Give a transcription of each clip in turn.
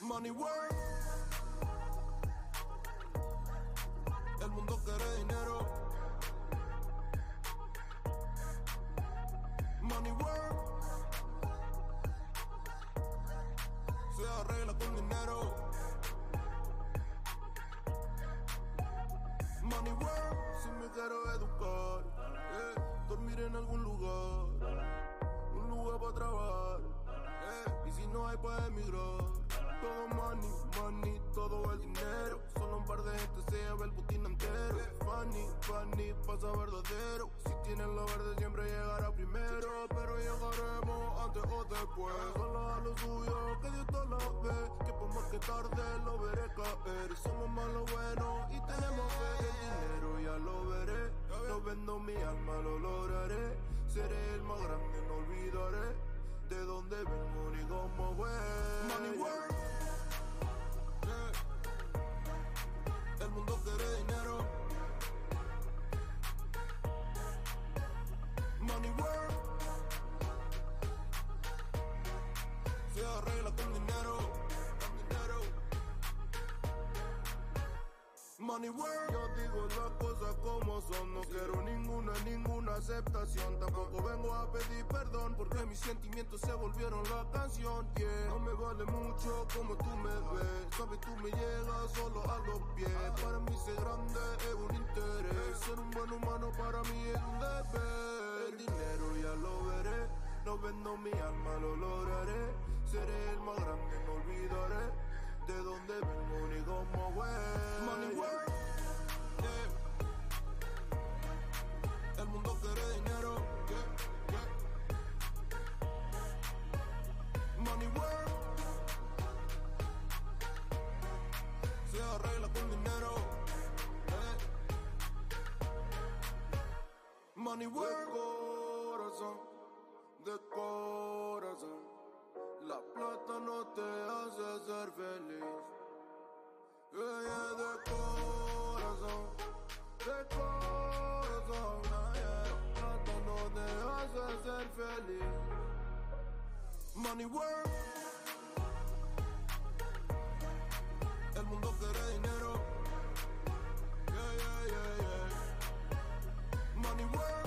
Money work. El mundo quiere dinero. Money work. Se arregla con dinero. Money work. Si me quiero educar, dormir en algún lugar, un lugar para trabajar, y si no hay para emigrar. Todo money, money, todo el dinero. Solo un par de gente se lleva el botín entero. Funny, funny, pasa verdadero. Si tienen lo verde siempre llegará primero. Pero llegaremos antes o después. Solo a lo suyo, que Dios todo lo ve. Que por más que tarde lo veré caer. Somos más lo bueno y tenemos fe. El dinero ya lo veré. No vendo mi alma, lo lograré. Seré el más grande, no olvidaré de dónde vengo ni cómo voy. Money work. El mundo quiere dinero. Money work. Se arregla con dinero. Money work. Yo digo las cosas como son. No quiero ninguna aceptación. Tampoco vengo a pedir perdón, porque mis sentimientos se volvieron la canción. Yeah. No me vale mucho como tú me ves. Sabes, tú me llegas solo a los pies. Para mí ser grande es un interés. Ser un buen humano para mí es un deber. El dinero ya lo veré. No vendo mi alma, lo lograré. Seré el más grande, no olvidaré de dónde vengo ni cómo voy. Money work. Yeah. El mundo quiere dinero. Yeah. Yeah. Money work. Se arregla con dinero. Yeah. Money work. De corazón. La plata no te hace ser feliz. Yeah, de corazón. La plata no te hace ser feliz. Money work. El mundo quiere dinero. Yeah, yeah, yeah, yeah. Money work.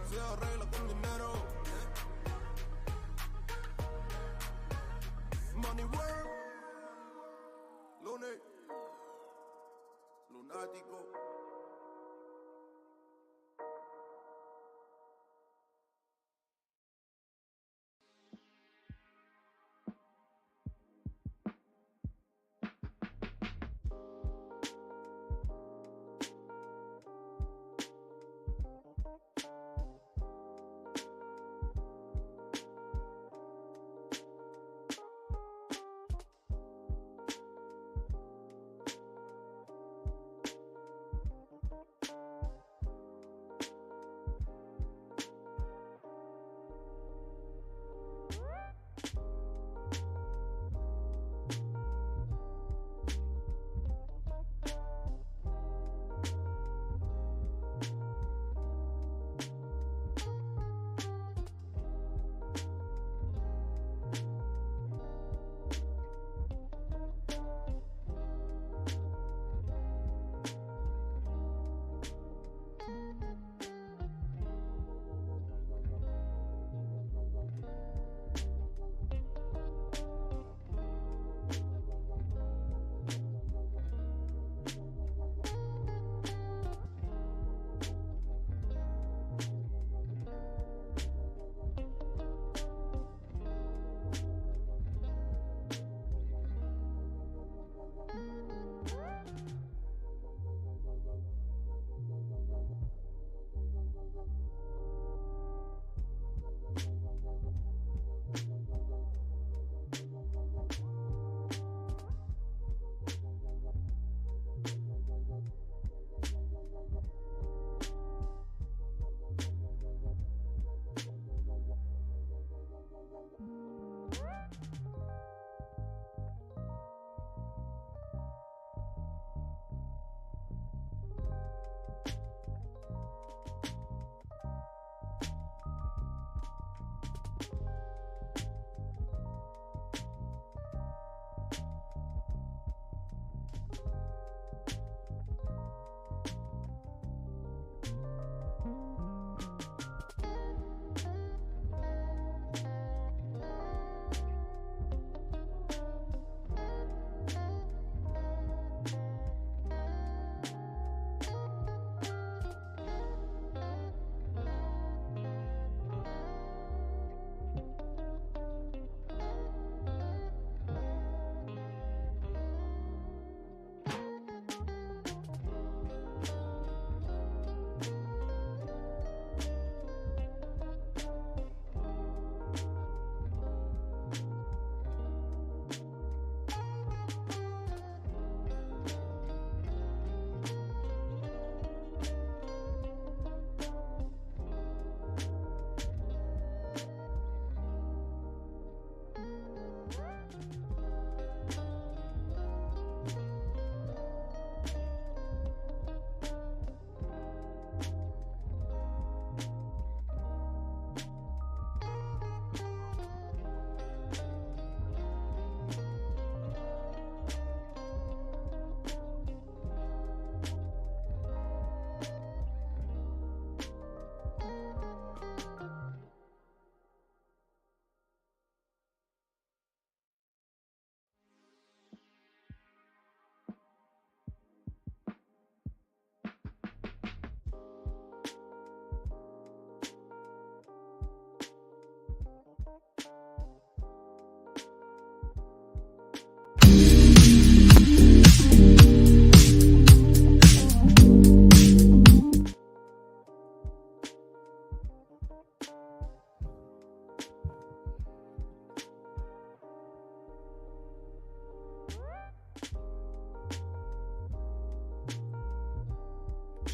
Se arregla con dinero. Money work. Lunes. Lunático.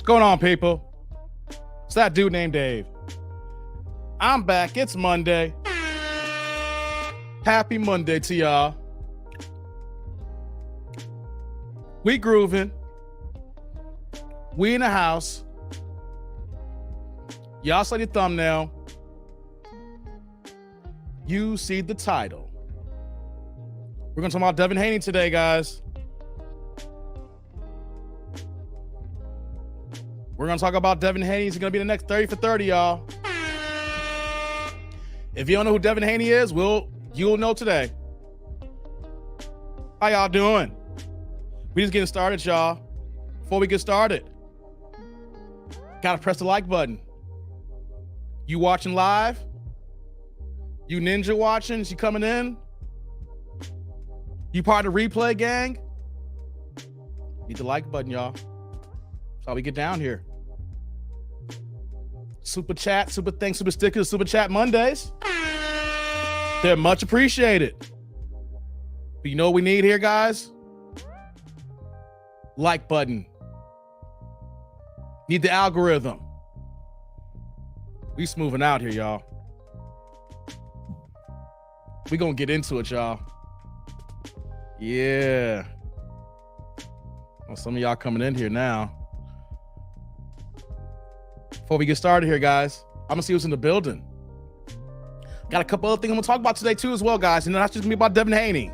going on, people? It's that dude named Dave. I'm back. It's Monday. Happy Monday to y'all. We grooving. We in the house. Y'all saw the thumbnail. You see the title. We're going to talk about Devin Haney today, guys. We're going to talk about Devin Haney. He's going to be the next 30 for 30, y'all. If you don't know who Devin Haney is, you'll know today. How y'all doing? We just getting started, y'all. Before we get started, gotta press the like button. You watching live? You ninja watching? You coming in? You part of the replay gang? Hit the like button, y'all. That's how we get down here. Super chat, super thanks, super stickers, super chat Mondays. They're much appreciated. But you know what we need here, guys? Like button. Need the algorithm. We smoothing out here, y'all. We gonna get into it, y'all. Yeah. Well, some of y'all coming in here now. Before we get started here, guys, I'm gonna see who's in the building. Got a couple other things I'm gonna talk about today too as well, guys. And that's just gonna be about Devin Haney.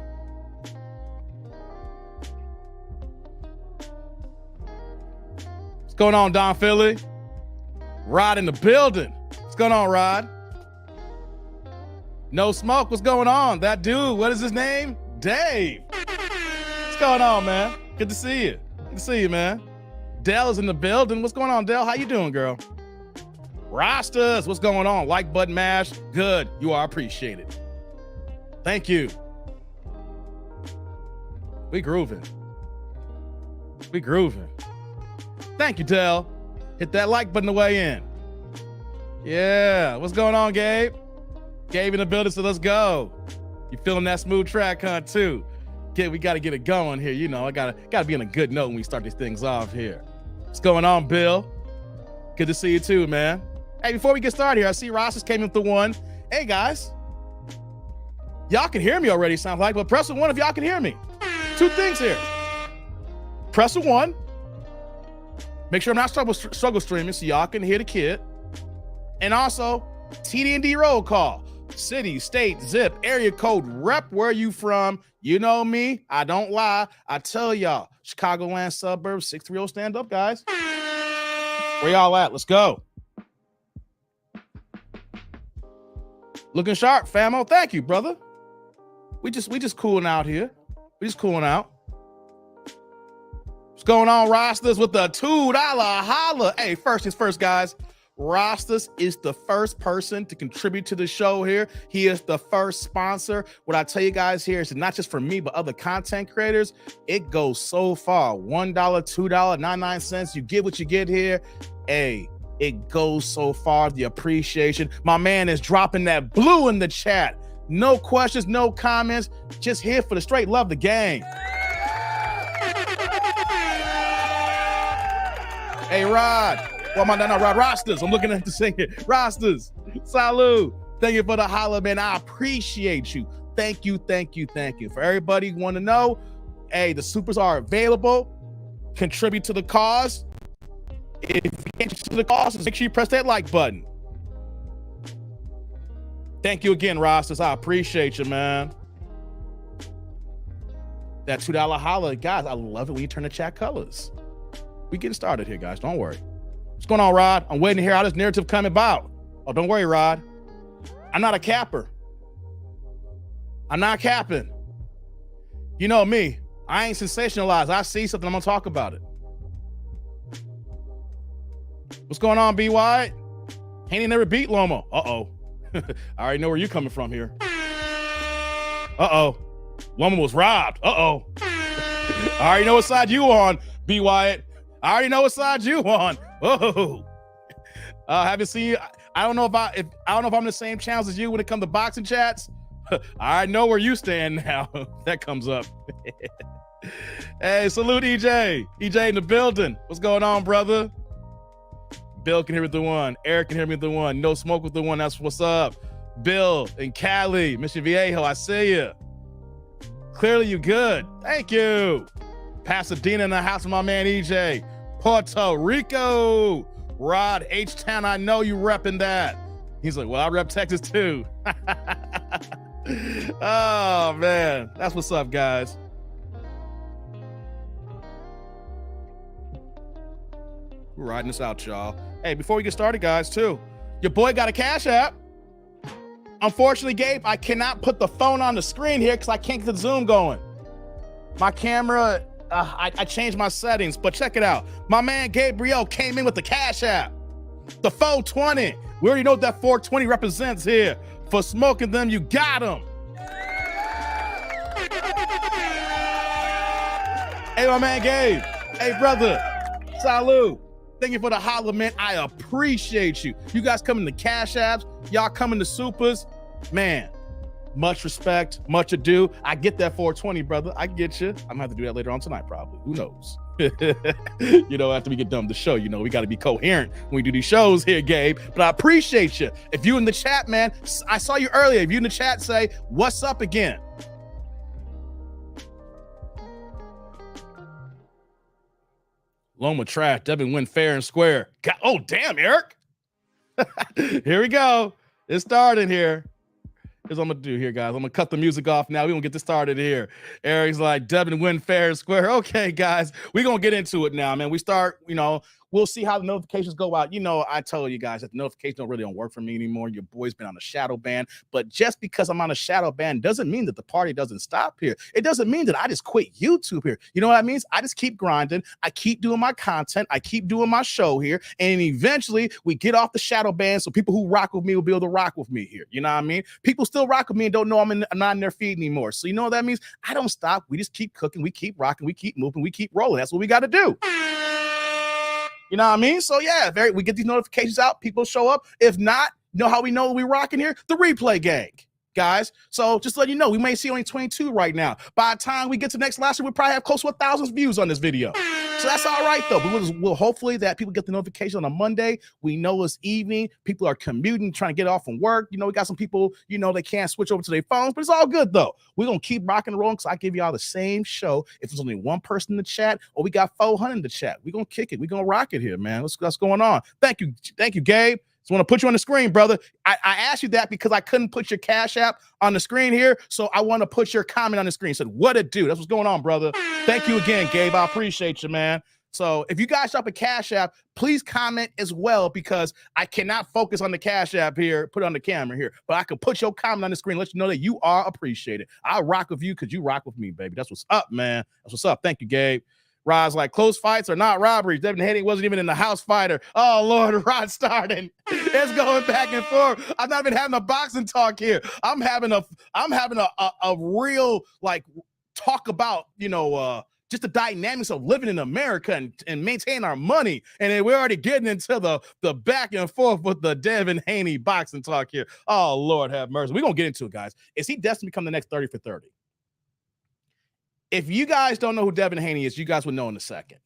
What's going on, Don Philly? Rod in the building. What's going on, Rod? No Smoke. What's going on? That dude, what is his name? Dave. What's going on, man? Good to see you. Good to see you, man. Dell is in the building. What's going on, Dell? How you doing, girl? Rastas, what's going on? Like button mash. Good. You are appreciated. Thank you. We grooving. We grooving. Thank you, Dell. Hit that like button the way in. Yeah. What's going on, Gabe? Gabe in the building, so let's go. You feeling that smooth track hunt too? We got to get it going here. You know, I gotta be on a good note when we start these things off here. What's going on, Bill? Good to see you too, man. Hey, before we get started here, I see Ross just came in with the one. Hey, guys. Y'all can hear me already, sounds like, but press the one if y'all can hear me. Two things here. Press the one. Make sure I'm not struggle streaming so y'all can hear the kid. And also, TD&D roll call. City, state, zip, area code, rep where you from. You know me. I don't lie. I tell y'all. Chicagoland suburbs, 630 stand up, guys. Where y'all at? Let's go. Looking sharp, famo. Thank you, brother. We just cooling out here. We just cooling out. What's going on, Rastas, with the $2 holla? Hey, first things first, guys. Rastas is the first person to contribute to the show here. He is the first sponsor. What I tell you guys here is not just for me, but other content creators. It goes so far. $1, $2, 99 cents. You get what you get here. Hey, it goes so far. The appreciation. My man is dropping that blue in the chat. No questions, no comments. Just here for the straight love the gang. Hey, Rod. Well, my not Rod Rastas. I'm looking at the singing. Rastas. Salud. Thank you for the holla, man. I appreciate you. Thank you, thank you, thank you. For everybody who want to know, hey, the supers are available. Contribute to the cause. If you can't contribute to the cause, make sure you press that like button. Thank you again, Rastas. I appreciate you, man. That $2 holla, guys, I love it when you turn the chat colors. We getting started here, guys. Don't worry. What's going on, Rod? I'm waiting to hear how this narrative come about. Oh, don't worry, Rod. I'm not a capper. I'm not capping. You know me. I ain't sensationalized. I see something, I'm gonna talk about it. What's going on, B. Wyatt? Haney never beat Lomo. Uh-oh. I already know where you're coming from here. Uh-oh. Lomo was robbed. Uh-oh. I already know what side you on, B. Wyatt. I already know what side you on. Whoa. Haven't seen you. I don't know if I'm in the same channels as you when it comes to boxing chats. I know where you stand now. That comes up. Hey, salute EJ. EJ in the building. What's going on, brother? Bill can hear me with the one. Eric can hear me with the one. No Smoke with the one. That's what's up. Bill and Cali, Mr. Viejo, I see you. Clearly you good. Thank you. Pasadena in the house with my man EJ. Puerto Rico. Rod H-Town, I know you repping that. He's like, well, I rep Texas too. Oh, man. That's what's up, guys. We're riding this out, y'all. Hey, before we get started, guys, too, your boy got a Cash App. Unfortunately, Gabe, I cannot put the phone on the screen here because I can't get the Zoom going. My camera, I changed my settings, but check it out. My man Gabriel came in with the Cash App. The 420. We already know what that 420 represents here. For smoking them, you got them. Hey, my man Gabe. Hey, brother. Salud. Thank you for the holla, man. I appreciate you. You guys coming to Cash Apps. Y'all coming to Supers. Man, much respect, much ado. I get that 420, brother. I get you. I'm going to have to do that later on tonight, probably. Who knows? You know, after we get done with the show, you know, we got to be coherent when we do these shows here, Gabe. But I appreciate you. If you in the chat, man, I saw you earlier. If you in the chat, say, what's up again? Loma trash. Devin win fair and square. God, oh, damn, Eric. Here we go. It's starting here. Here's what I'm going to do here, guys. I'm going to cut the music off now. We're going to get this started here. Eric's like, Devin win fair and square. Okay, guys. We're going to get into it now, man. We start, you know, we'll see how the notifications go out. You know, I told you guys that the notifications don't work for me anymore. Your boy's been on a shadow ban. But just because I'm on a shadow ban doesn't mean that the party doesn't stop here. It doesn't mean that I just quit YouTube here. You know what that means? I just keep grinding. I keep doing my content. I keep doing my show here. And eventually we get off the shadow ban so people who rock with me will be able to rock with me here. You know what I mean? People still rock with me and don't know I'm not in their feed anymore. So you know what that means? I don't stop. We just keep cooking. We keep rocking. We keep moving. We keep rolling. That's what we got to do. You know what I mean? So yeah, we get these notifications out. People show up. If not, you know how we know we rocking here? The replay gang, guys. So just to let you know, we may see only 22 right now. By the time we get to next last year, we'll probably have close to 1,000 views on this video. So that's all right, though. We'll hopefully that people get the notification on a Monday. We know it's evening. People are commuting, trying to get off from work. You know, we got some people, you know, they can't switch over to their phones, but it's all good, though. We're going to keep rocking and rolling because I give y'all the same show. If there's only one person in the chat or we got 400 in the chat, we're going to kick it. We're going to rock it here, man. What's going on? Thank you, Gabe. Just want to put you on the screen, brother. I asked you that because I couldn't put your Cash App on the screen here, so I want to put your comment on the screen. Said, what it do? That's what's going on, brother. Thank you again, Gabe. I appreciate you, man. So if you guys shop a Cash App, please comment as well because I cannot focus on the Cash App here, put it on the camera here, but I can put your comment on the screen, let you know that you are appreciated. I'll rock with you because you rock with me, baby. That's what's up, man. That's what's up. Thank you, Gabe. Rod's like, close fights are not robberies. Devin Haney wasn't even in the house fighter. Oh, Lord, Rod starting. It's going back and forth. I'm not even having a boxing talk here. I'm having a real, like, talk about, you know, just the dynamics of living in America and maintaining our money. And then we're already getting into the back and forth with the Devin Haney boxing talk here. Oh, Lord have mercy. We're going to get into it, guys. Is he destined to become the next 30 for 30? If you guys don't know who Devin Haney is, you guys will know in a second.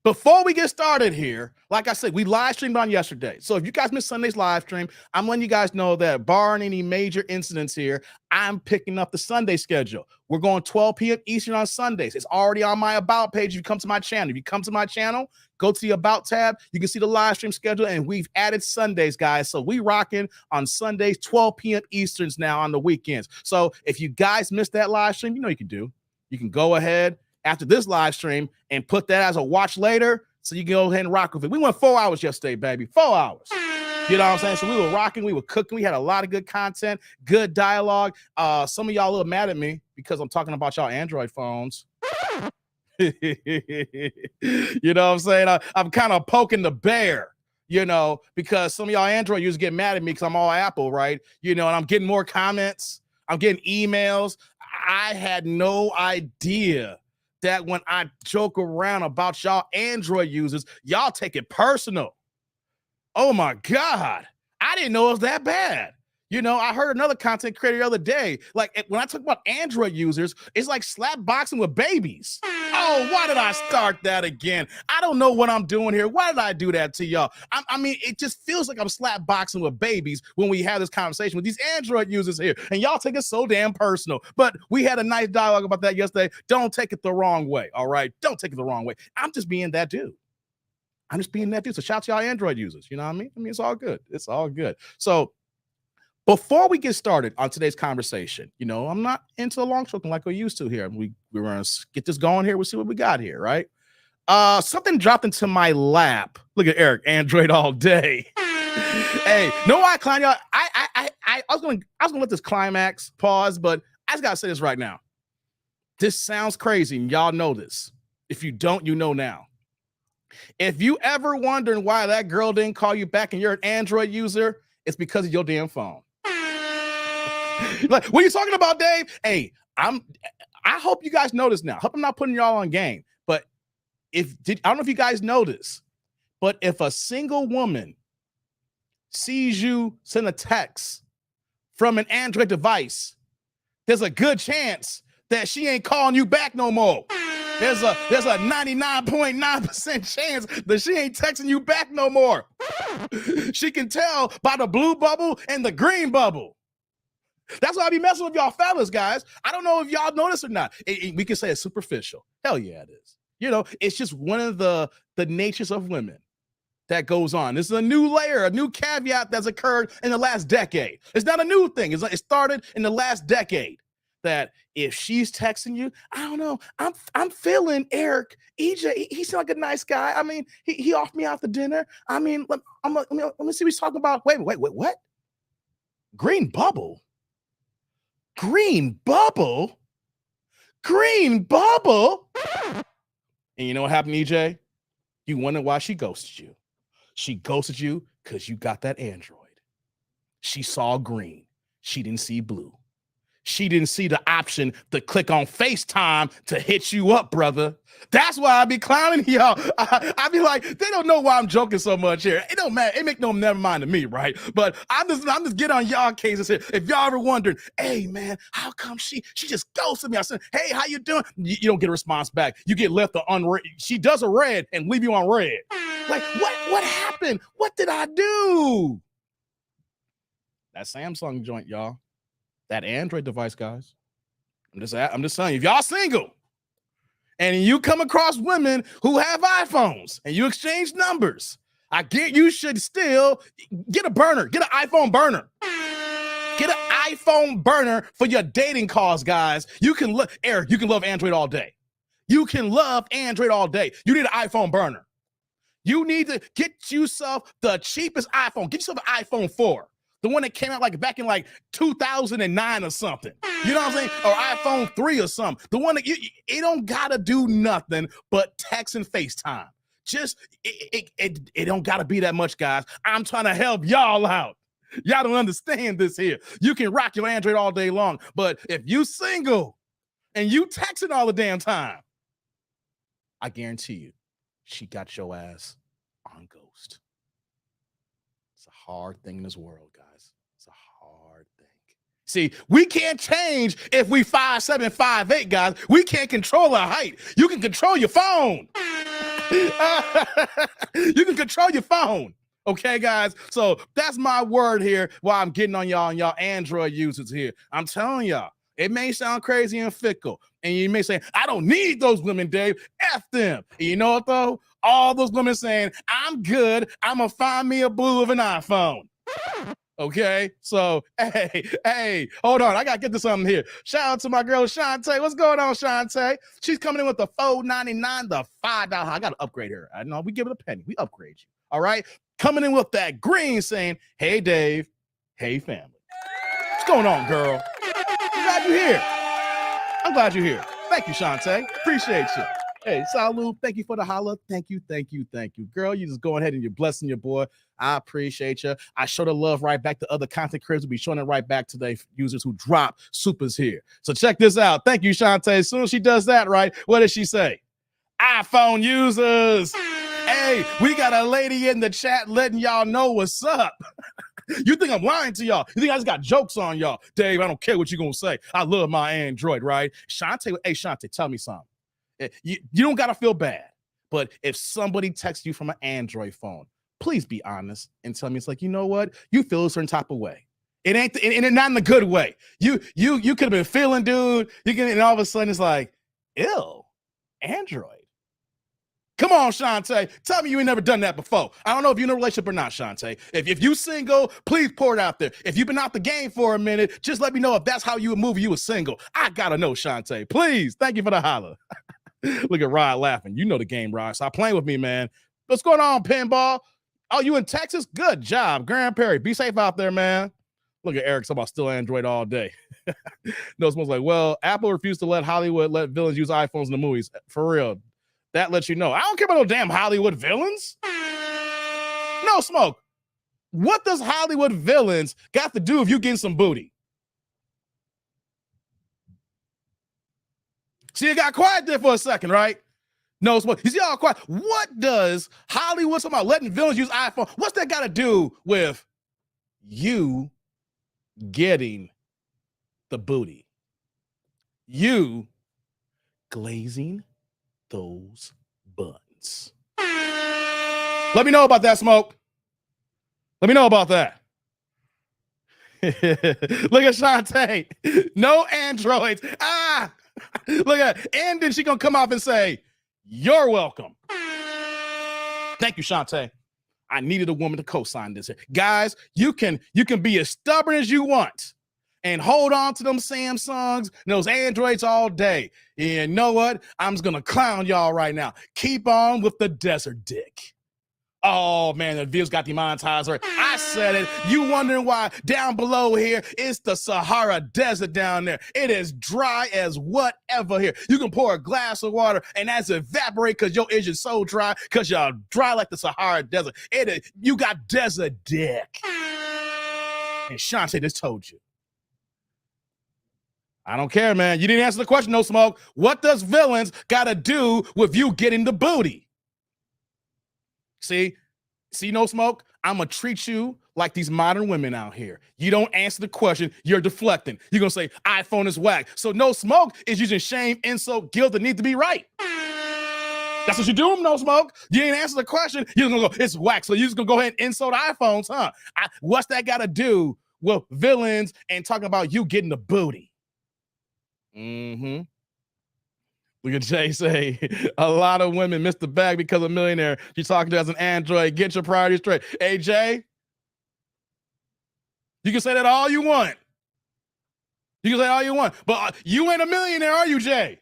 Before we get started here, like I said, we live streamed on yesterday. So if you guys missed Sunday's live stream, I'm letting you guys know that barring any major incidents here, I'm picking up the Sunday schedule. We're going 12 p.m. Eastern on Sundays. It's already on my About page if you come to my channel. If you come to my channel, go to the About tab. You can see the live stream schedule, and we've added Sundays, guys. So we rocking on Sundays, 12 p.m. Easterns now on the weekends. So if you guys missed that live stream, you know what you can do. You can go ahead after this live stream and put that as a watch later so you can go ahead and rock with it. We went 4 hours yesterday, baby. 4 hours. You know what I'm saying? So we were rocking, we were cooking, we had a lot of good content, good dialogue. Some of y'all a little mad at me because I'm talking about y'all Android phones. You know what I'm saying? I'm kind of poking the bear, you know, because some of y'all Android users get mad at me because I'm all Apple, right? You know, and I'm getting more comments. I'm getting emails. I had no idea that when I joke around about y'all Android users, y'all take it personal. Oh my God. I didn't know it was that bad. You know, I heard another content creator the other day, like when I talk about Android users, it's like slap boxing with babies. Oh, why did I start that again? I don't know what I'm doing here. Why did I do that to y'all? I mean, it just feels like I'm slap boxing with babies when we have this conversation with these Android users here. And y'all take it so damn personal. But we had a nice dialogue about that yesterday. Don't take it the wrong way, all right? Don't take it the wrong way. I'm just being that dude. I'm just being that dude. So shout out to y'all Android users. You know what I mean? I mean, it's all good. It's all good. So before we get started on today's conversation, you know, I'm not into the long stroking like we used to here. We're going to get this going here. We'll see what we got here, right? Something dropped into my lap. Look at Eric, Android all day. Hey, no, I clown y'all. I was gonna let this climax pause, but I just gotta say this right now. This sounds crazy, and y'all know this. If you don't, you know now. If you ever wondering why that girl didn't call you back and you're an Android user, it's because of your damn phone. Like, what are you talking about, Dave? Hey, I hope you guys know this now. I hope I'm not putting y'all on game. But I don't know if you guys know this, but if a single woman sees you send a text from an Android device, there's a good chance that she ain't calling you back no more. There's a 99.9% chance that she ain't texting you back no more. She can tell by the blue bubble and the green bubble. That's why I be messing with y'all fellas, guys. I don't know if y'all notice or not. We can say it's superficial. Hell yeah, it is. You know, it's just one of the natures of women that goes on. This is a new layer, a new caveat that's occurred in the last decade. It's not a new thing. It started in the last decade. That if she's texting you, I don't know. I'm feeling Eric. EJ, he seems like a nice guy. I mean, he offered me out the dinner. I mean, let me see what he's talking about. Wait, what? Green bubble? Green bubble? Green bubble? And you know what happened, EJ? You wonder why she ghosted you. She ghosted you because you got that Android. She saw green. She didn't see blue. She didn't see the option to click on FaceTime to hit you up, brother. That's why I be clowning y'all. I be like, they don't know why I'm joking so much here. It don't matter. It make no never mind to me, right? But I'm just getting on y'all cases here. If y'all ever wondering, hey man, how come she just ghosted me? I said, hey, how you doing? You don't get a response back. You get left on unread. She does a red and leave you on red. Like, what happened? What did I do? That Samsung joint, y'all. That Android device, guys. I'm just telling you, if y'all single and you come across women who have iPhones and you exchange numbers, I get you should still get a burner, get an iPhone burner. Get an iPhone burner for your dating calls, guys. You can love Eric, you can love Android all day. You can love Android all day. You need an iPhone burner. You need to get yourself the cheapest iPhone. Get yourself an iPhone 4. The one that came out like back in like 2009 or something. You know what I'm saying? Or iPhone 3 or something. The one that it don't gotta do nothing but text and FaceTime. Just it don't gotta be that much, guys. I'm trying to help y'all out. Y'all don't understand this here. You can rock your Android all day long, but if you single and you texting all the damn time, I guarantee you, she got your ass on ghost. It's a hard thing in this world, guys. It's a hard thing. See, we can't change if we 5'7", 5'8", guys. We can't control our height. You can control your phone. You can control your phone. Okay, guys? So that's my word here while I'm getting on y'all and y'all Android users here. I'm telling y'all, it may sound crazy and fickle. And you may say, I don't need those women, Dave. F them. And you know what, though? All those women saying, I'm good. I'm going to find me a blue of an iPhone. Okay? So, hey, hold on. I got to get to something here. Shout out to my girl, Shantae. What's going on, Shantae? She's coming in with the $4.99, the $5. I got to upgrade her. I know we give it a penny. We upgrade you. All right? Coming in with that green saying, hey, Dave. Hey, family. What's going on, girl? I'm glad you're here. I'm glad you're here. Thank you, Shantae. Appreciate you. Hey, Salud, thank you for the holla. Thank you. Girl, you just going ahead and you're blessing your boy. I appreciate you. I show the love right back to other content creators. We'll be showing it right back to the users who drop supers here. So check this out. Thank you, Shantae. As soon as she does that, right, what does she say? iPhone users. Hey, we got a lady in the chat letting y'all know what's up. You think I'm lying to y'all? You think I just got jokes on y'all? Dave, I don't care what you're going to say. I love my Android, right? Shantae, hey, Shantae, tell me something. You don't got to feel bad. But if somebody texts you from an Android phone, please be honest and tell me it's like, you know what? You feel a certain type of way. It ain't, and not in a good way. You could have been feeling, dude. And all of a sudden it's like, ew, Android. Come on, Shantae. Tell me you ain't never done that before. I don't know if you're in a relationship or not, Shantae. If you single, please pour it out there. If you've been out the game for a minute, just let me know if that's how you would move if you were single. I gotta know, Shantae. Please. Thank you for the holler. Look at Rod laughing. You know the game, Rod. Stop playing with me, man. What's going on, Pinball? Oh, you in Texas? Good job. Grand Prairie. Be safe out there, man. Look at Eric talking about still Android all day. No, someone's like, well, Apple refused to let Hollywood let villains use iPhones in the movies. For real. That lets you know. I don't care about no damn Hollywood villains. No smoke. What does Hollywood villains got to do if you getting some booty? See, it got quiet there for a second, right? No smoke. You see all quiet. What does Hollywood talking about letting villains use iPhone? What's that got to do with you getting the booty? You glazing those buns. Let me know about that, Smoke. Let me know about that. Look at Shantae. No androids. Look at it. And then she gonna come off and say, you're welcome. Thank you, Shantae. I needed a woman to co-sign this. Guys, you can be as stubborn as you want and hold on to them Samsungs and those Androids all day. And you know what? I'm just going to clown y'all right now. Keep on with the desert dick. Oh, man, the video's got demonetized. I said it. You wondering why down below here, it's the Sahara Desert down there. It is dry as whatever here. You can pour a glass of water and that's evaporate because your edge is so dry because y'all dry like the Sahara Desert. You got desert dick. And Shantae just told you. I don't care, man. You didn't answer the question, no smoke. What does villains got to do with you getting the booty? See, no smoke? I'm going to treat you like these modern women out here. You don't answer the question, you're deflecting. You're going to say, iPhone is whack. So no smoke is using shame, insult, guilt that need to be right. That's what you're doing, no smoke. You ain't answer the question, you're going to go, it's whack. So you're just going to go ahead and insult iPhones, huh? What's that got to do with villains and talking about you getting the booty? Mm-hmm. Look at Jay say, a lot of women miss the bag because of millionaire. She's talking to us as an Android. Get your priorities straight. Hey, Jay, you can say that all you want. You can say all you want. But you ain't a millionaire, are you, Jay?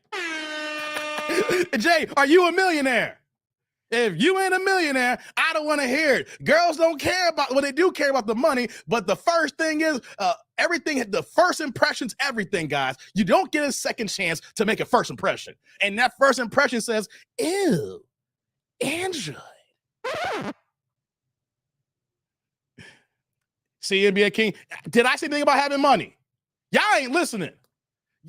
Jay, are you a millionaire? If you ain't a millionaire, I don't want to hear it. Girls don't care about, well, they do care about the money, but the first thing is everything, the first impression's everything, guys. You don't get a second chance to make a first impression. And that first impression says, ew, Android. See, NBA King, did I say anything about having money? Y'all ain't listening.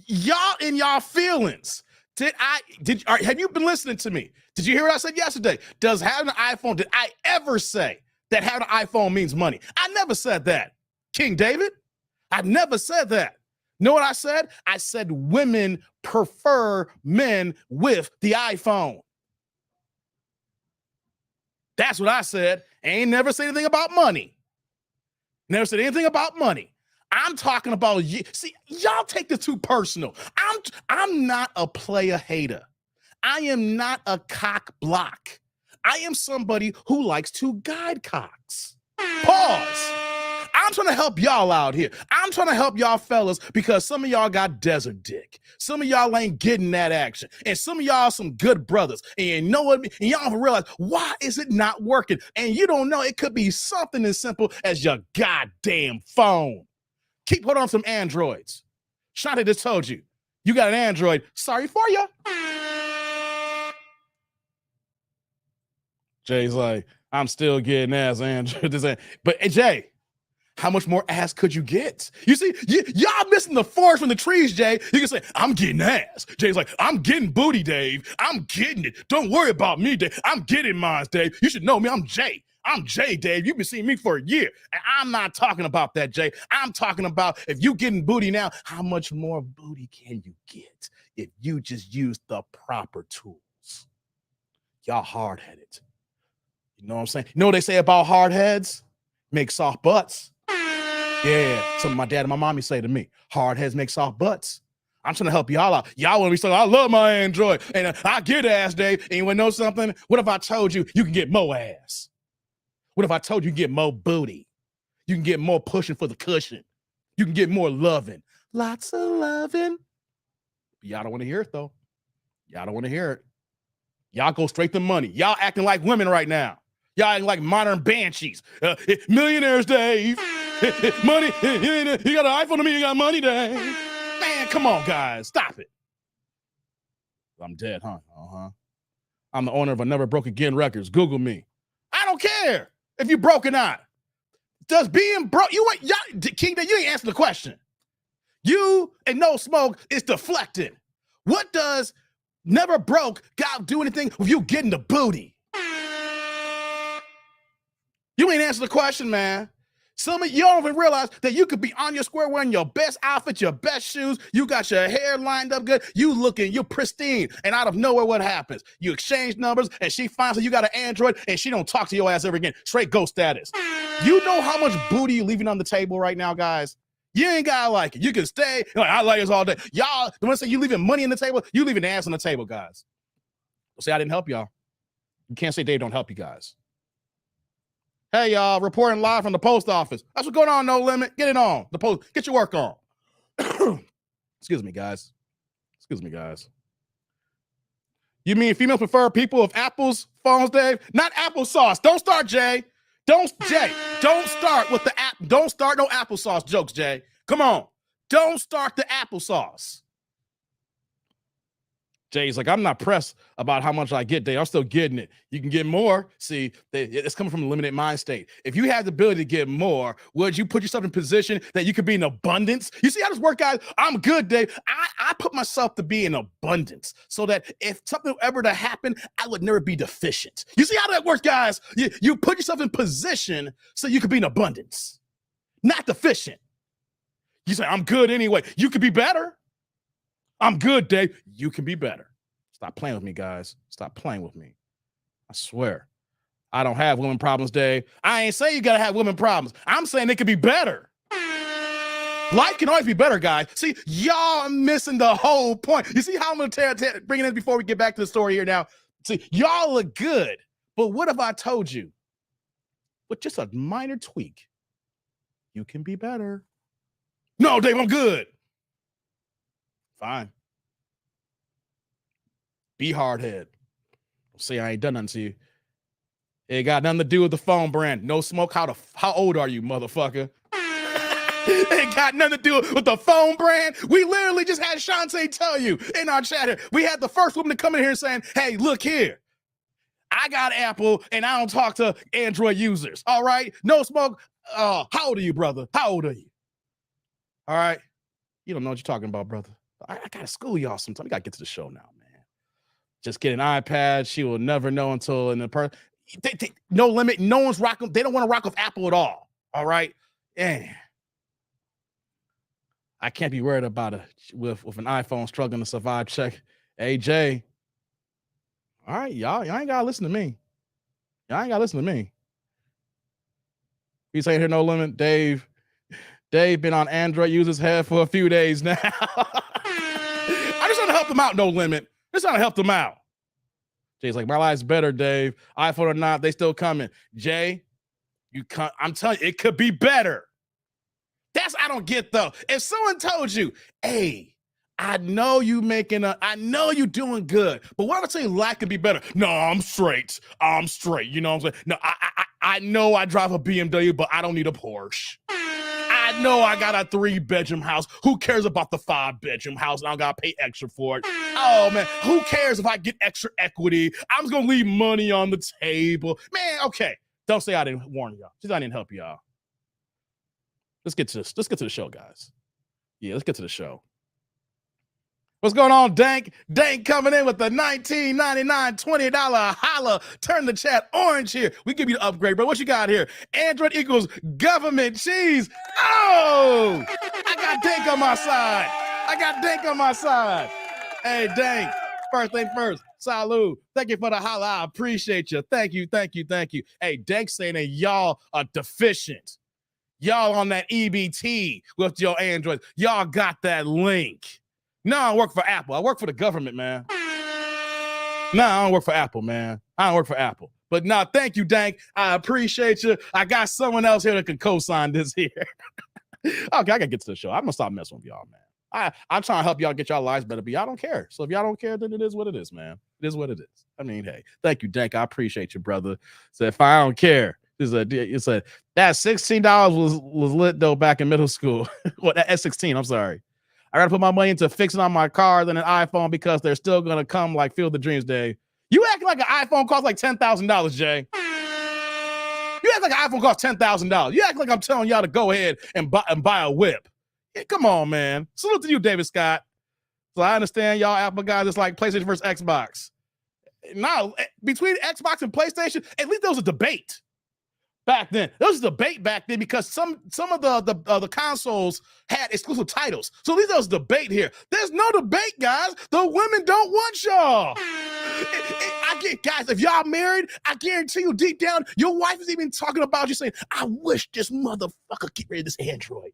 Y'all in y'all feelings. Have you been listening to me? Did you hear what I said yesterday? Does having an iPhone, did I ever say that having an iPhone means money? I never said that. King David, I never said that. Know what I said? I said women prefer men with the iPhone. That's what I said. I ain't never said anything about money. Never said anything about money. I'm talking about you. See, y'all take this too personal. I'm not a player hater. I am not a cock block. I am somebody who likes to guide cocks. Pause. I'm trying to help y'all out here. I'm trying to help y'all fellas because some of y'all got desert dick. Some of y'all ain't getting that action. And some of y'all some good brothers. And you know what? And y'all don't realize, why is it not working? And you don't know, it could be something as simple as your goddamn phone. Keep holding on some Androids. Shantae just told you. You got an Android. Sorry for you. Jay's like, I'm still getting ass, Android. But hey, Jay, how much more ass could you get? You see, y'all missing the forest from the trees, Jay. You can say, I'm getting ass. Jay's like, I'm getting booty, Dave. I'm getting it. Don't worry about me, Dave. I'm getting mine, Dave. You should know me. I'm Jay. I'm Jay, Dave. You've been seeing me for a year. And I'm not talking about that, Jay. I'm talking about if you getting booty now, how much more booty can you get if you just use the proper tools? Y'all hard-headed. You know what I'm saying? You know what they say about hard heads? Make soft butts. Yeah, something my dad and my mommy say to me. Hard heads make soft butts. I'm trying to help y'all out. Y'all want to be saying, I love my Android. And I get ass, Dave. And you want to know something? What if I told you you can get more ass? What if I told you get more booty? You can get more pushing for the cushion. You can get more loving. Lots of loving. Y'all don't want to hear it, though. Y'all don't want to hear it. Y'all go straight to money. Y'all acting like women right now. Y'all acting like modern banshees. Millionaires, Dave. Money. You got an iPhone to me. You got money, Dave. Man, come on, guys. Stop it. I'm dead, huh? Uh-huh. I'm the owner of a Never Broke Again Records. Google me. I don't care if you broke or not. Does being broke, King, you ain't answer the question. You and No Smoke is deflected. What does Never Broke got to do anything with you getting the booty? You ain't answer the question, man. Some of you don't even realize that you could be on your square wearing your best outfit, your best shoes. You got your hair lined up good. You're pristine. And out of nowhere, what happens? You exchange numbers and she finds out you got an Android and she don't talk to your ass ever again. Straight ghost status. You know how much booty you leaving on the table right now, guys? You ain't gotta like it. You can stay. Like, I like this all day. Y'all, the ones say you leaving money on the table, you leaving ass on the table, guys. Don't say I didn't help y'all. You can't say Dave don't help you guys. Hey, y'all, reporting live from the post office. That's what's going on, No Limit. Get it on. The post. Get your work on. Excuse me, guys. You mean females prefer people of Apple's phones, Dave? Not applesauce. Don't start, Jay. Don't start with the app. Don't start no applesauce jokes, Jay. Come on. Don't start the applesauce. Jay's like, I'm not pressed about how much I get, Dave. I'm still getting it. You can get more. See, it's coming from a limited mind state. If you had the ability to get more, would you put yourself in a position that you could be in abundance? You see how this works, guys? I'm good, Dave. I put myself to be in abundance so that if something ever to happen, I would never be deficient. You see how that works, guys? You put yourself in position so you could be in abundance, not deficient. You say, I'm good anyway. You could be better. I'm good, Dave. You can be better. Stop playing with me, guys. Stop playing with me. I swear. I don't have women problems, Dave. I ain't saying you got to have women problems. I'm saying they could be better. Life can always be better, guys. See, y'all are missing the whole point. You see how I'm going to bring it in before we get back to the story here now? See, y'all look good. But what if I told you, with just a minor tweak, you can be better? No, Dave, I'm good. Fine. Be hardhead. Say I ain't done nothing to you. It got nothing to do with the phone brand. No Smoke. How old are you, motherfucker? It got nothing to do with the phone brand. We literally just had Shantae tell you in our chat here. We had the first woman to come in here saying, hey, look here. I got Apple and I don't talk to Android users. All right? No Smoke. How old are you, brother? How old are you? All right? You don't know what you're talking about, brother. I got to school y'all sometime. We got to get to the show now, man. Just get an iPad. She will never know until in the person. No Limit. No one's rocking. They don't want to rock with Apple at all. All right? Yeah. I can't be worried about it with an iPhone struggling to survive. Check. Hey, Jay. All right, y'all ain't got to listen to me. Y'all ain't got to listen to me. He's saying here, No Limit. Dave been on Android users' head for a few days now. I'm just trying to help them out, No Limit. Just trying to help them out. Jay's like, my life's better, Dave. iPhone or not, they still coming. Jay, I'm telling you, it could be better. That's I don't get though. If someone told you, hey, I know you doing good, but what if I tell you life could be better? No, I'm straight. You know what I'm saying? No, I know I drive a BMW, but I don't need a Porsche. I know I got a 3-bedroom house. Who cares about the 5-bedroom house? And I gotta pay extra for it. Oh man, who cares if I get extra equity? I'm just gonna leave money on the table. Man, okay. Don't say I didn't warn y'all. Just I didn't help y'all. Let's get to the show, guys. Yeah, let's get to the show. What's going on, Dank? Dank coming in with the $19.99 $20 holla. Turn the chat orange here. We give you the upgrade, bro. What you got here? Android equals government cheese. Oh, I got Dank on my side. Hey, Dank. First thing first. Salud. Thank you for the holla. I appreciate you. Thank you. Hey, Dank saying that y'all are deficient. Y'all on that EBT with your Android. Y'all got that link. No, I don't work for Apple. I work for the government, man. No, I don't work for Apple, man. But no, thank you, Dank. I appreciate you. I got someone else here that can co-sign this here. Okay, I gotta get to the show. I'm gonna stop messing with y'all, man. I'm trying to help y'all get y'all lives better, but y'all don't care. So if y'all don't care, then it is what it is, man. It is what it is. I mean, hey, thank you, Dank. I appreciate you, brother. So if I don't care, that $16 was lit though back in middle school. Well, at 16, I'm sorry. I gotta put my money into fixing on my car than an iPhone because they're still gonna come like Field the Dreams Day. You act like an iPhone costs like $10,000, Jay. You act like an iPhone costs $10,000. You act like I'm telling y'all to go ahead and buy a whip. Yeah, come on, man. Salute to you, David Scott. So I understand y'all Apple guys, it's like PlayStation versus Xbox. Now, between Xbox and PlayStation, at least there was a debate. Back then, there was a debate back then because some of the consoles had exclusive titles. So at least there was debate here. There's no debate, guys. The women don't want y'all. I get, guys, if y'all married, I guarantee you deep down, your wife is even talking about you saying, I wish this motherfucker get rid of this Android.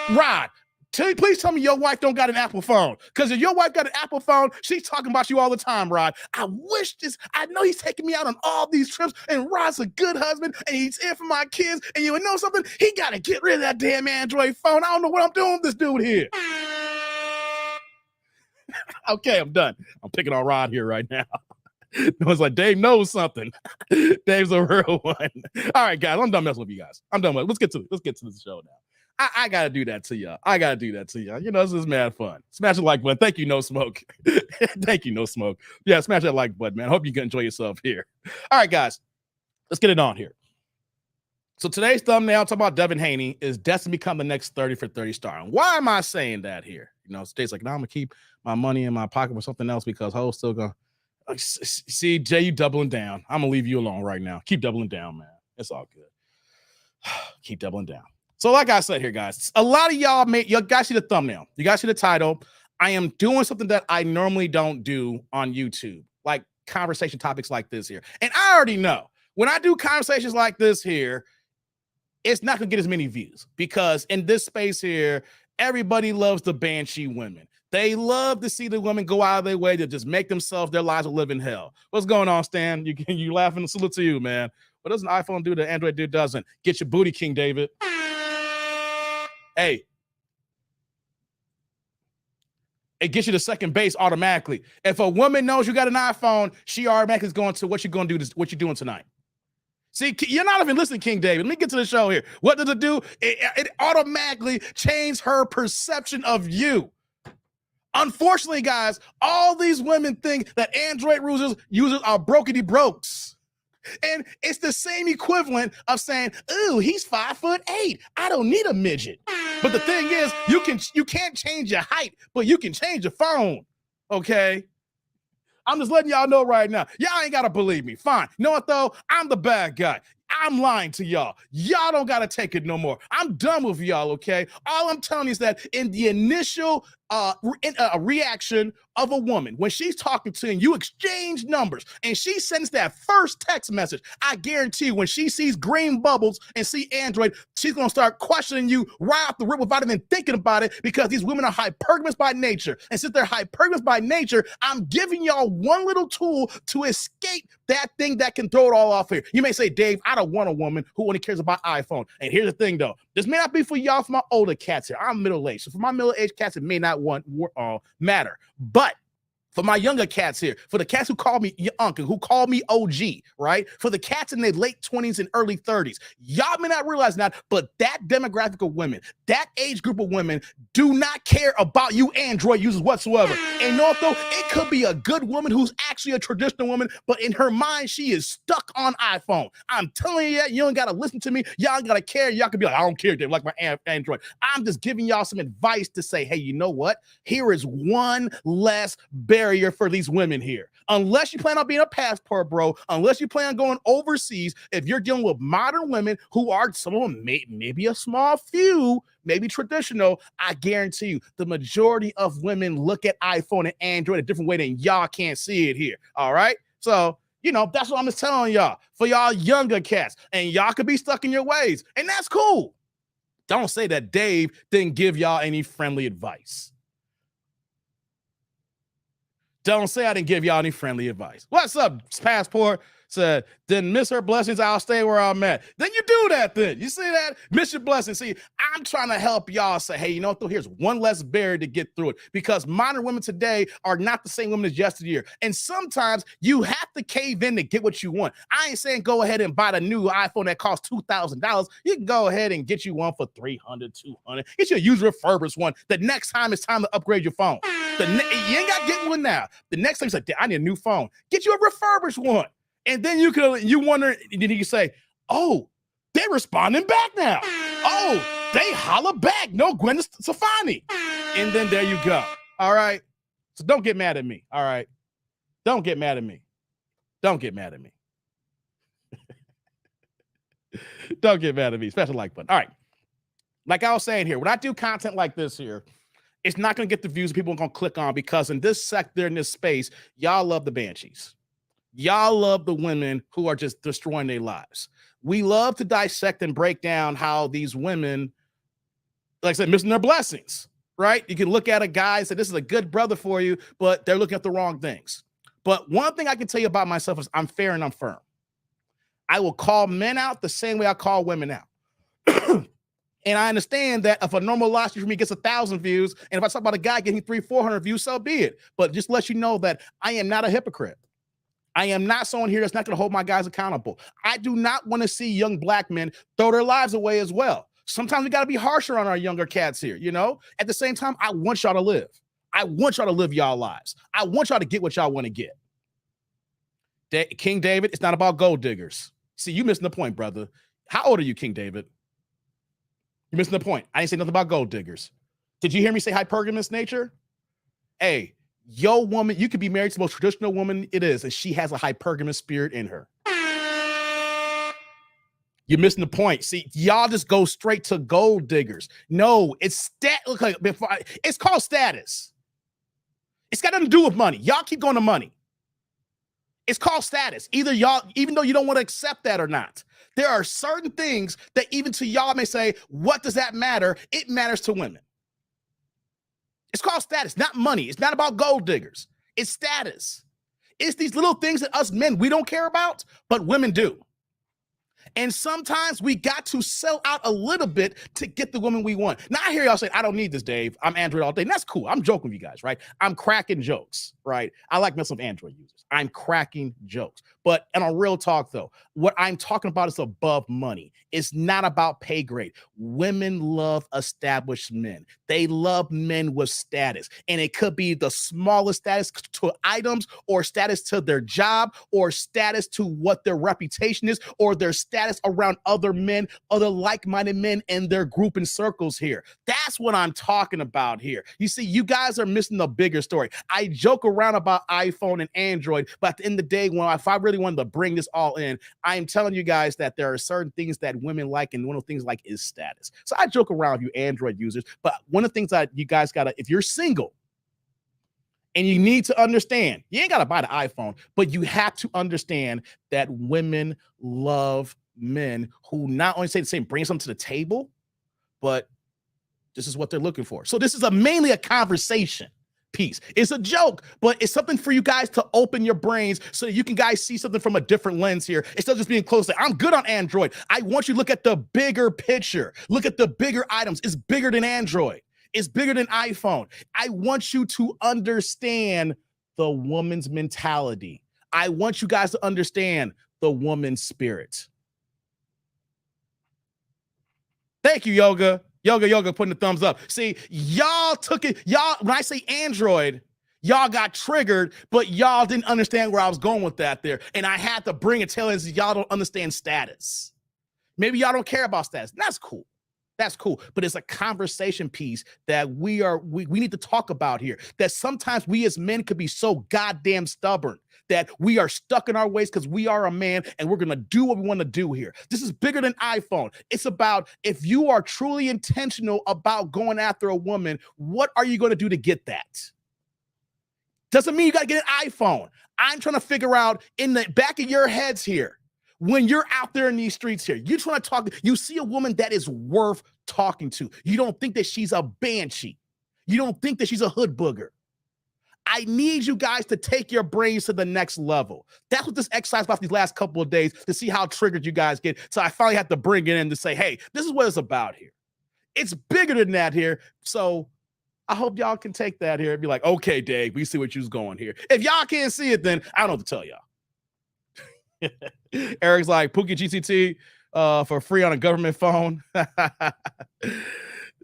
Rod, please tell me your wife don't got an Apple phone. Because if your wife got an Apple phone, she's talking about you all the time, Rod. I know he's taking me out on all these trips, and Rod's a good husband, and he's here for my kids, and you know something? He got to get rid of that damn Android phone. I don't know what I'm doing with this dude here. Okay, I'm done. I'm picking on Rod here right now. It's like Dave knows something. Dave's a real one. All right, guys, I'm done messing with you guys. I'm done with it. Let's get to the show now. I gotta do that to y'all. You know, this is mad fun. Smash the like button. Thank you, No Smoke. Thank you, No Smoke. Yeah, smash that like button, man. Hope you can enjoy yourself here. All right, guys, let's get it on here. So today's thumbnail, talking about Devin Haney, is destined to become the next 30 for 30 star. And why am I saying that here? You know, State's like, no, I'm gonna keep my money in my pocket for something else because Ho's still gonna see Jay, you doubling down. I'm gonna leave you alone right now. Keep doubling down, man. It's all good. Keep doubling down. So like I said here, guys, a lot of y'all guys see the thumbnail. You guys see the title. I am doing something that I normally don't do on YouTube, like conversation topics like this here. And I already know when I do conversations like this here, it's not going to get as many views because in this space here, everybody loves the banshee women. They love to see the women go out of their way to just make themselves, their lives a living hell. What's going on, Stan? You laughing? Salute to you, man. What does an iPhone do that Android dude doesn't? Get your booty, King David. Hey, it gets you to second base automatically. If a woman knows you got an iPhone, she automatically is going to what you're going to do, what you're doing tonight. See, you're not even listening, King David. Let me get to the show here. What does it do? It automatically changes her perception of you. Unfortunately, guys, all these women think that Android users are brokety-brokes. And it's the same equivalent of saying, ooh, he's 5'8". I don't need a midget. But the thing is, you can't change your height, but you can change your phone. Okay? I'm just letting y'all know right now. Y'all ain't got to believe me. Fine. You know what, though? I'm the bad guy. I'm lying to y'all. Y'all don't got to take it no more. I'm done with y'all, okay? All I'm telling you is that in the initial reaction of a woman, when she's talking to you and you exchange numbers and she sends that first text message, I guarantee you when she sees green bubbles and see Android, she's going to start questioning you right off the rip without even thinking about it because these women are hypergamous by nature. And since they're hypergamous by nature, I'm giving y'all one little tool to escape that thing that can throw it all off here. You may say, Dave, I don't want a woman who only cares about iPhone. And here's the thing, though. This may not be for y'all, for my older cats here. I'm middle-aged. So for my middle-aged cats, it may not matter. But For my younger cats here, for the cats who call me your uncle, who call me OG, right? For the cats in their late 20s and early 30s, y'all may not realize that, but that demographic of women, that age group of women do not care about you Android users whatsoever. And although it could be a good woman who's actually a traditional woman, but in her mind, she is stuck on iPhone. I'm telling you that, you don't got to listen to me. Y'all got to care. Y'all can be like, I don't care, they like my Android. I'm just giving y'all some advice to say, hey, you know what? Here is one less barrier for these women here. Unless you plan on being a passport bro, unless you plan on going overseas, if you're dealing with modern women who are some of them maybe a small few, maybe traditional, I guarantee you the majority of women look at iPhone and Android a different way than y'all can't see it here. All right. So, you know, that's what I'm just telling y'all for y'all younger cats, and y'all could be stuck in your ways, and that's cool. Don't say that Dave didn't give y'all any friendly advice. Don't say I didn't give y'all any friendly advice. What's up, passport? Said, didn't miss her blessings, I'll stay where I'm at. Then you do that then. You see that? Miss your blessings. See, I'm trying to help y'all say, hey, you know what? Here's one less barrier to get through it, because modern women today are not the same women as yesteryear. And sometimes you have to cave in to get what you want. I ain't saying go ahead and buy the new iPhone that costs $2,000. You can go ahead and get you one for $300, $200. Get you a used refurbished one. The next time it's time to upgrade your phone. You ain't got to get one now. The next time you say, I need a new phone. Get you a refurbished one. And then you wonder, and then you say, oh, they're responding back now. Oh, they holler back. No Gwen Stefani. And then there you go. All right. So don't get mad at me. All right. Don't get mad at me. Don't get mad at me. Don't get mad at me. Special like button. All right. Like I was saying here, when I do content like this here, it's not going to get the views people are going to click on, because in this sector, in this space, y'all love the banshees. Y'all love the women who are just destroying their lives. We love to dissect and break down how these women, like I said, missing their blessings, right? You can look at a guy and say, this is a good brother for you, but they're looking at the wrong things. But one thing I can tell you about myself is I'm fair and I'm firm. I will call men out the same way I call women out. And I understand that if a normal live stream for me gets 1,000 views, and if I talk about a guy getting 300-400 views, so be it. But just let you know that I am not a hypocrite. I am not someone here that's not going to hold my guys accountable. I do not want to see young black men throw their lives away as well. Sometimes we got to be harsher on our younger cats here, you know? At the same time, I want y'all to live. I want y'all to live y'all lives. I want y'all to get what y'all want to get. King David, it's not about gold diggers. See, you missing the point, brother. How old are you, King David? You're missing the point. I didn't say nothing about gold diggers. Did you hear me say hypergamous nature? Hey, yo woman, you could be married to the most traditional woman it is, and she has a hypergamous spirit in her. You're missing the point. See, y'all just go straight to gold diggers. No, it's it's called status. It's got nothing to do with money. Y'all keep going to money. It's called status. Either y'all, even though you don't want to accept that or not, there are certain things that even to y'all may say, what does that matter? It matters to women. It's called status, not money. It's not about gold diggers. It's status. It's these little things that us men, we don't care about, but women do. And sometimes we got to sell out a little bit to get the woman we want. Now I hear y'all say, I don't need this, Dave. I'm Android all day. And that's cool. I'm joking with you guys, right? I'm cracking jokes, right? I like messing with Android users. I'm cracking jokes. But on a real talk, though, what I'm talking about is above money. It's not about pay grade. Women love established men. They love men with status. And it could be the smallest status to items, or status to their job, or status to what their reputation is, or their status around other men, other like-minded men in their group and circles here. That's what I'm talking about here. You see, you guys are missing the bigger story. I joke around about iPhone and Android, but at the end of the day, if I really wanted to bring this all in, I'm telling you guys that there are certain things that women like, and one of the things like is status. So I joke around with you Android users, but one of the things that you guys gotta, if you're single and you need to understand, you ain't gotta buy the iPhone, but you have to understand that women love men who not only say the same, bring something to the table, but this is what they're looking for. So this is mainly a conversation piece. It's a joke, but it's something for you guys to open your brains so that you can guys see something from a different lens here. Instead of just being close to, I'm good on Android. I want you to look at the bigger picture. Look at the bigger items. It's bigger than Android. It's bigger than iPhone. I want you to understand the woman's mentality. I want you guys to understand the woman's spirit. Thank you, Yoga. Yoga putting the thumbs up. See, y'all took it. Y'all, when I say Android, y'all got triggered, but y'all didn't understand where I was going with that there. And I had to bring it to y'all don't understand status. Maybe y'all don't care about status. That's cool. That's cool. But it's a conversation piece that we need to talk about here. That sometimes we as men could be so goddamn stubborn that we are stuck in our ways because we are a man and we're going to do what we want to do here. This is bigger than iPhone. It's about if you are truly intentional about going after a woman, what are you going to do to get that? Doesn't mean you got to get an iPhone. I'm trying to figure out in the back of your heads here, when you're out there in these streets here, you're trying to talk, you see a woman that is worth talking to. You don't think that she's a banshee. You don't think that she's a hood booger. I need you guys to take your brains to the next level. That's what this exercise about these last couple of days to see how triggered you guys get. So I finally had to bring it in to say, hey, this is what it's about here. It's bigger than that here. So I hope y'all can take that here and be like, okay, Dave, we see what you're going here. If y'all can't see it, then I don't know what to tell y'all. Eric's like, Pookie GCT for free on a government phone.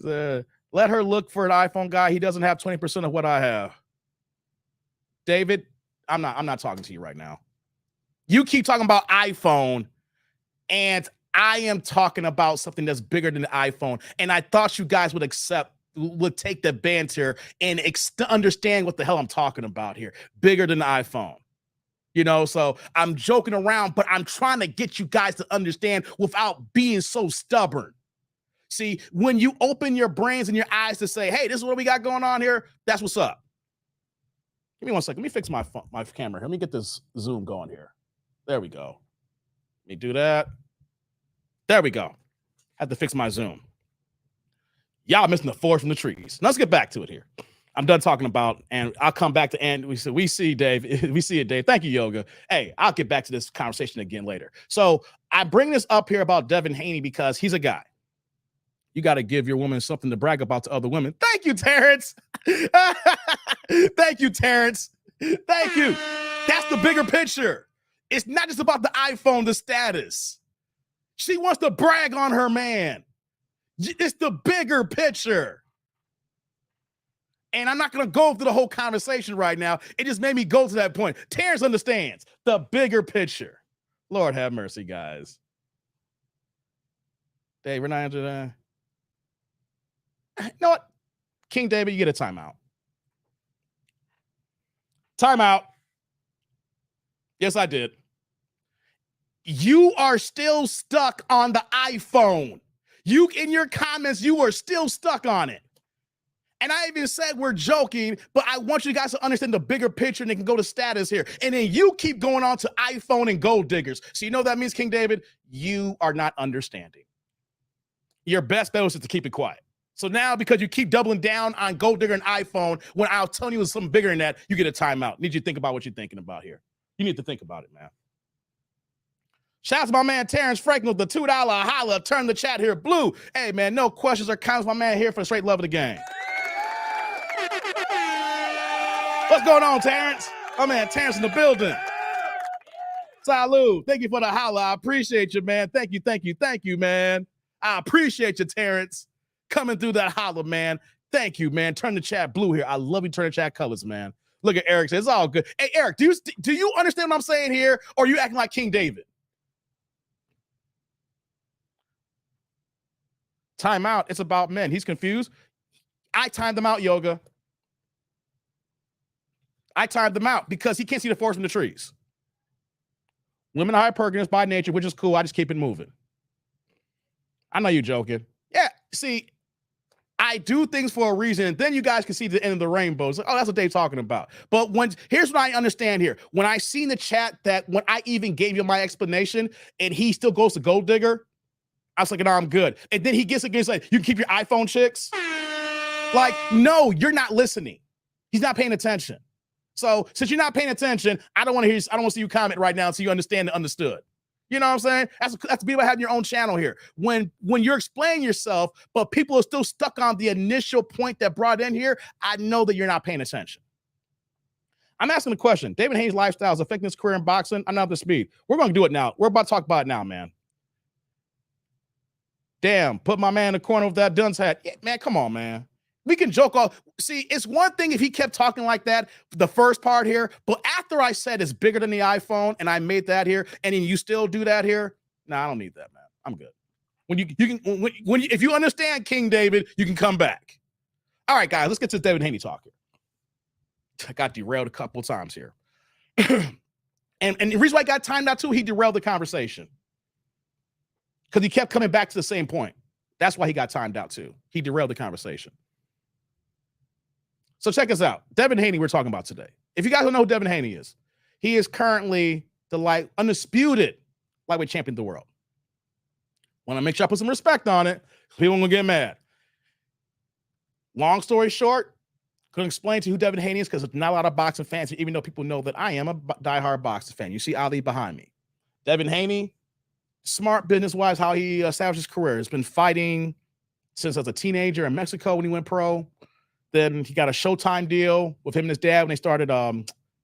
Let her look for an iPhone guy. He doesn't have 20% of what I have. David, I'm not talking to you right now. You keep talking about iPhone, and I am talking about something that's bigger than the iPhone. And I thought you guys would take the banter and understand what the hell I'm talking about here. Bigger than the iPhone. You know, so I'm joking around, but I'm trying to get you guys to understand without being so stubborn. See, when you open your brains and your eyes to say, hey, this is what we got going on here, that's what's up. Give me one second. Let me fix my camera here. Let me get this zoom going here. There we go. Let me do that. There we go. Had to fix my zoom. Y'all missing the forest from the trees. Now let's get back to it here. I'm done talking about, and I'll come back to and we see Dave. We see it, Dave. Thank you, Yoga. Hey, I'll get back to this conversation again later. So I bring this up here about Devin Haney because he's a guy. You got to give your woman something to brag about to other women. Thank you, Terrence. Thank you, Terrence. Thank you. That's the bigger picture. It's not just about the iPhone, the status. She wants to brag on her man. It's the bigger picture. And I'm not going to go through the whole conversation right now. It just made me go to that point. Terrence understands the bigger picture. Lord have mercy, guys. Dave, we're not into that. You know what? King David, you get a timeout. Timeout. Yes, I did. You are still stuck on the iPhone. You, in your comments, you are still stuck on it. And I even said we're joking, but I want you guys to understand the bigger picture and they can go to status here. And then you keep going on to iPhone and gold diggers. So you know what that means, King David? You are not understanding. Your best bet is to keep it quiet. So now, because you keep doubling down on gold digger and iPhone, when I'll tell you something bigger than that, you get a timeout. Need you to think about what you're thinking about here. You need to think about it, man. Shout out to my man Terrence Franklin with the $2 holla. Turn the chat here blue. Hey, man, no questions or comments. My man here for the straight love of the game. What's going on, Terrence? My man Terrence in the building. Salud. Thank you for the holla. I appreciate you, man. Thank you, man. I appreciate you, Terrence. Coming through that holla, man. Thank you, man. Turn the chat blue here. I love you. Turn the chat colors, man. Look at Eric. It's all good. Hey, Eric, do you understand what I'm saying here? Or are you acting like King David? Time out. It's about men. He's confused. I timed them out, Yoga. I timed them out because he can't see the forest from the trees. Women are hypergamous by nature, which is cool. I just keep it moving. I know you're joking. Yeah, see, I do things for a reason, and then you guys can see the end of the rainbow. It's like, oh, that's what they're talking about. But here's what I understand here. When I see in the chat that when I even gave you my explanation, and he still goes to gold digger, I was like, no, I'm good. And then he gets against like, you can keep your iPhone chicks. Like, no, you're not listening. He's not paying attention. So since you're not paying attention, I don't want to see you comment right now until you understand and understood. You know what I'm saying? That's the beauty about having your own channel here. When you're explaining yourself, but people are still stuck on the initial point that brought in here, I know that you're not paying attention. I'm asking the question. Devin Haney's lifestyle is affecting his career in boxing. I'm not up to speed. We're going to do it now. We're about to talk about it now, man. Damn, put my man in the corner with that dunce hat. Yeah, man, come on, man. We can joke all. See, it's one thing if he kept talking like that, the first part here, but after I said it's bigger than the iPhone and I made that here, and then you still do that here, I don't need that, man. I'm good. When if you understand King David, you can come back. All right, guys, let's get to Devin Haney talk here. I got derailed a couple times here. and the reason why I got timed out too, he derailed the conversation. Because he kept coming back to the same point. That's why he got timed out too. He derailed the conversation. So check us out. Devin Haney we're talking about today. If you guys don't know who Devin Haney is, he is currently the undisputed lightweight champion of the world. Want to make sure I put some respect on it. People will get mad. Long story short, couldn't explain to you who Devin Haney is because there's not a lot of boxing fans, even though people know that I am a diehard boxing fan. You see Ali behind me. Devin Haney, smart business-wise, how he established his career. He's been fighting since as a teenager in Mexico when he went pro. Then he got a Showtime deal with him and his dad when they started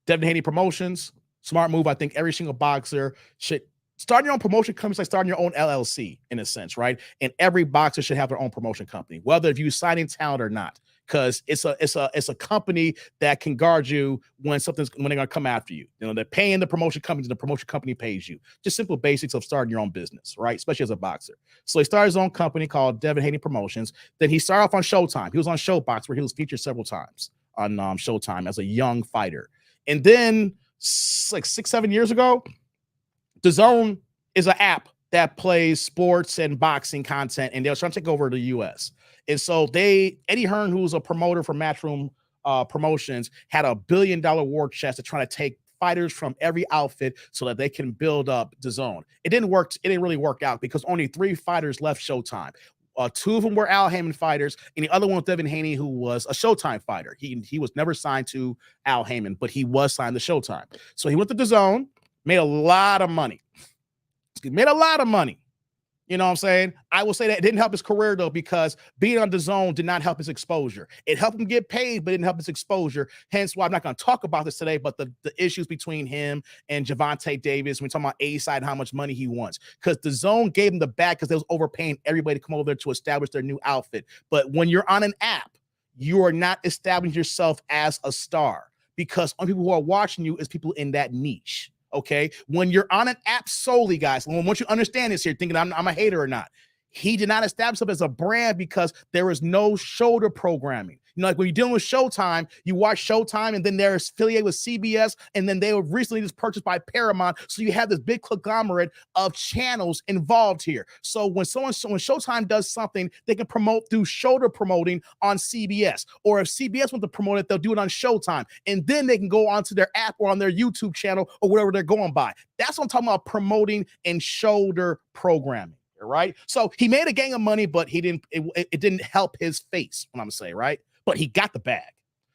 Devin Haney Promotions. Smart move. I think every single boxer should start your own promotion company. It's like starting your own LLC in a sense, right? And every boxer should have their own promotion company, whether if you signing talent or not, because it's a company that can guard you when they're gonna come after you. You know, they're paying the promotion company, and the promotion company pays you. Just simple basics of starting your own business, right? Especially as a boxer. So he started his own company called Devin Haney Promotions. Then he started off on Showtime. He was on Showbox where he was featured several times on Showtime as a young fighter. And then like 6-7 years ago, DAZN is an app that plays sports and boxing content, and they're trying to take over the U.S. And so Eddie Hearn, who's a promoter for Matchroom Promotions, had $1 billion war chest to try to take fighters from every outfit so that they can build up DAZN. It didn't work. It didn't really work out because only 3 fighters left Showtime. 2 of them were Al Haymon fighters, and the other one was Devin Haney, who was a Showtime fighter. He was never signed to Al Haymon, but he was signed to Showtime. So he went to DAZN, made a lot of money. He made a lot of money. You know what I'm saying? I will say that it didn't help his career, though, because being on DAZN did not help his exposure. It helped him get paid, but it didn't help his exposure. Hence why I'm not going to talk about this today, but the issues between him and Gervonta Davis, when we're talking about A-side and how much money he wants. Because DAZN gave him the bag because they was overpaying everybody to come over there to establish their new outfit. But when you're on an app, you are not establishing yourself as a star because only people who are watching you is people in that niche. Okay, when you're on an app solely, guys, and once you understand this here, thinking I'm a hater or not, he did not establish himself as a brand because there is no shoulder programming. You know, like when you're dealing with Showtime, you watch Showtime and then they're affiliated with CBS and then they were recently just purchased by Paramount. So you have this big conglomerate of channels involved here. So when Showtime does something, they can promote through shoulder promoting on CBS. Or if CBS wants to promote it, they'll do it on Showtime. And then they can go onto their app or on their YouTube channel or whatever they're going by. That's what I'm talking about, promoting and shoulder programming. Right. So he made a gang of money, but it didn't help his face, what I'm saying, right? But he got the bag.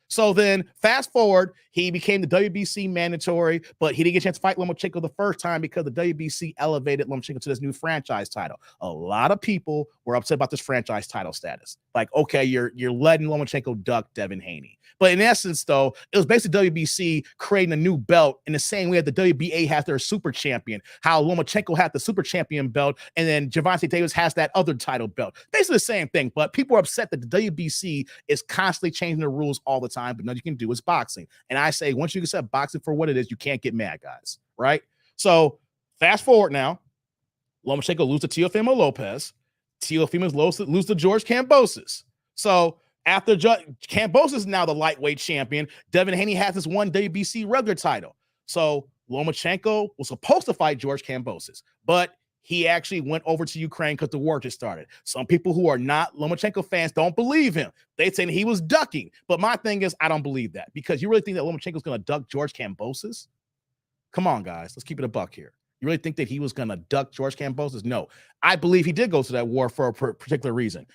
So then fast forward, he became the WBC mandatory, but he didn't get a chance to fight Lomachenko the first time because the WBC elevated Lomachenko to this new franchise title. A lot of people were upset about this franchise title status. Like, okay, you're letting Lomachenko duck Devin Haney. But in essence, though, it was basically WBC creating a new belt in the same way that the WBA has their super champion, how Lomachenko had the super champion belt, and then Gervonta Davis has that other title belt. Basically the same thing, but people are upset that the WBC is constantly changing the rules all the time, but nothing you can do is boxing. And I say, once you accept boxing for what it is, you can't get mad, guys, right? So fast forward now, Lomachenko loses to Teofimo Lopez. Teofimo loses to George Kambosos. So after Kambosos is now the lightweight champion, Devin Haney has this one WBC regular title. So Lomachenko was supposed to fight George Kambosos, but he actually went over to Ukraine because the war just started. Some people who are not Lomachenko fans don't believe him. They say he was ducking. But my thing is, I don't believe that because you really think that Lomachenko is going to duck George Kambosos? Come on, guys. Let's keep it a buck here. You really think that he was going to duck George Kambosos? No. I believe he did go to that war for a particular reason.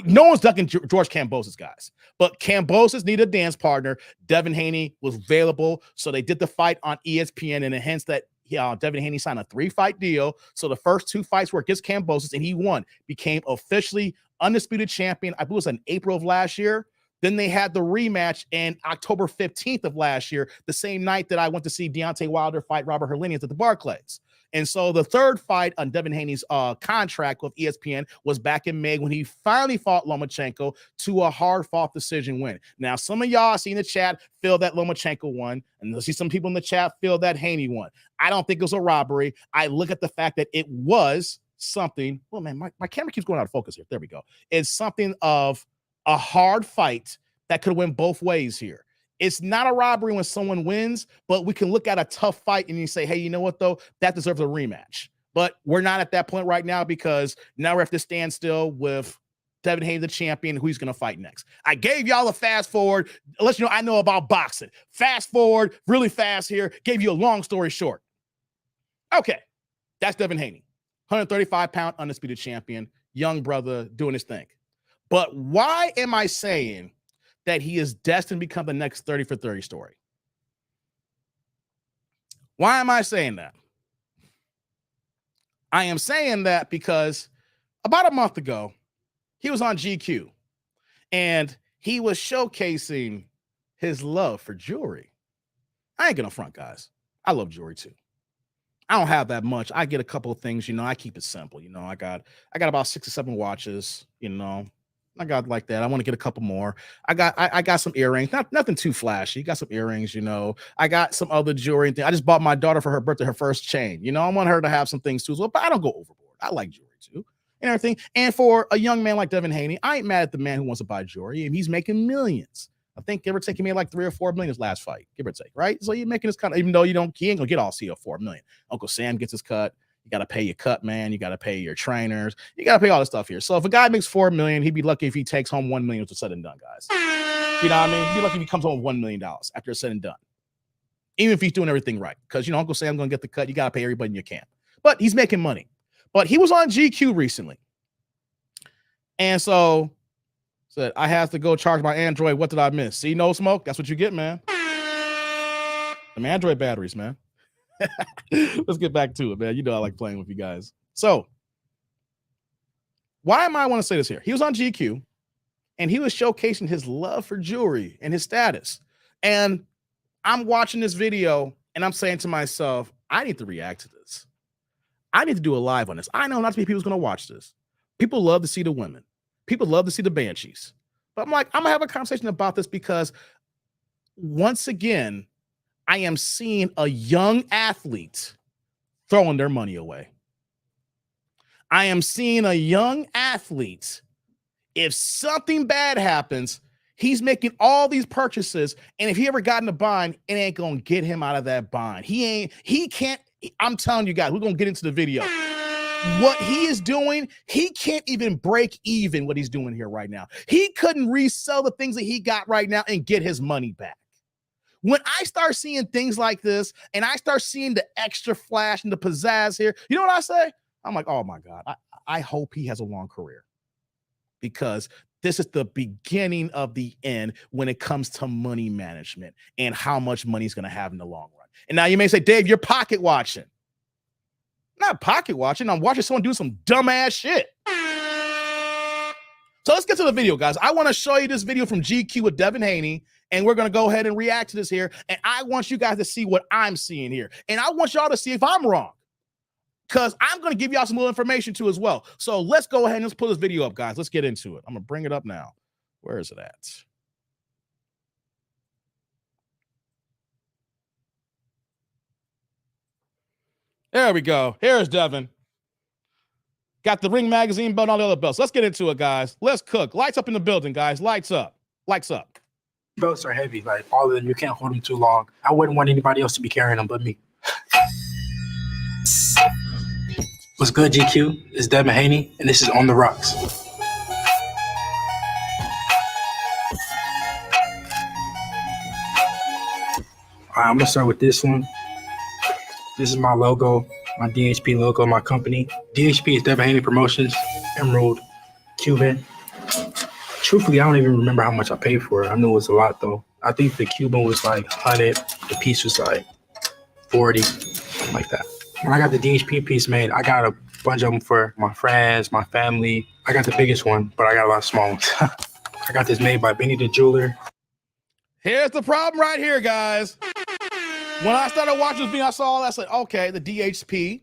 No one's ducking George Kambosos, guys. But Kambosos needed a dance partner. Devin Haney was available, so they did the fight on ESPN, and hence that Devin Haney signed a 3-fight deal. So the first 2 fights were against Kambosos, and he won. Became officially undisputed champion. I believe it was in April of last year. Then they had the rematch in October 15th of last year, the same night that I went to see Deontay Wilder fight Robert Herlinius at the Barclays. And so the third fight on Devin Haney's contract with ESPN was back in May when he finally fought Lomachenko to a hard-fought decision win. Now, some of y'all see in the chat feel that Lomachenko won, and I see some people in the chat feel that Haney won. I don't think it was a robbery. I look at the fact that it was something. Oh, man, my camera keeps going out of focus here. There we go. It's something of a hard fight that could win both ways here. It's not a robbery when someone wins, but we can look at a tough fight and you say, hey, you know what, though? That deserves a rematch. But we're not at that point right now because now we have to stand still with Devin Haney, the champion, who he's going to fight next. I gave y'all a fast forward. Let you know I know about boxing. Fast forward really fast here. Gave you a long story short. Okay, that's Devin Haney, 135-pound undisputed champion, young brother doing his thing. But why am I saying that he is destined to become the next 30 for 30 story? Why am I saying that? I am saying that because about a month ago, he was on GQ and he was showcasing his love for jewelry. I ain't gonna front, guys. I love jewelry too. I don't have that much. I get a couple of things, I keep it simple. I got about 6 or 7 watches, I got like that. I want to get a couple more. I got some earrings, nothing too flashy. Got some earrings, I got some other jewelry. I just bought my daughter for her birthday her first chain. I want her to have some things too as well, but I don't go overboard. I like jewelry too and everything. And for a young man like Devin Haney, I ain't mad at the man who wants to buy jewelry, and he's making millions. I think give or take, he made like 3 or 4 million his last fight, give or take, right? So you're making this kind of, even though he ain't gonna get all CO 4 million. Uncle Sam gets his cut. You got to pay your cut, man. You got to pay your trainers. You got to pay all this stuff here. So if a guy makes 4 million, he'd be lucky if he takes home 1 million to said and done, guys. You know what I mean? He'd be lucky if he comes home with $1 million after it's said and done. Even if he's doing everything right. Because, Uncle Sam's going to get the cut. You got to pay everybody in your camp. But he's making money. But he was on GQ recently. And so said, I have to go charge my Android. What did I miss? See, no smoke. That's what you get, man. Them Android batteries, man. Let's get back to it, man. I like playing with you guys. So why am I want to say this here? He was on GQ and he was showcasing his love for jewelry and his status. And I'm watching this video and I'm saying to myself, I need to react to this. I need to do a live on this. I know not too many people's going to watch this. People love to see the women. People love to see the banshees. But I'm like, I'm going to have a conversation about this because once again, I am seeing a young athlete throwing their money away. I am seeing a young athlete. If something bad happens, he's making all these purchases. And if he ever got in a bind, it ain't going to get him out of that bind. He can't. I'm telling you guys, we're going to get into the video. What he is doing, he can't even break even what he's doing here right now. He couldn't resell the things that he got right now and get his money back. When I start seeing things like this and I start seeing the extra flash and the pizzazz here, you know what I say? I'm like, oh my God, I hope he has a long career because this is the beginning of the end when it comes to money management and how much money he's going to have in the long run. And now you may say, Dave, you're pocket watching. Not pocket watching. I'm watching someone do some dumbass shit. So let's get to the video, guys. I want to show you this video from GQ with Devin Haney, and we're going to go ahead and react to this here. And I want you guys to see what I'm seeing here. And I want y'all to see if I'm wrong, because I'm going to give y'all some little information too as well. So let's go ahead and let's pull this video up, guys. Let's get into it. I'm going to bring it up now. Where is it at? There we go. Here's Devin. Got the Ring Magazine belt, all the other belts. Let's get into it, guys. Let's cook. Lights up in the building, guys. Lights up. Lights up. Belts are heavy. Like, all of them, you can't hold them too long. I wouldn't want anybody else to be carrying them but me. What's good, GQ? It's Devin Haney, and this is On the Rocks. All right, I'm going to start with this one. This is my logo, my DHP logo, my company. DHP is Devin Haney Promotions, Emerald, Cuban. Truthfully, I don't even remember how much I paid for it. I knew it was a lot, though. I think the Cuban was like 100. The piece was like 40, something like that. When I got the DHP piece made, I got a bunch of them for my friends, my family. I got the biggest one, but I got a lot of small ones. I I got this made by Benny the Jeweler. Here's the problem right here, guys. When I started watching this video, I saw all that. I said, okay, the DHP,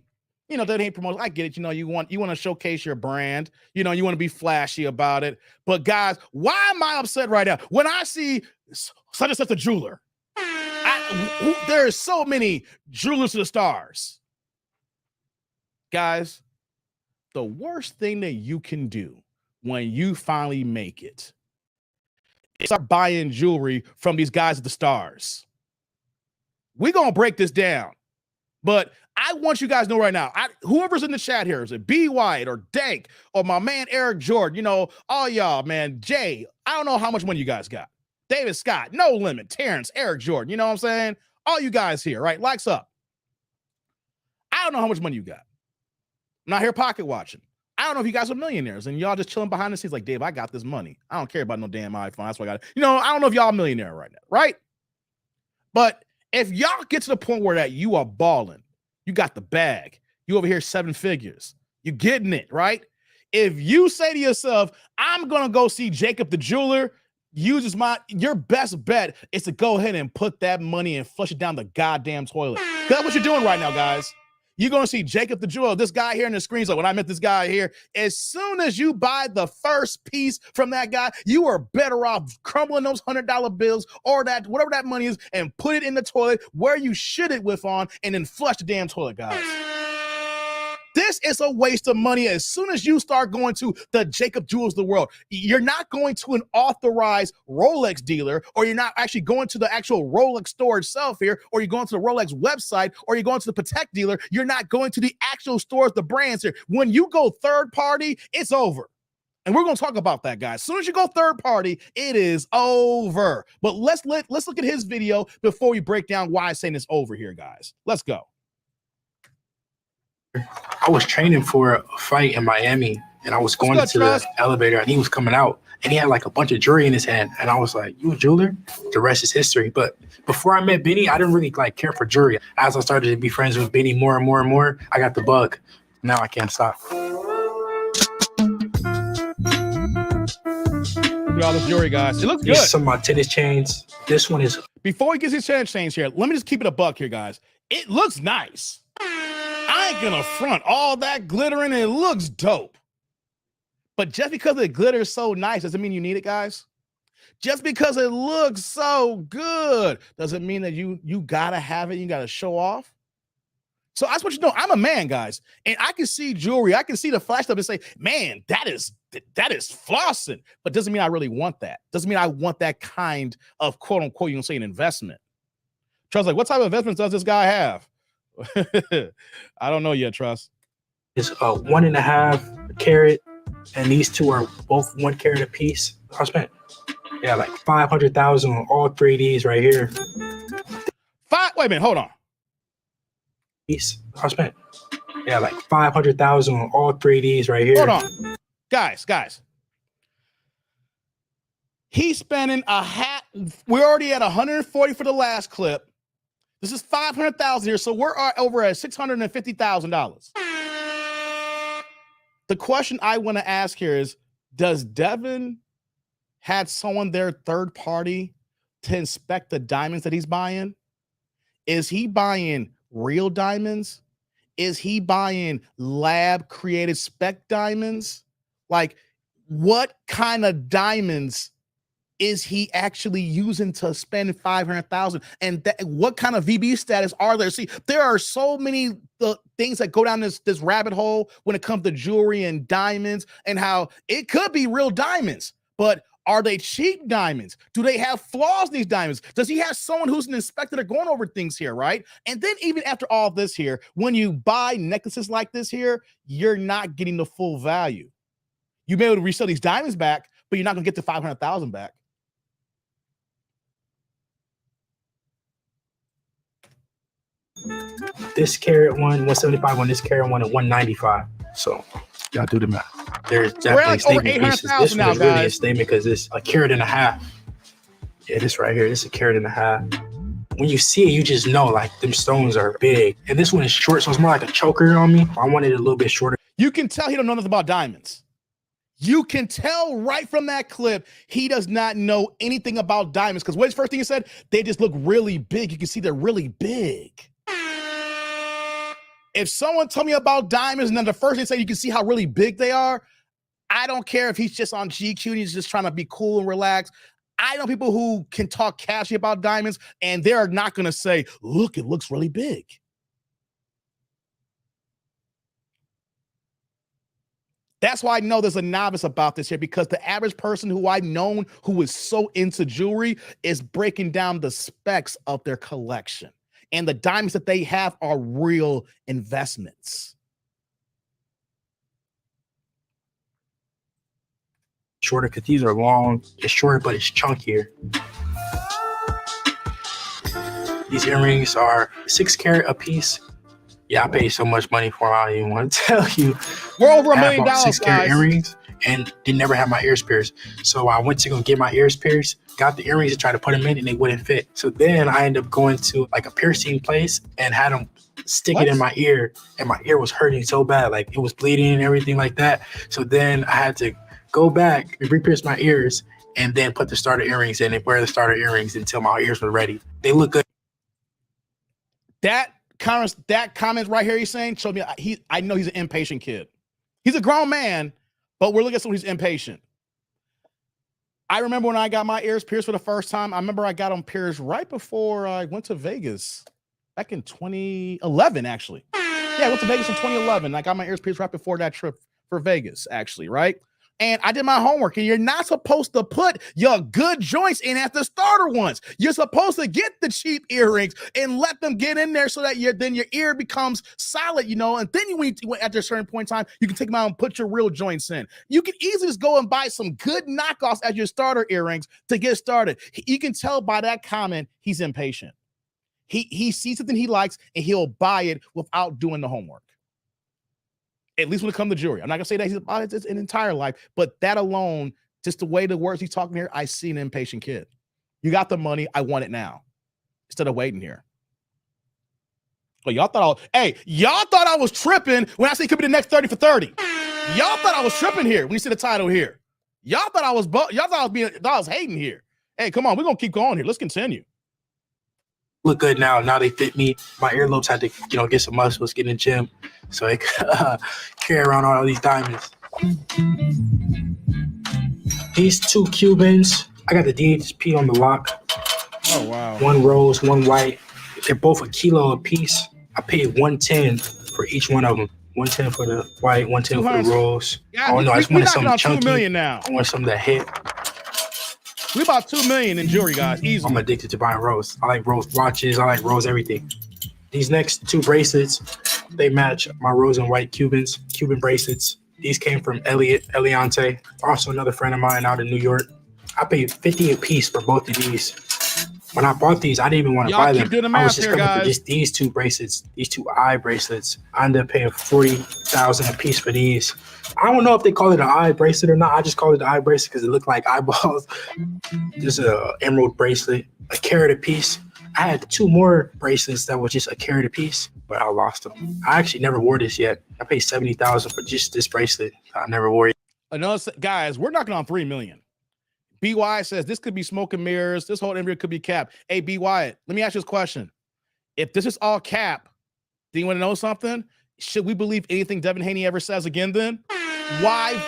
you know, that ain't promoted. I get it. You know, you want to showcase your brand. You know, you want to be flashy about it. But guys, why am I upset right now? When I see such and such a jeweler, there are so many jewelers to the stars. Guys, the worst thing that you can do when you finally make it is start buying jewelry from these guys at the stars. We're going to break this down. But I want you guys to know right now, whoever's in the chat here, is it B. White or Dank or my man Eric Jordan, you know, all y'all, man, Jay, I don't know how much money you guys got. David Scott, No Limit, Terrence, Eric Jordan, you know what I'm saying? All you guys here, right? Likes up. I don't know how much money you got. I'm not here pocket watching. I don't know if you guys are millionaires and y'all just chilling behind the scenes like, Dave, I got this money. I don't care about no damn iPhone. That's why I got it. You know, I don't know if y'all are millionaire right now, right? But if y'all get to the point where that you are balling, you got the bag, you over here 7 figures, you getting it, right? If you say to yourself, I'm going to go see Jacob the jeweler, your best bet is to go ahead and put that money and flush it down the goddamn toilet. That's what you're doing right now, guys. You're going to see Jacob the jeweler, this guy here in the screen. So when I met this guy here, as soon as you buy the first piece from that guy, you are better off crumbling those $100 bills or that whatever that money is and put it in the toilet where you should it with on and then flush the damn toilet, guys. This is a waste of money. As soon as you start going to the Jacob Jewels of the world, you're not going to an authorized Rolex dealer, or you're not actually going to the actual Rolex store itself here, or you're going to the Rolex website, or you're going to the Patek dealer. You're not going to the actual stores, the brands here. When you go third party, it's over. And we're going to talk about that, guys. As soon as you go third party, it is over. But let's look at his video before we break down why I'm saying it's over here, guys. Let's go. I was training for a fight in Miami, and I was going to the elevator, and he was coming out, and he had like a bunch of jewelry in his hand, and I was like, "You a jeweler?" The rest is history. But before I met Benny, I didn't really like care for jewelry. As I started to be friends with Benny more and more and more, I got the bug. Now I can't stop. Look at all this jewelry, guys. It looks good. These are some of my tennis chains. This one is. Before he gets his tennis chains here, let me just keep it a buck here, guys. It looks nice. I ain't gonna front all that glittering, and it looks dope. But just because the glitter is so nice doesn't mean you need it, guys. Just because it looks so good doesn't mean that you gotta have it. You gotta show off. So that's what you know. I'm a man, guys, and I can see jewelry. I can see the flash stuff and say, man, that is flossing. But doesn't mean I really want that. Doesn't mean I want that kind of quote unquote, you can say, an investment. Trust, like, what type of investments does this guy have? I don't know yet, Trust. It's 1.5 carat, and these two are both 1 carat a piece. I spent like 500,000 on all 3 of these right here. Wait a minute, hold on. I spent like 500,000 on all 3 of these right here. Hold on, guys. He's spending a hat. We're already at 140 for the last clip. This is 500,000 here, so we're over at $650,000. The question I want to ask here is, does Devin had someone there third party to inspect the diamonds that he's buying? Is he buying real diamonds? Is he buying lab created spec diamonds? Like, what kind of diamonds is he actually using to spend 500,000? And what kind of VB status are there? See, there are so many things that go down this rabbit hole when it comes to jewelry and diamonds, and how it could be real diamonds, but are they cheap diamonds? Do they have flaws, these diamonds? Does he have someone who's an inspector that's going over things here, right? And then even after all this here, when you buy necklaces like this here, you're not getting the full value. You may be able to resell these diamonds back, but you're not going to get the 500,000 back. This carat one, 175 on this carat one, and 195. So y'all do the math. There's definitely statement pieces. This one is really a statement because it's a carat and a half. Yeah, this right here, this is a carat and a half. When you see it, you just know like them stones are big. And this one is short, so it's more like a choker on me. I wanted it a little bit shorter. You can tell he don't know nothing about diamonds. You can tell right from that clip, he does not know anything about diamonds. Because what's the first thing he said? They just look really big. You can see they're really big. If someone told me about diamonds and then the first thing they say, you can see how really big they are, I don't care if he's just on GQ and he's just trying to be cool and relax. I know people who can talk casually about diamonds and they're not going to say, look, it looks really big. That's why I know there's a novice about this here, because the average person who I've known who is so into jewelry is breaking down the specs of their collection. And the diamonds that they have are real investments. Shorter, because these are long. It's shorter, but it's chunkier. These earrings are 6 carat a piece. Yeah, I paid so much money for them, I don't even want to tell you. We're over $1 million, 6 carat earrings, and they never had my ears pierced. So I went to go get my ears pierced, got the earrings and tried to put them in, and they wouldn't fit. So then I ended up going to like a piercing place and had them stick it in my ear, and my ear was hurting so bad, like it was bleeding and everything like that. So then I had to go back and re-pierce my ears and then put the starter earrings in and wear the starter earrings until my ears were ready. They look good. That comment right here he's saying showed me I know he's an impatient kid. He's a grown man, but we're looking at someone who's impatient. I remember when I got my ears pierced for the first time. I remember I got them pierced right before I went to Vegas back in 2011, actually. Yeah, I went to Vegas in 2011. I got my ears pierced right before that trip for Vegas, actually, right? And I did my homework, and you're not supposed to put your good joints in at the starter ones. You're supposed to get the cheap earrings and let them get in there so that then your ear becomes solid, you know, and then at a certain point in time, you can take them out and put your real joints in. You can easily just go and buy some good knockoffs as your starter earrings to get started. You can tell by that comment, he's impatient. He sees something he likes, and he'll buy it without doing the homework. At least when it comes to jewelry. I'm not going to say that he's about it an entire life, but that alone, just the way the words he's talking here, I see an impatient kid. You got the money. I want it now instead of waiting here. Well, y'all thought I was tripping when I say it could be the next 30 for 30. Y'all thought I was tripping here when you see the title here. Y'all thought I was hating here. Hey, come on. We're going to keep going here. Let's continue. Look good now. Now they fit me. My earlobes had to, get some muscles, get in the gym, so I could carry around all these diamonds. These 2 Cubans, I got the DHP on the lock. Oh wow! 1 rose, 1 white. They're both $1 kilo a piece. I paid $110 for each one of them. $110 for the white, $110 for the rose. Yeah, I just wanted something chunky. $2 million now. I want something that hit. We about $2 million in jewelry, guys. Easily. I'm addicted to buying rose. I like rose watches. I like rose everything. These next 2 bracelets, they match my rose and white Cuban bracelets. These came from Eliante, also another friend of mine out in New York. I paid $50 a piece for both of these. When I bought these, I didn't even want to buy them. I was just coming for just these 2 bracelets, these 2 eye bracelets. I ended up paying $40,000 a piece for these. I don't know if they call it an eye bracelet or not. I just call it the eye bracelet because it looked like eyeballs. Just an emerald bracelet, a carat a piece. I had 2 more bracelets that were just a carat a piece, but I lost them. I actually never wore this yet. I paid $70,000 for just this bracelet. I never wore it. Guys, we're knocking on 3 million. B.Y. says this could be smoke and mirrors. This whole interview could be cap. Hey, B.Y., let me ask you this question. If this is all cap, do you want to know something? Should we believe anything Devin Haney ever says again then? Why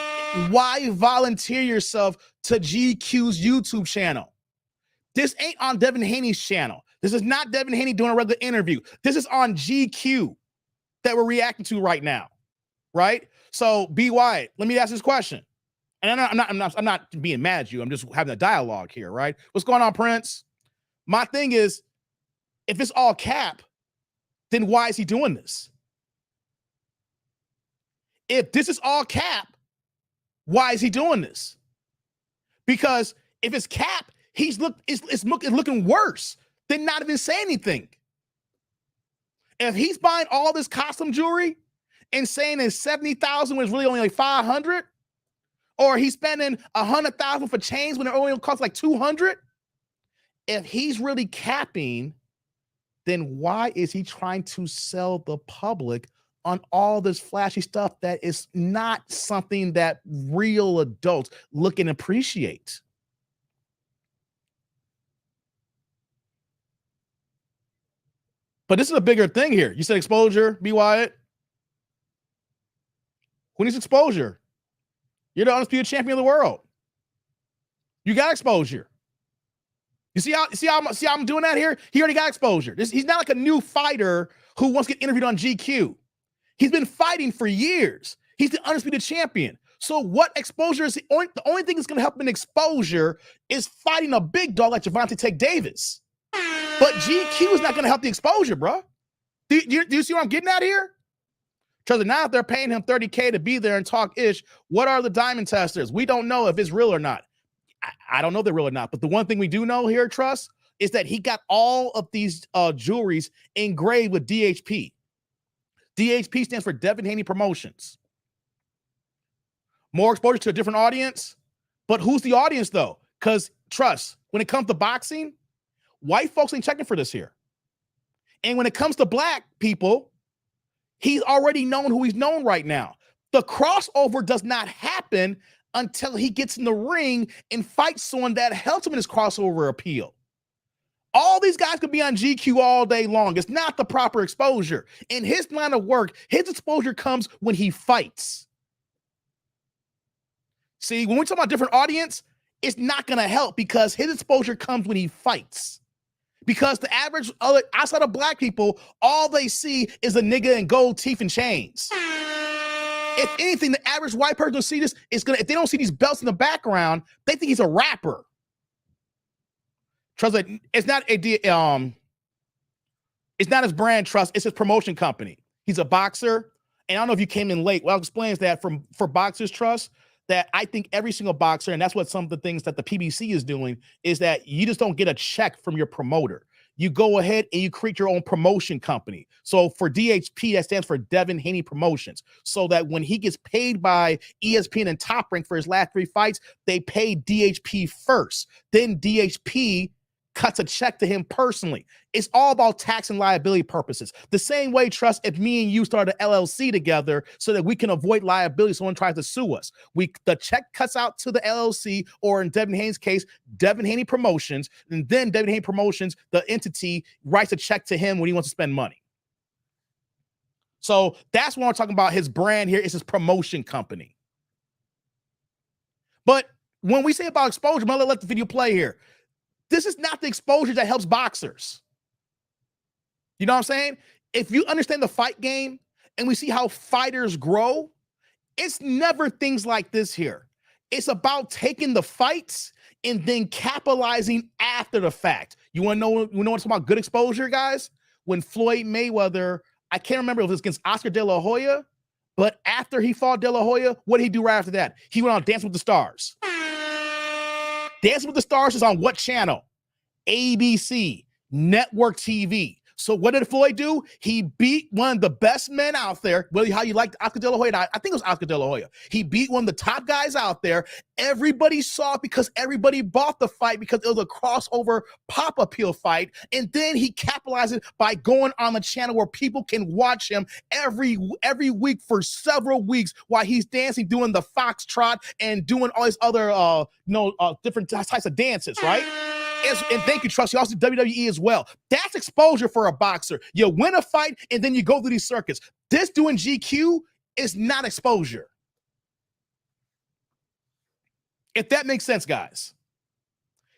volunteer yourself to GQ's YouTube channel? This ain't on Devin Haney's channel. This is not Devin Haney doing a regular interview. This is on GQ that we're reacting to right now, right? So, B.Y., let me ask this question. And I'm not being mad at you. I'm just having a dialogue here, right? What's going on, Prince? My thing is, if it's all cap, then why is he doing this? If this is all cap, why is he doing this? Because if it's cap, it's looking worse than not even saying anything. If he's buying all this custom jewelry and saying it's $70,000 when it's really only like $500, or he's spending $100,000 for chains when it only costs like $200, if he's really capping, then why is he trying to sell the public on all this flashy stuff that is not something that real adults look and appreciate. But this is a bigger thing here. You said exposure, B. Wyatt. Who needs exposure? You're the undisputed champion of the world. You got exposure. You see how I'm doing that here? He already got exposure. He's not like a new fighter who wants to get interviewed on GQ. He's been fighting for years. He's the undisputed champion. So what exposure is the only thing that's going to help him in exposure is fighting a big dog like Gervonta Tank Davis. But GQ is not going to help the exposure, bro. Do you see what I'm getting at here? Because now if they're paying him $30K to be there and talk ish, what are the diamond testers? We don't know if it's real or not. I don't know if they're real or not. But the one thing we do know here, Trust, is that he got all of these jewelries engraved with DHP. DHP stands for Devin Haney Promotions. More exposure to a different audience. But who's the audience, though? Because, Trust, when it comes to boxing, white folks ain't checking for this here. And when it comes to black people, he's already known who he's known right now. The crossover does not happen until he gets in the ring and fights someone that helps him in his crossover appeal. All these guys could be on GQ all day long. It's not the proper exposure. In his line of work, his exposure comes when he fights. See, when we talk about different audience, it's not going to help because his exposure comes when he fights. Because the average outside of black people, all they see is a nigga in gold teeth and chains. If anything, the average white person will see this is gonna. If they don't see these belts in the background, they think he's a rapper. Trust, it's not it's not his brand. Trust, it's his promotion company. He's a boxer, and I don't know if you came in late. Well, I'll explain that for boxers, Trust, that I think every single boxer, and that's what some of the things that the PBC is doing, is that you just don't get a check from your promoter. You go ahead and you create your own promotion company. So for DHP, that stands for Devin Haney Promotions. So that when he gets paid by ESPN and Top Rank for his last 3 fights, they pay DHP first. Then DHP cuts a check to him personally. It's all about tax and liability purposes. The same way, Trust, if me and you start an LLC together so that we can avoid liability, someone tries to sue us. The check cuts out to the LLC, or in Devin Haney's case, Devin Haney Promotions, and then Devin Haney Promotions, the entity, writes a check to him when he wants to spend money. So that's what we're talking about. His brand here is his promotion company. But when we say about exposure, I'm gonna let the video play here. This is not the exposure that helps boxers. You know what I'm saying? If you understand the fight game and we see how fighters grow, it's never things like this here. It's about taking the fights and then capitalizing after the fact. You want to know what's about good exposure, guys? When Floyd Mayweather, I can't remember if it was against Oscar De La Hoya, but after he fought De La Hoya, what did he do right after that? He went on Dancing with the Stars. Dancing with the Stars is on what channel? ABC, Network TV. So what did Floyd do? He beat one of the best men out there. Well, how you liked Oscar De La Hoya? I think it was Oscar De La Hoya. He beat one of the top guys out there. Everybody saw it because everybody bought the fight because it was a crossover pop appeal fight. And then he capitalized it by going on the channel where people can watch him every week for several weeks while he's dancing, doing the foxtrot and doing all these other different types of dances, right? And thank you, Trust. You also do WWE as well. That's exposure for a boxer. You win a fight, and then you go through these circuits. This doing GQ is not exposure. If that makes sense, guys.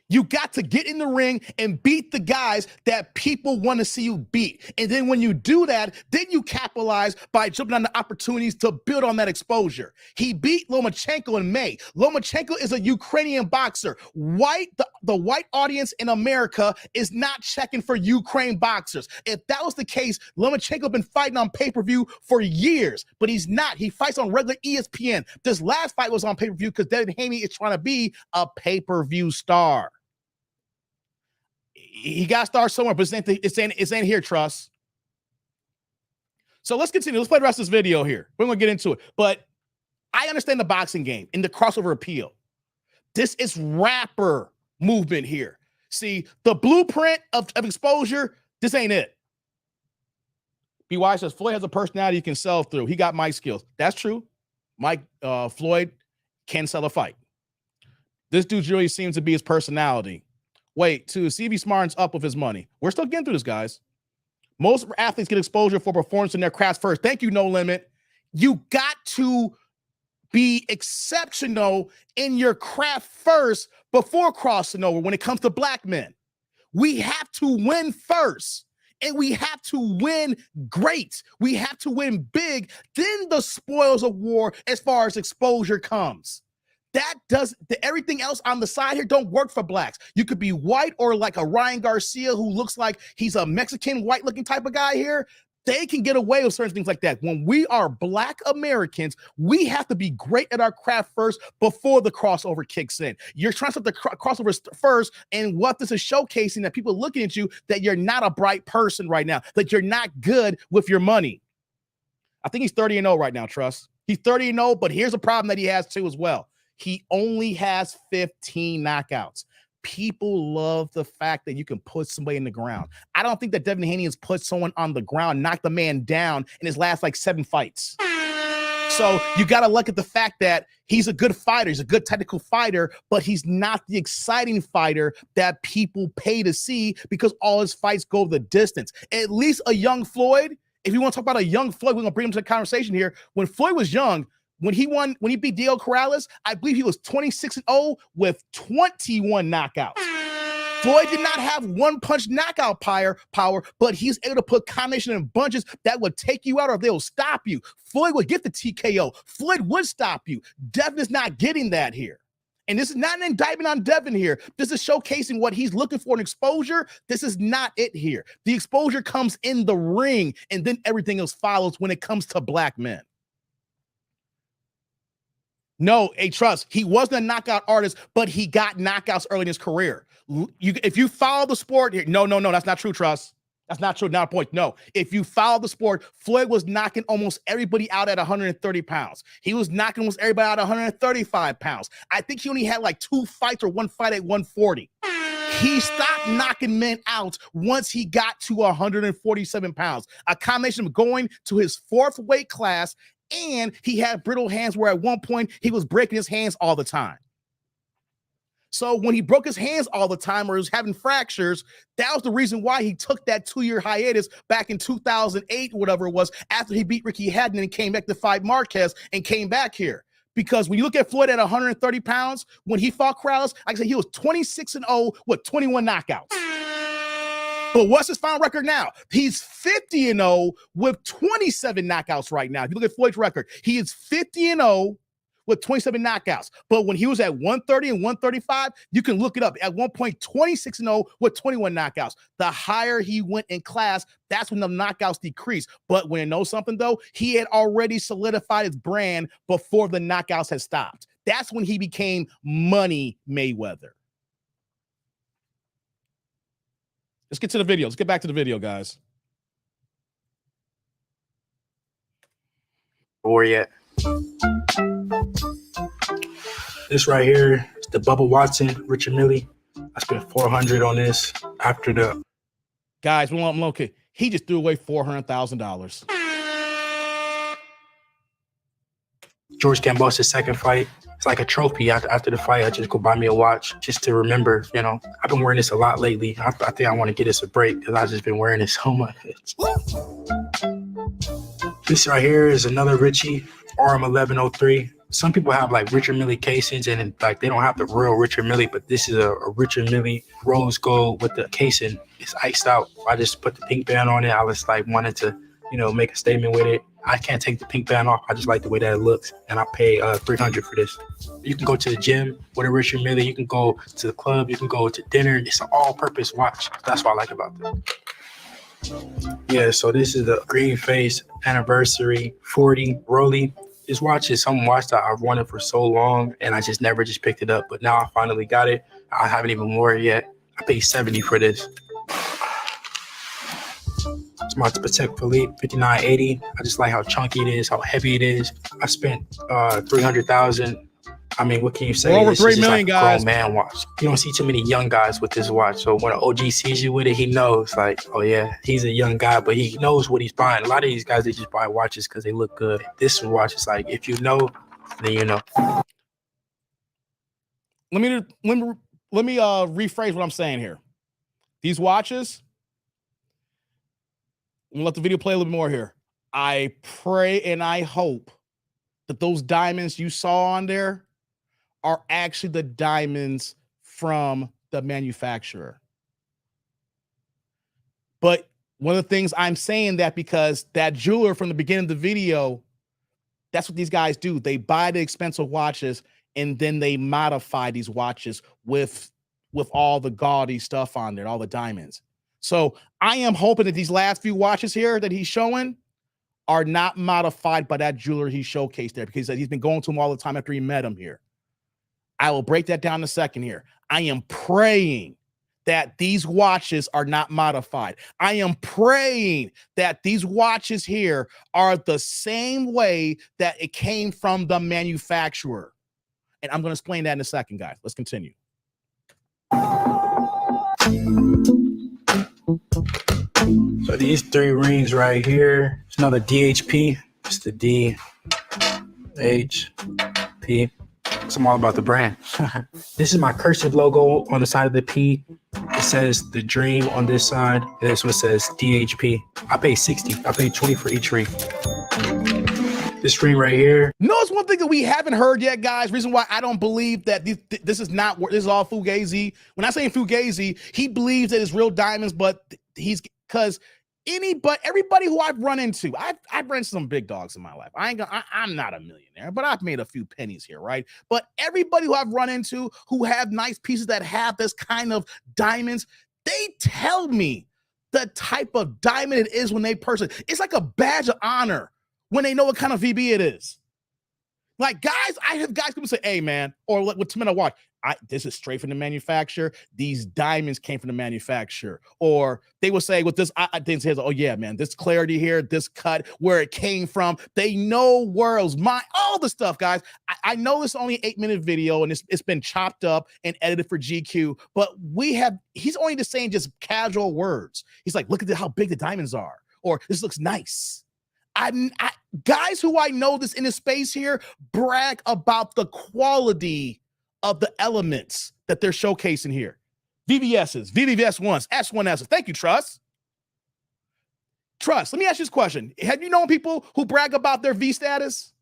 You got to get in the ring and beat the guys that people want to see you beat. And then when you do that, then you capitalize by jumping on the opportunities to build on that exposure. He beat Lomachenko in May. Lomachenko is a Ukrainian boxer. The white audience in America is not checking for Ukraine boxers. If that was the case, Lomachenko has been fighting on pay-per-view for years, but he's not. He fights on regular ESPN. This last fight was on pay-per-view because Devin Haney is trying to be a pay-per-view star. He got to start somewhere, but it's ain't here, Trust. So let's continue. Let's play the rest of this video here. We're going to get into it. But I understand the boxing game and the crossover appeal. This is rapper movement here. See, the blueprint of exposure, this ain't it. BY says Floyd has a personality he can sell through. He got mic skills. That's true. Mike Floyd can sell a fight. This dude really seems to be his personality. Wait, to see if he smartens up with his money. We're still getting through this, guys. Most athletes get exposure for performance in their crafts first. Thank you, No Limit. You got to be exceptional in your craft first before crossing over when it comes to black men. We have to win first, and we have to win great. We have to win big. Then the spoils of war as far as exposure comes. That does everything else on the side here don't work for blacks. You could be white or like a Ryan Garcia who looks like he's a Mexican white looking type of guy here. They can get away with certain things like that. When we are black Americans, we have to be great at our craft first before the crossover kicks in. You're trying to set the crossovers first, and what this is showcasing that people are looking at you that you're not a bright person right now, that you're not good with your money. I think he's 30-0 right now, Trust. He's 30-0, but here's a problem that he has too as well. He only has 15 knockouts. People love the fact that you can put somebody in the ground. I don't think that Devin Haney has put someone on the ground, knocked the man down in his last like 7 fights. So you got to look at the fact that he's a good fighter. He's a good technical fighter, but he's not the exciting fighter that people pay to see because all his fights go the distance. At least a young Floyd, if you want to talk about a young Floyd, we're going to bring him to the conversation here. When Floyd was young, when he beat Diego Corrales, I believe he was 26-0 with 21 knockouts. Floyd did not have one-punch knockout power, but he's able to put combination and bunches that would take you out or they'll stop you. Floyd would get the TKO. Floyd would stop you. Devin is not getting that here. And this is not an indictment on Devin here. This is showcasing what he's looking for in exposure. This is not it here. The exposure comes in the ring, and then everything else follows when it comes to black men. No, Trust, he wasn't a knockout artist, but he got knockouts early in his career. If you follow the sport here, no, that's not true, Trust. That's not true, not a point. No, if you follow the sport, Floyd was knocking almost everybody out at 130 pounds. He was knocking almost everybody out at 135 pounds. I think he only had like 2 fights or 1 fight at 140. He stopped knocking men out once he got to 147 pounds. A combination of going to his 4th weight class, and he had brittle hands where at one point he was breaking his hands all the time. So when he broke his hands all the time or he was having fractures, that was the reason why he took that 2-year hiatus back in 2008, whatever it was, after he beat Ricky Haddon and came back to fight Marquez and came back here. Because when you look at Floyd at 130 pounds, when he fought Corrales, like I said, he was 26-0 with 21 knockouts. But what's his final record now? He's 50-0 with 27 knockouts right now. If you look at Floyd's record, he is 50-0 with 27 knockouts. But when he was at 130 and 135, you can look it up. At one point, 26-0 with 21 knockouts. The higher he went in class, that's when the knockouts decreased. But when you know something, though, he had already solidified his brand before the knockouts had stopped. That's when he became Money Mayweather. Let's get to the video. Let's get back to the video, guys. Or yet. This right here is the Bubba Watson, Richard Mille. I spent $400 on this after the. Guys, I'm okay. He just threw away $400,000. George Kambosos' second fight. It's like a trophy. After the fight, I just go buy me a watch just to remember, you know. I've been wearing this a lot lately. I think I want to get this a break because I've just been wearing this so much. This right here is another Richie, RM1103. Some people have like Richard Mille casings and like they don't have the real Richard Mille, but this is a Richard Mille rose gold with the casing. It's iced out. I just put the pink band on it. I was like wanted to, you know, make a statement with it. I can't take the pink band off. I just like the way that it looks. And I pay $300 for this. You can go to the gym with a Richard Mille. You can go to the club. You can go to dinner. It's an all-purpose watch. That's what I like about this. Yeah, so this is the Green Face Anniversary 40 Rolly. This watch is some watch that I've wanted for so long, and I just never just picked it up. But now I finally got it. I haven't even worn it yet. I paid $70 for this. It's my Patek Philippe 5980. I just like how chunky it is, how heavy it is. I spent $300,000 I mean, what can you say? We're over This 3 is just million like a guys. grown man watch. You don't see too many young guys with this watch. So when an OG sees you with it, he knows like, oh yeah, he's a young guy, but he knows what he's buying. A lot of these guys, they just buy watches because they look good. This watch is like, if you know, then you know. Let me rephrase what I'm saying here. These watches, I'm gonna let the video play a little bit more here. I pray and I hope that those diamonds you saw on there are actually the diamonds from the manufacturer. But one of the things I'm saying that because that jeweler from the beginning of the video, that's what these guys do. They buy the expensive watches and then they modify these watches with all the gaudy stuff on there, all the diamonds. So I am hoping that these last few watches here that he's showing are not modified by that jeweler he showcased there, because he's been going to him all the time after he met him here. I will break that down in a second here. I am praying that these watches are not modified. I am praying that these watches here are the same way that it came from the manufacturer. And I'm going to explain that in a second, guys. Let's continue. So these 3 rings right here, it's another DHP. It's the DHP. I'm all about the brand. This is my cursive logo on the side of the P. It says the dream on this side. And this one says DHP. I paid 60. I paid 20 for each ring. This ring right here. Notice one thing that we haven't heard yet, guys. Reason why I don't believe that this is all fugazi. When I say fugazi, he believes that it's real diamonds, but because everybody who I've run into, I've run into some big dogs in my life. I'm not a millionaire, but I've made a few pennies here, right? But everybody who I've run into who have nice pieces that have this kind of diamonds, they tell me the type of diamond it is when they purchase it. It's like a badge of honor when they know what kind of VB it is. Like, guys, I have guys come and say, hey, man, or with Timina watch, this is straight from the manufacturer. These diamonds came from the manufacturer. Or they will say with this, I think says, oh, yeah, man, this clarity here, this cut, where it came from. They know where it was all the stuff, guys. I know it's only an 8-minute video and it's been chopped up and edited for GQ, but he's only just saying just casual words. He's like, look at how big the diamonds are, or this looks nice. Guys who I know this in the space here brag about the quality of the elements that they're showcasing here. VVSs, VVS1s, S1Ss. Thank you, Trust. Trust, let me ask you this question. Have you known people who brag about their V status?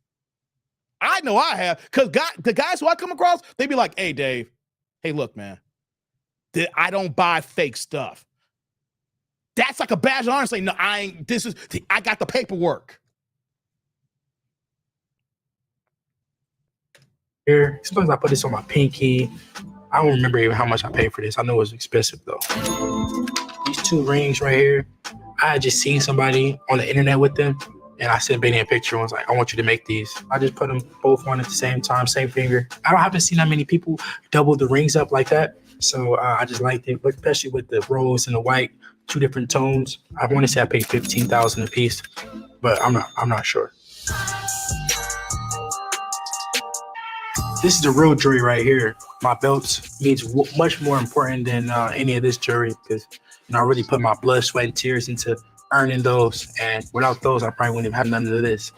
I know I have, because the guys who I come across, they be like, hey, Dave, hey, look, man, I don't buy fake stuff. That's like a badge of honor saying, no, I got the paperwork. Here, suppose I put this on my pinky. I don't remember even how much I paid for this. I know it was expensive though. These 2 rings right here, I had just seen somebody on the internet with them, and I sent Benny a picture and was like, I want you to make these. I just put them both on at the same time, same finger. I haven't seen that many people double the rings up like that. So I just liked it, especially with the rose and the white, 2 different tones. I want to say I paid $15,000 a piece, but I'm not sure. This is the real jewelry right here. My belts means much more important than any of this jewelry, because I really put my blood, sweat, and tears into earning those, and without those, I probably wouldn't even have none of this.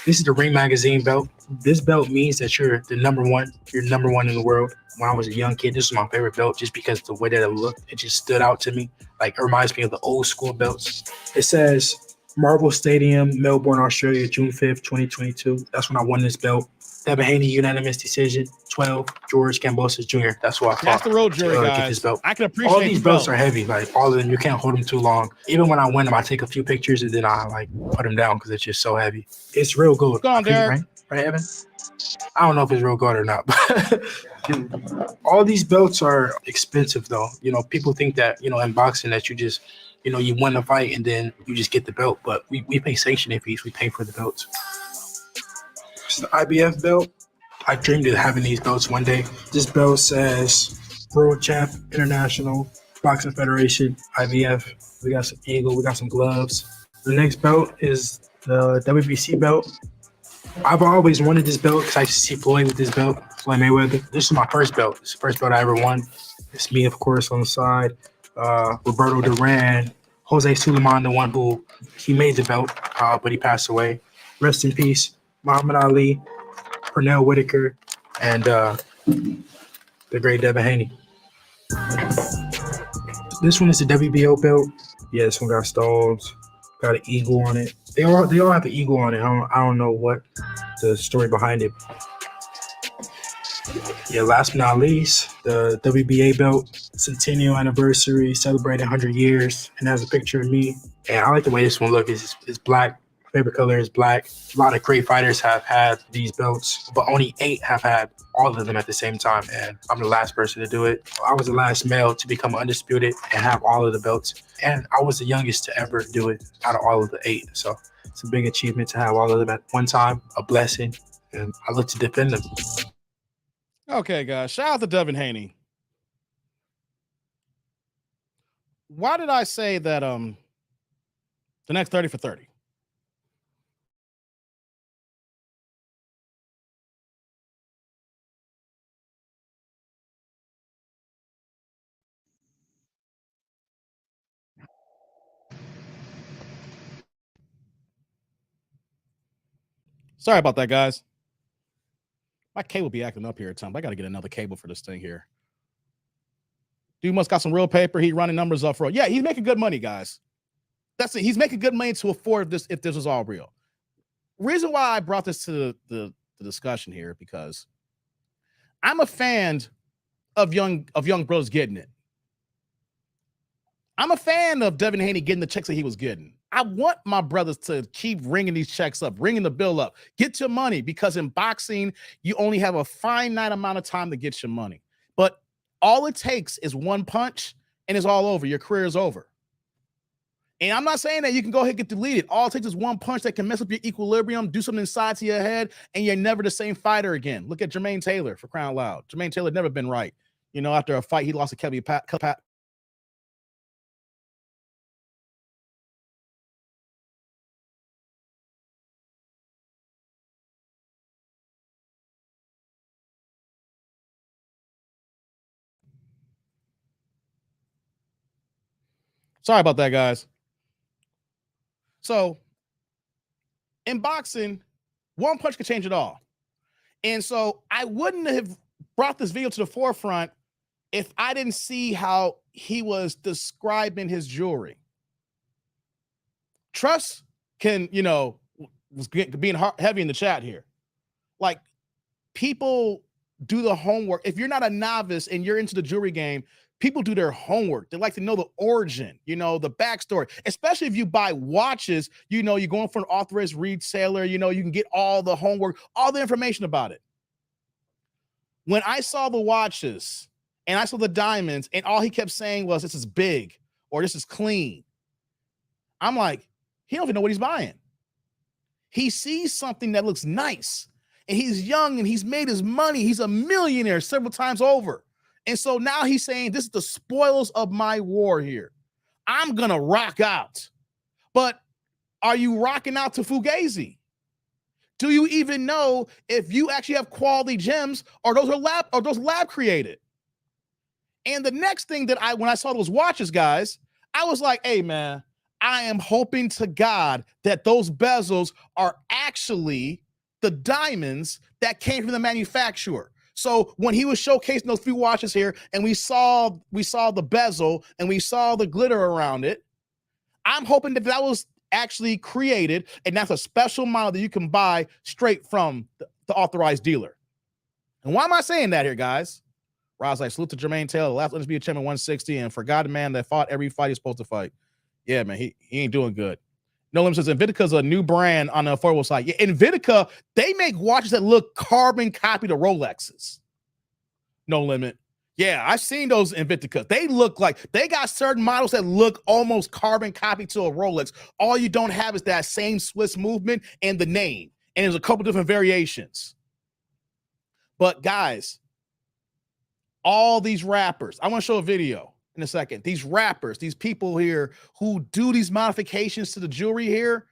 This is the Ring Magazine belt. This belt means that you're the number one. You're number one in the world. When I was a young kid, this was my favorite belt just because the way that it looked, it just stood out to me. Like, it reminds me of the old school belts. It says Marvel Stadium, Melbourne, Australia, June 5th, 2022. That's when I won this belt. Devin Haney, unanimous decision. 12, George Kambosos Jr. That's why I fought. That's the road jury, guys. Get this belt. I can appreciate all these belts are heavy. Like, all of them, you can't hold them too long. Even when I win them, I take a few pictures and then I like put them down because it's just so heavy. It's real gold. What's going on, Derek? Right, Evan? I don't know if it's real gold or not, but all these belts are expensive though. People think that, in boxing that you just, you win a fight and then you just get the belt, but we pay sanctioning fees. We pay for the belts. This is the IBF belt. I dreamed of having these belts one day. This belt says World Champ, International Boxing Federation, IBF. We got some eagle. We got some gloves. The next belt is the WBC belt. I've always wanted this belt because I used to see Floyd with this belt, Floyd Mayweather. This is my first belt. This is the first belt I ever won. It's me, of course, on the side. Roberto Duran, Jose Suleiman, the one who he made the belt, but he passed away. Rest in peace. Muhammad Ali, Pernell Whitaker, and the great Devin Haney. This one is the WBO belt. Yeah, this one got stones. Got an eagle on it. They all have an eagle on it. I don't know what the story behind it. Yeah, last but not least, the WBA belt centennial anniversary, celebrating 100 years, and has a picture of me. And I like the way this one looks. It's black. My favorite color is black. A lot of great fighters have had these belts, but only 8 have had all of them at the same time, and I'm the last person to do it. I was the last male to become undisputed and have all of the belts, and I was the youngest to ever do it out of all of the 8. So it's a big achievement to have all of them at one time, a blessing, and I look to defend them. Okay, guys, shout out to Devin Haney. Why did I say that the next 30 for 30? Sorry about that, guys. My cable be acting up here at times. I got to get another cable for this thing here. Dude must got some real paper. He running numbers up for it. Yeah, he's making good money, guys. That's it. He's making good money to afford this if this was all real. Reason why I brought this to the discussion here, because I'm a fan of young bros getting it. I'm a fan of Devin Haney getting the checks that he was getting. I want my brothers to keep ringing these checks up, ringing the bill up. Get your money, because in boxing, you only have a finite amount of time to get your money. But all it takes is one punch and it's all over. Your career is over. And I'm not saying that you can go ahead and get deleted. All it takes is one punch that can mess up your equilibrium, do something inside to your head, and you're never the same fighter again. Look at Jermaine Taylor, for crying out loud. Jermaine Taylor never been right. You know, after a fight, he lost to Kevin Pat. Sorry about that, guys. So in boxing, one punch could change it all. And so I wouldn't have brought this video to the forefront if I didn't see how he was describing his jewelry. Trust can, you know, was being heavy in the chat here. Like, people do the homework. If you're not a novice and you're into the jewelry game, people do their homework. They like to know the origin, you know, the backstory, especially if you buy watches, you know, you're going for an authorized retailer, you know, you can get all the homework, all the information about it. When I saw the watches and I saw the diamonds and all he kept saying was, this is big or this is clean, I'm like, he don't even know what he's buying. He sees something that looks nice and he's young and he's made his money. He's a millionaire several times over. And so now he's saying, this is the spoils of my war here. I'm going to rock out. But are you rocking out to Fugazi? Do you even know if you actually have quality gems or those are lab created? And the next thing that when I saw those watches, guys, I was like, hey, man, I am hoping to God that those bezels are actually the diamonds that came from the manufacturer. So when he was showcasing those few watches here and we saw the bezel and we saw the glitter around it, I'm hoping that was actually created and that's a special model that you can buy straight from the authorized dealer. And why am I saying that here, guys? Roz, like, salute to Jermaine Taylor, the last undisputed champion 160, and forgot the man that fought every fight he's supposed to fight. Yeah, man, he ain't doing good. No Limit says Invicta's a new brand on the affordable side. Yeah, Invicta, they make watches that look carbon copy to Rolexes. No Limit. Yeah, I've seen those Invicta. They look like they got certain models that look almost carbon copy to a Rolex. All you don't have is that same Swiss movement and the name. And there's a couple different variations. But guys, all these rappers, I want to show a video in a second. These rappers, these people here who do these modifications to the jewelry here,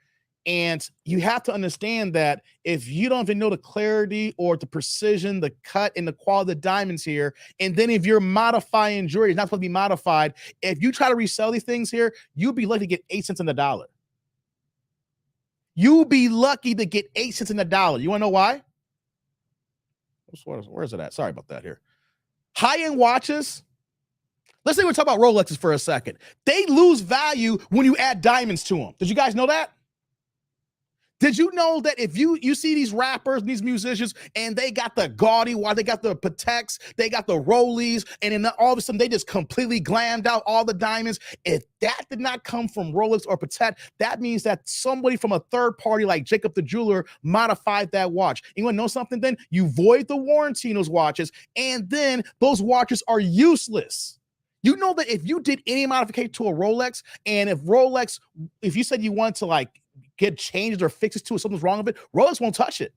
And you have to understand that if you don't even know the clarity or the precision, the cut, and the quality of the diamonds here, and then if you're modifying jewelry, it's not supposed to be modified. If you try to resell these things here, you'll be lucky to get 8 cents on the dollar. You'll be lucky to get 8 cents on the dollar. You want to know why? Where's it at? Sorry about that here. High-end watches. Let's say we're talking about Rolexes for a second. They lose value when you add diamonds to them. Did you guys know that? Did you know that if you see these rappers, these musicians, and they got the gaudy watch, they got the Pateks, they got the Rollies, and then all of a sudden they just completely glammed out all the diamonds. If that did not come from Rolex or Patek, that means that somebody from a third party like Jacob the jeweler modified that watch. You want to know something then? You void the warranty in those watches, and then those watches are useless. You know that if you did any modification to a Rolex, and if you said you wanted to like get changes or fixes to it, something's wrong with it, Rolex won't touch it.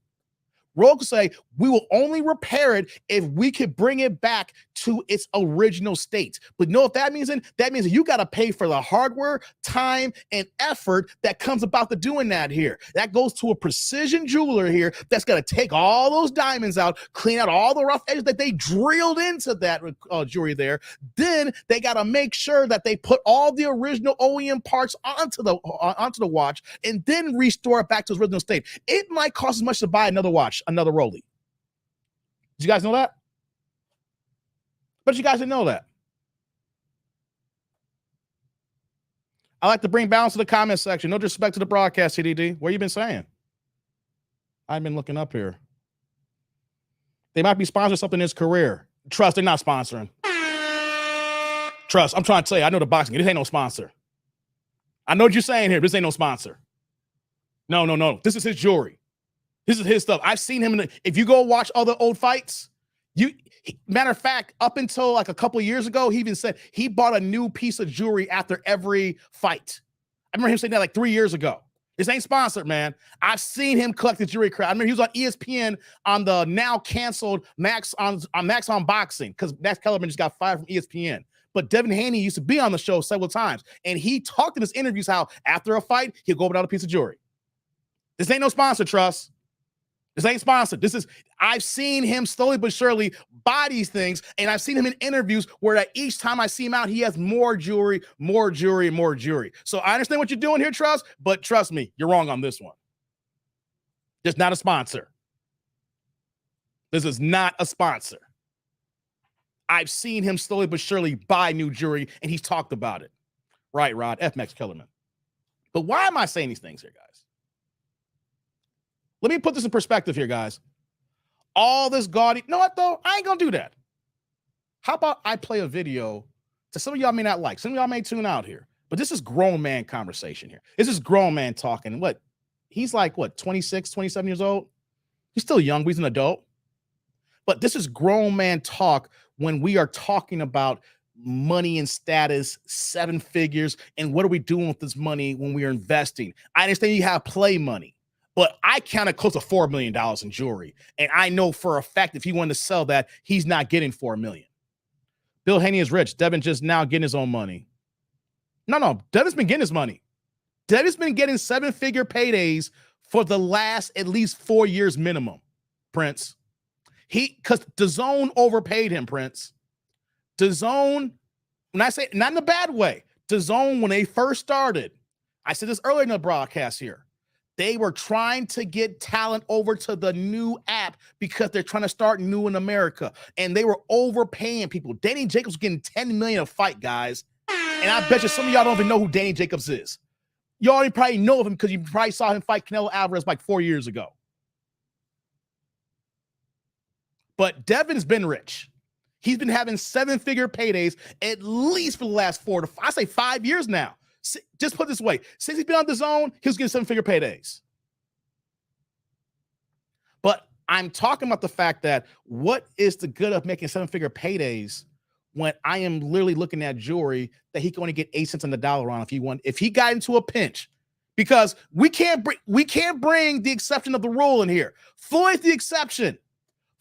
Rolex will say, we will only repair it if we could bring it back to its original state. But you know what that means? That means that you got to pay for the hardware, time, and effort that comes about to doing that here. That goes to a precision jeweler here that's going to take all those diamonds out, clean out all the rough edges that they drilled into that jewelry there. Then they got to make sure that they put all the original OEM parts onto the watch and then restore it back to its original state. It might cost as much to buy another watch, another Rollie. Did you guys know that? But you guys didn't know that. I like to bring balance to the comment section. No disrespect to the broadcast, CDD. What you been saying? I've been looking up here. They might be sponsoring something in his career. Trust, they're not sponsoring. Trust, I'm trying to tell you, I know the boxing. This ain't no sponsor. I know what you're saying here. This ain't no sponsor. No. This is his jewelry. This is his stuff. I've seen him if you go watch other old fights, matter of fact, up until like a couple of years ago, he even said he bought a new piece of jewelry after every fight. I remember him saying that like 3 years ago. This ain't sponsored, man. I've seen him collect the jewelry crowd. I remember he was on ESPN on the now canceled Max on Boxing because Max Kellerman just got fired from ESPN. But Devin Haney used to be on the show several times, and he talked in his interviews how after a fight, he'll go without a piece of jewelry. This ain't no sponsor, Trust. This ain't sponsored. I've seen him slowly but surely buy these things, and I've seen him in interviews where that each time I see him out, he has more jewelry. So I understand what you're doing here, Trust, but trust me, you're wrong on this one. It's not a sponsor. This is not a sponsor. I've seen him slowly but surely buy new jewelry, and he's talked about it. Right, Rod? F. Max Kellerman. But why am I saying these things here, guys? Let me put this in perspective here, guys. All this gaudy, you know what, though? I ain't going to do that. How about I play a video that some of y'all may not like? Some of y'all may tune out here. But this is grown man conversation here. This is grown man talking. What? He's like, 26, 27 years old? He's still young, but he's an adult. But this is grown man talk when we are talking about money and status, 7 figures, and what are we doing with this money when we are investing? I understand you have play money. But I counted close to $4 million in jewelry. And I know for a fact if he wanted to sell that, he's not getting $4 million. Bill Haney is rich. Devin just now getting his own money. No. Devin's been getting his money. Devin's been getting 7-figure paydays for the last at least 4 years minimum, Prince. Because DAZN overpaid him, Prince. DAZN, when I say, not in a bad way, DAZN, when they first started, I said this earlier in the broadcast here, they were trying to get talent over to the new app because they're trying to start new in America. And they were overpaying people. Danny Jacobs was getting $10 million a fight, guys. And I bet you some of y'all don't even know who Danny Jacobs is. You already probably know of him because you probably saw him fight Canelo Alvarez like 4 years ago. But Devin's been rich. He's been having 7-figure paydays at least for the last 5 years now. Just put it this way, since he's been on DAZN, he was getting 7-figure paydays. But I'm talking about the fact that what is the good of making 7-figure paydays when I am literally looking at jewelry that he can only get 8 cents on the dollar on if he got into a pinch. Because we can't bring the exception of the rule in here. Floyd's the exception.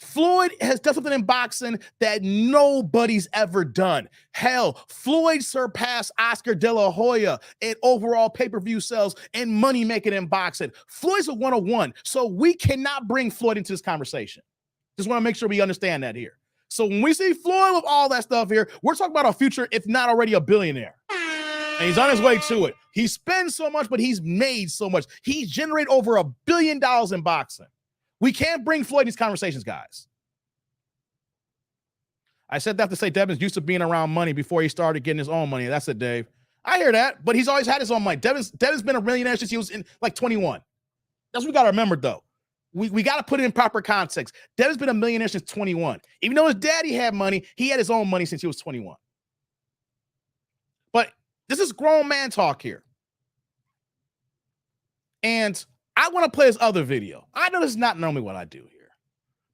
Floyd has done something in boxing that nobody's ever done. Hell, Floyd surpassed Oscar De La Hoya in overall pay-per-view sales and money making in boxing. Floyd's a 101, so we cannot bring Floyd into this conversation. Just want to make sure we understand that here. So when we see Floyd with all that stuff here, we're talking about a future, if not already a billionaire. And he's on his way to it. He spends so much, but he's made so much. He's generated over $1 billion in boxing. We can't bring Floyd in these conversations, guys. I said that to say Devin's used to being around money before he started getting his own money. That's it, Dave. I hear that, but he's always had his own money. Devin's been a millionaire since he was in like 21. That's what we got to remember, though. We got to put it in proper context. Devin's been a millionaire since 21. Even though his daddy had money, he had his own money since he was 21. But this is grown man talk here. And I want to play this other video. I know this is not normally what I do here,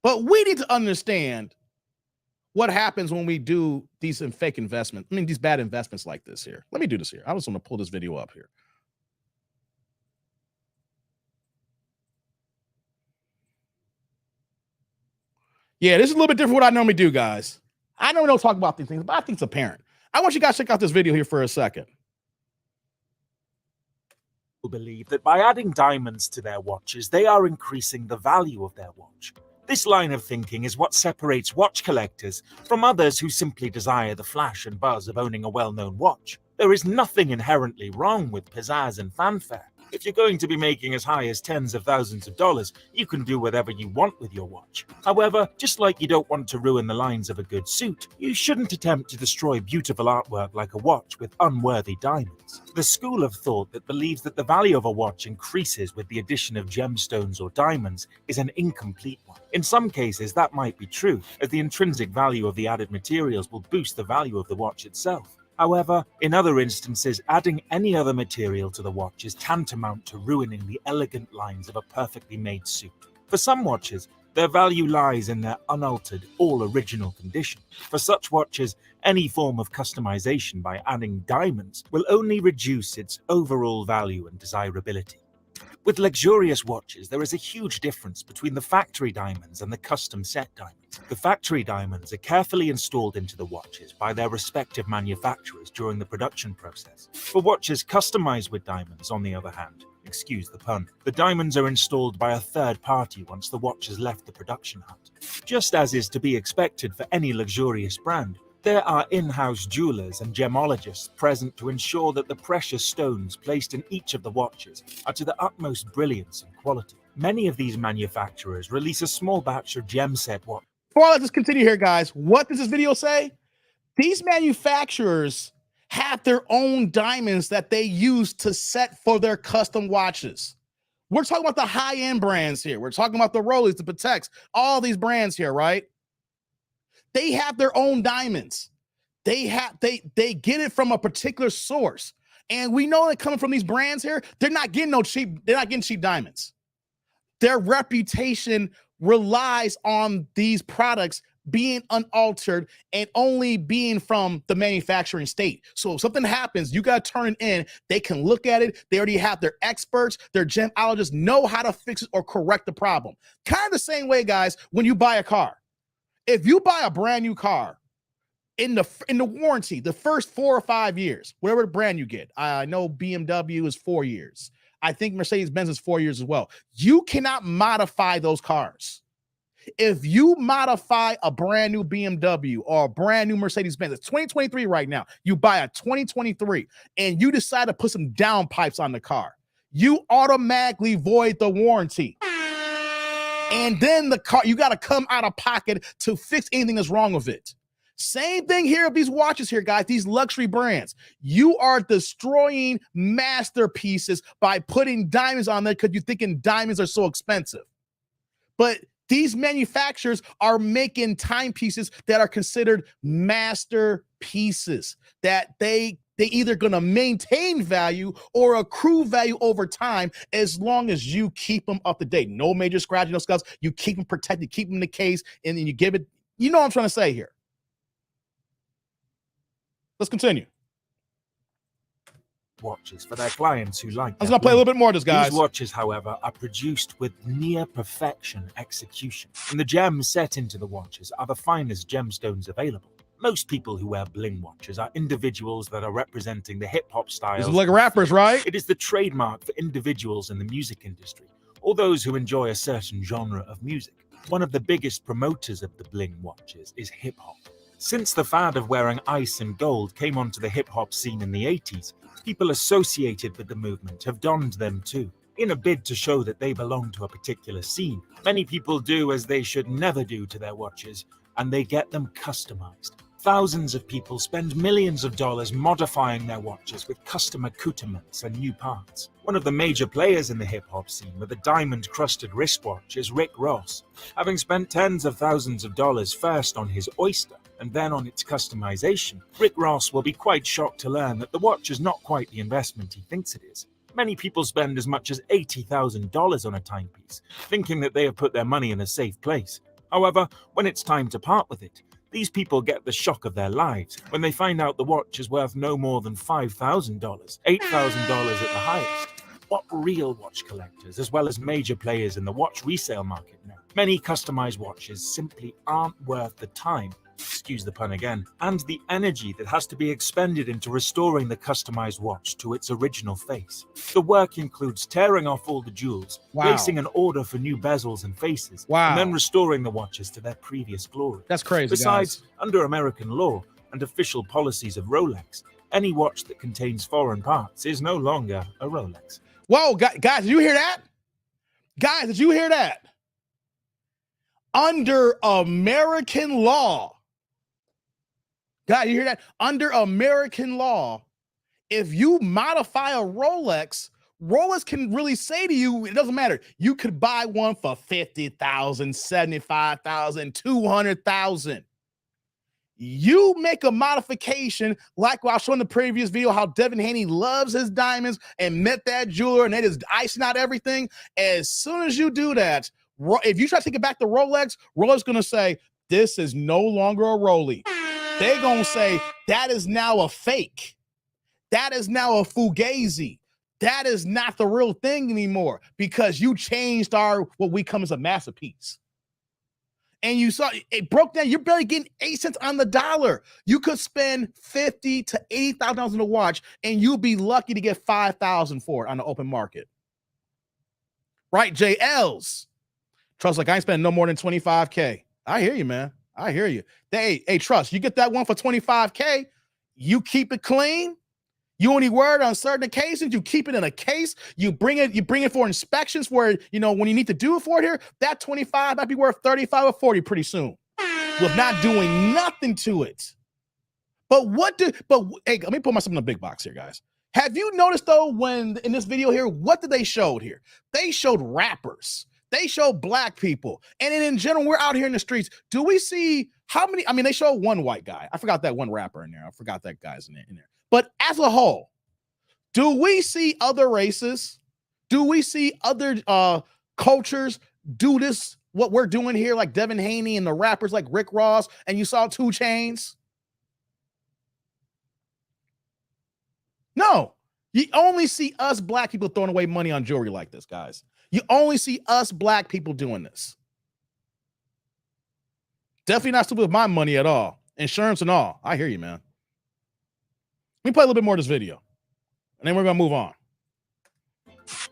but we need to understand what happens when we do these fake investments. I mean, these bad investments like this here. Let me do this here. I just want to pull this video up here. Yeah, this is a little bit different what I normally do, guys. I normally don't talk about these things, but I think it's apparent. I want you guys to check out this video here for a second. Believe that by adding diamonds to their watches, they are increasing the value of their watch. This line of thinking is what separates watch collectors from others who simply desire the flash and buzz of owning a well-known watch. There is nothing inherently wrong with pizzazz and fanfare. If you're going to be making as high as tens of thousands of dollars, you can do whatever you want with your watch. However, just like you don't want to ruin the lines of a good suit, you shouldn't attempt to destroy beautiful artwork like a watch with unworthy diamonds. The school of thought that believes that the value of a watch increases with the addition of gemstones or diamonds is an incomplete one. In some cases, that might be true, as the intrinsic value of the added materials will boost the value of the watch itself. However, in other instances, adding any other material to the watch is tantamount to ruining the elegant lines of a perfectly made suit. For some watches, their value lies in their unaltered, all-original condition. For such watches, any form of customization by adding diamonds will only reduce its overall value and desirability. With luxurious watches, there is a huge difference between the factory diamonds and the custom set diamonds. The factory diamonds are carefully installed into the watches by their respective manufacturers during the production process. For watches customized with diamonds, on the other hand, excuse the pun, the diamonds are installed by a third party once the watch has left the production hut. Just as is to be expected for any luxurious brand, there are in-house jewelers and gemologists present to ensure that the precious stones placed in each of the watches are to the utmost brilliance and quality. Many of these manufacturers release a small batch of gem set watches. Before I let this continue here, guys, what does this video say? These manufacturers have their own diamonds that they use to set for their custom watches. We're talking about the high-end brands here. We're talking about the Rollies, the Pateks, all these brands here, right? They have their own diamonds. They get it from a particular source. And we know that coming from these brands here, they're not getting cheap diamonds. Their reputation relies on these products being unaltered and only being from the manufacturing state. So if something happens, you got to turn it in. They can look at it. They already have their experts, their gemologists know how to fix it or correct the problem. Kind of the same way, guys, when you buy a car. If you buy a brand new car in the warranty, the first 4 or 5 years, whatever brand you get, I know BMW is 4 years. I think Mercedes-Benz is 4 years as well. You cannot modify those cars. If you modify a brand new BMW or a brand new Mercedes-Benz, it's 2023 right now. You buy a 2023 and you decide to put some downpipes on the car. You automatically void the warranty. And then the car, you got to come out of pocket to fix anything that's wrong with it. Same thing here with these watches here, guys, these luxury brands. You are destroying masterpieces by putting diamonds on there because you're thinking diamonds are so expensive. But these manufacturers are making timepieces that are considered masterpieces, that they either going to maintain value or accrue value over time as long as you keep them up to date. No major scratches, no scuffs. You keep them protected, keep them in the case, and then you give it. You know what I'm trying to say here. Let's continue. watches for their clients who like I was their gonna play a bling. little bit more of this, guys. These watches, however, are produced with near perfection execution, and the gems set into the watches are the finest gemstones available. Most people who wear bling watches are individuals that are representing the hip-hop styles. These are like rappers, right? It is the trademark for individuals in the music industry, or those who enjoy a certain genre of music. One of the biggest promoters of the bling watches is hip-hop. Since the fad of wearing ice and gold came onto the hip-hop scene in the 80s, people associated with the movement have donned them too. In a bid to show that they belong to a particular scene, many people do as they should never do to their watches, and they get them customized. Thousands of people spend millions of dollars modifying their watches with custom accoutrements and new parts. One of the major players in the hip-hop scene with a diamond-crusted wristwatch is Rick Ross. Having spent tens of thousands of dollars first on his Oyster and then on its customization, Rick Ross will be quite shocked to learn that the watch is not quite the investment he thinks it is. Many people spend as much as $80,000 on a timepiece, thinking that they have put their money in a safe place. However, when it's time to part with it, these people get the shock of their lives when they find out the watch is worth no more than $5,000, $8,000 at the highest. What real watch collectors, as well as major players in the watch resale market know, many customized watches simply aren't worth the time, excuse the pun again, and the energy that has to be expended into restoring the customized watch to its original face. The work includes tearing off all the jewels, placing an order for new bezels and faces, and then restoring the watches to their previous glory. That's crazy, Besides, guys. under American law and official policies of Rolex, any watch that contains foreign parts is no longer a Rolex. Whoa, guys, did you hear that? Guys, did you hear that? Under American law, guys, you hear that? Under American law, if you modify a Rolex, Rolex can really say to you, it doesn't matter. You could buy one for $50,000, $75,000, $200,000. You make a modification, like I showed in the previous video, how Devin Haney loves his diamonds and met that jeweler and they just icing out everything. As soon as you do that, if you try to take it back to Rolex, Rolex going to say, this is no longer a Rolex. They're going to say, that is now a fake. That is now a Fugazi. That is not the real thing anymore because you changed what we come as a masterpiece. And you saw it broke down. You're barely getting 8 cents on the dollar. You could spend $50,000 to $80,000 on a watch, and you'll be lucky to get $5,000 for it on the open market. Right, JLs. Trust, like I ain't spending no more than $25K. I hear you, man. I hear you. Hey, Trust, you get that one for $25K. You keep it clean. You only wear it on certain occasions. You keep it in a case. You bring it for inspections where, when you need to do it for it here, that 25 might be worth 35 or 40 pretty soon with not doing nothing to it. But hey, let me put myself in the big box here, guys. Have you noticed though, when in this video here, what did they show here? They showed rappers. They showed black people. And in general, we're out here in the streets. Do we see how many? I mean, they showed one white guy. I forgot that one rapper in there. I forgot that guy's in there. But as a whole, do we see other races? Do we see other cultures do this, what we're doing here, like Devin Haney and the rappers like Rick Ross, and you saw 2 Chainz? No. You only see us black people throwing away money on jewelry like this, guys. You only see us black people doing this. Definitely not stupid with my money at all. Insurance and all. I hear you, man. Let me play a little bit more of this video, and then we're going to move on.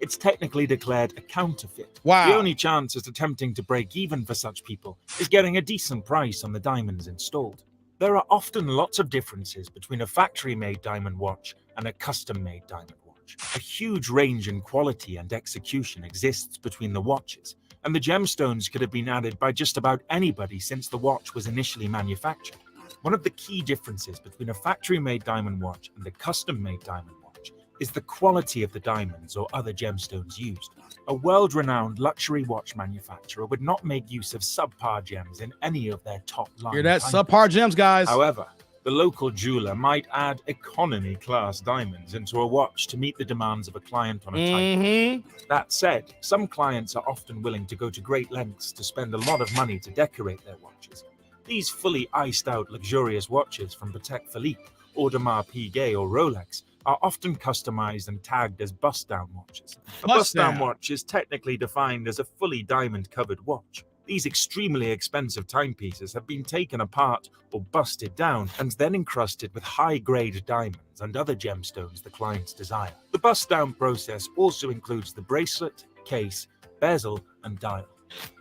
It's technically declared a counterfeit. Wow. The only chance at attempting to break even for such people is getting a decent price on the diamonds installed. There are often lots of differences between a factory-made diamond watch and a custom-made diamond watch. A huge range in quality and execution exists between the watches, and the gemstones could have been added by just about anybody since the watch was initially manufactured. One of the key differences between a factory-made diamond watch and a custom-made diamond watch is the quality of the diamonds or other gemstones used. A world-renowned luxury watch manufacturer would not make use of subpar gems in any of their top-line. Hear that? Subpar gems, guys. However, the local jeweler might add economy-class diamonds into a watch to meet the demands of a client on a tight. That said, some clients are often willing to go to great lengths to spend a lot of money to decorate their watches. These fully iced out luxurious watches from Patek Philippe, Audemars Piguet or Rolex are often customized and tagged as bust-down watches. A Bust bust-down down. watch is technically defined as a fully diamond-covered watch. These extremely expensive timepieces have been taken apart or busted down and then encrusted with high-grade diamonds and other gemstones the clients desire. The bust-down process also includes the bracelet, case, bezel, and dial.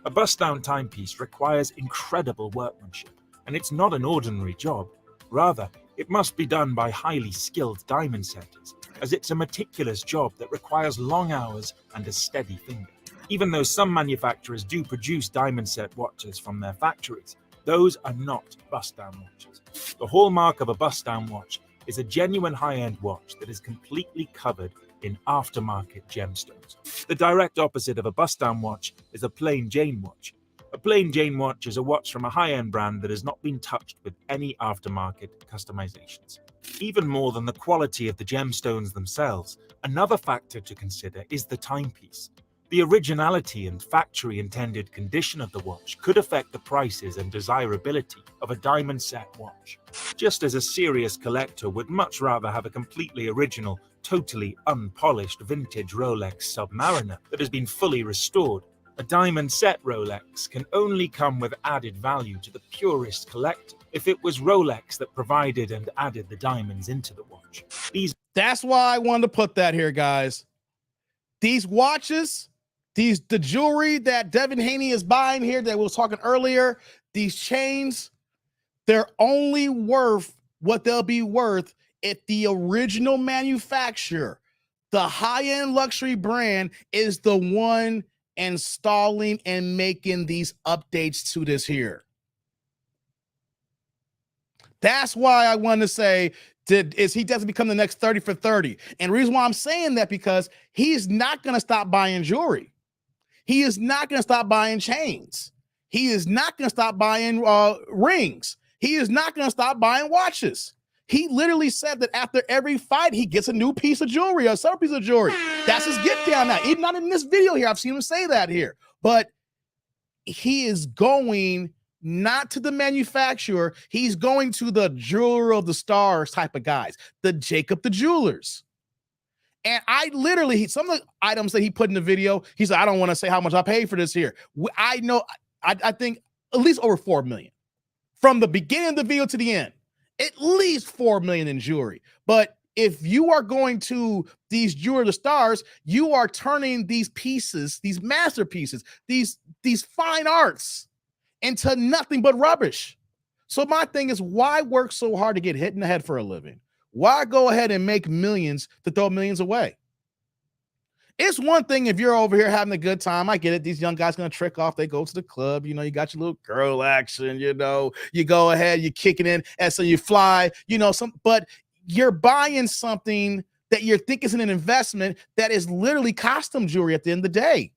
A bust-down timepiece requires incredible workmanship, and it's not an ordinary job. Rather, it must be done by highly skilled diamond setters, as it's a meticulous job that requires long hours and a steady finger. Even though some manufacturers do produce diamond set watches from their factories, those are not bust-down watches. The hallmark of a bust-down watch is a genuine high-end watch that is completely covered in aftermarket gemstones. The direct opposite of a bust-down watch is a plain Jane watch. A plain Jane watch is a watch from a high-end brand that has not been touched with any aftermarket customizations. Even more than the quality of the gemstones themselves, another factor to consider is the timepiece. The originality and factory-intended condition of the watch could affect the prices and desirability of a diamond-set watch. Just as a serious collector would much rather have a completely original, totally unpolished vintage Rolex Submariner that has been fully restored, a diamond-set Rolex can only come with added value to the purist collector if it was Rolex that provided and added the diamonds into the watch. That's why I wanted to put that here, guys. These watches, the jewelry that Devin Haney is buying here that we were talking earlier, these chains, they're only worth what they'll be worth if the original manufacturer, the high-end luxury brand, is the one installing and making these updates to this here. That's why I want to say, is he doesn't become the next 30 for 30. And the reason why I'm saying that, because he's not going to stop buying jewelry. He is not going to stop buying chains. He is not going to stop buying rings. He is not going to stop buying watches. He literally said that after every fight, he gets a new piece of jewelry, a separate piece of jewelry. That's his get down now. Even not in this video here. I've seen him say that here. But he is going not to the manufacturer. He's going to the jeweler of the stars type of guys, the Jacob the Jewelers. And I literally, some of the items that he put in the video, he said, I don't want to say how much I paid for this here. I know, I think at least over 4 million. From the beginning of the video to the end, at least 4 million in jewelry. But if you are going to these jeweler of the stars, you are turning these pieces, these masterpieces, these fine arts into nothing but rubbish. So my thing is, why work so hard to get hit in the head for a living? Why go ahead and make millions to throw millions away? It's one thing if you're over here having a good time. I get it. These young guys going to trick off. They go to the club. You know, you got your little girl action. You know, you go ahead, you kick it in, and so you fly. You know, but you're buying something that you think is an investment that is literally costume jewelry at the end of the day.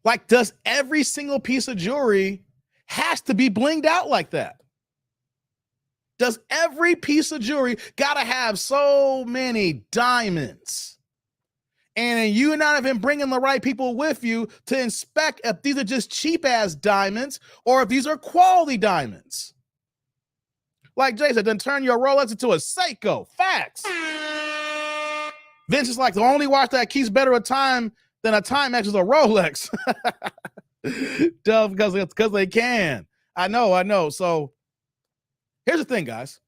Like, does every single piece of jewelry has to be blinged out like that? Does every piece of jewelry gotta have so many diamonds? And you not even bringing the right people with you to inspect if these are just cheap ass diamonds or if these are quality diamonds. Like Jay said, then turn your Rolex into a Seiko. Facts. Vince is like, the only watch that keeps better a time than a Timex is a Rolex. Duh, because they can. I know. So here's the thing, guys.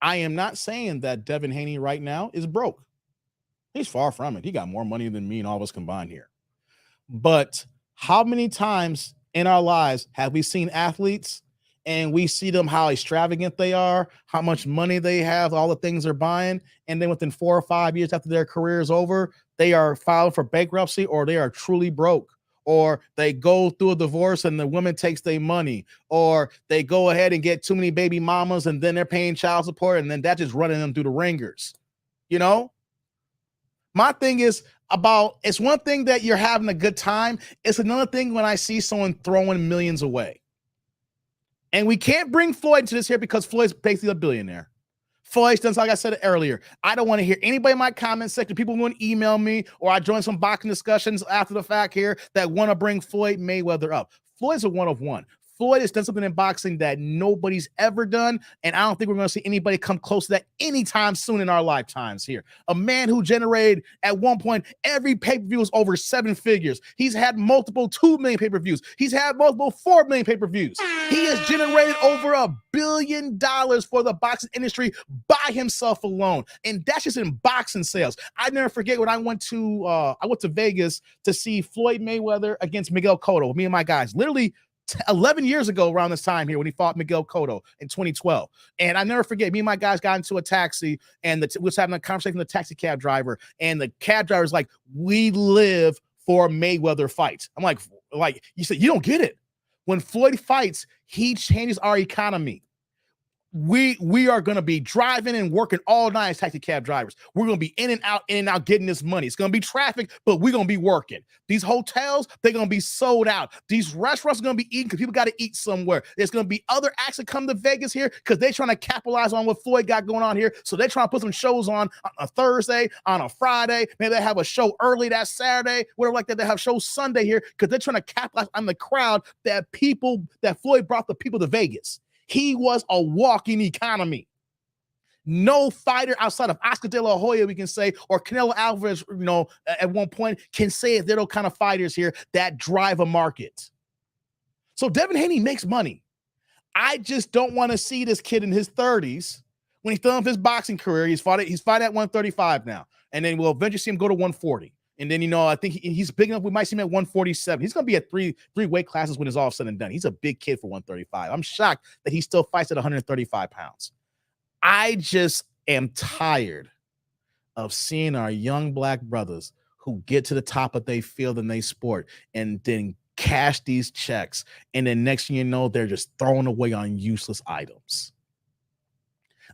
I am not saying that Devin Haney right now is broke. He's far from it. He got more money than me and all of us combined here. But how many times in our lives have we seen athletes and we see them how extravagant they are, how much money they have, all the things they're buying, and then within 4 or 5 years after their career is over, they are filed for bankruptcy or they are truly broke? Or they go through a divorce and the woman takes their money, or they go ahead and get too many baby mamas and then they're paying child support and then that's just running them through the ringers. You know, my thing is it's one thing that you're having a good time. It's another thing when I see someone throwing millions away. And we can't bring Floyd into this here because Floyd's basically a billionaire. Floyd, like I said earlier, I don't want to hear anybody in my comment section, people going to email me, or I join some boxing discussions after the fact here that want to bring Floyd Mayweather up. Floyd's a one of one. Floyd has done something in boxing that nobody's ever done, and I don't think we're going to see anybody come close to that anytime soon in our lifetimes here. A man who generated, at one point, every pay-per-view was over 7 figures. He's had multiple 2 million pay-per-views. He's had multiple 4 million pay-per-views. He has generated over $1 billion for the boxing industry by himself alone, and that's just in boxing sales. I never forget when I went to Vegas to see Floyd Mayweather against Miguel Cotto. Me and my guys, literally 11 years ago around this time here when he fought Miguel Cotto in 2012. And I never forget, me and my guys got into a taxi and we was having a conversation with the taxi cab driver, and the cab driver's like, we live for Mayweather fights. I'm like, you said, you don't get it. When Floyd fights, he changes our economy. We are going to be driving and working all night as taxi cab drivers. We're going to be in and out, getting this money. It's going to be traffic, but we're going to be working. These hotels, they're going to be sold out. These restaurants are going to be eating because people got to eat somewhere. There's going to be other acts that come to Vegas here because they're trying to capitalize on what Floyd got going on here. So they're trying to put some shows on a Thursday, on a Friday. Maybe they have a show early that Saturday, whatever like that. They have shows Sunday here because they're trying to capitalize on the crowd that Floyd brought the people to Vegas. He was a walking economy. No fighter outside of Oscar De La Hoya, we can say, or Canelo Alvarez, at one point, can say they're those kind of fighters here that drive a market. So Devin Haney makes money. I just don't want to see this kid in his 30s when he's done his boxing career. He's fighting at 135 now, and then we'll eventually see him go to 140. And then, I think he's big enough. We might see him at 147. He's going to be at three weight classes when it's all said and done. He's a big kid for 135. I'm shocked that he still fights at 135 pounds. I just am tired of seeing our young black brothers who get to the top of their field and their sport and then cash these checks. And then next thing you know, they're just throwing away on useless items.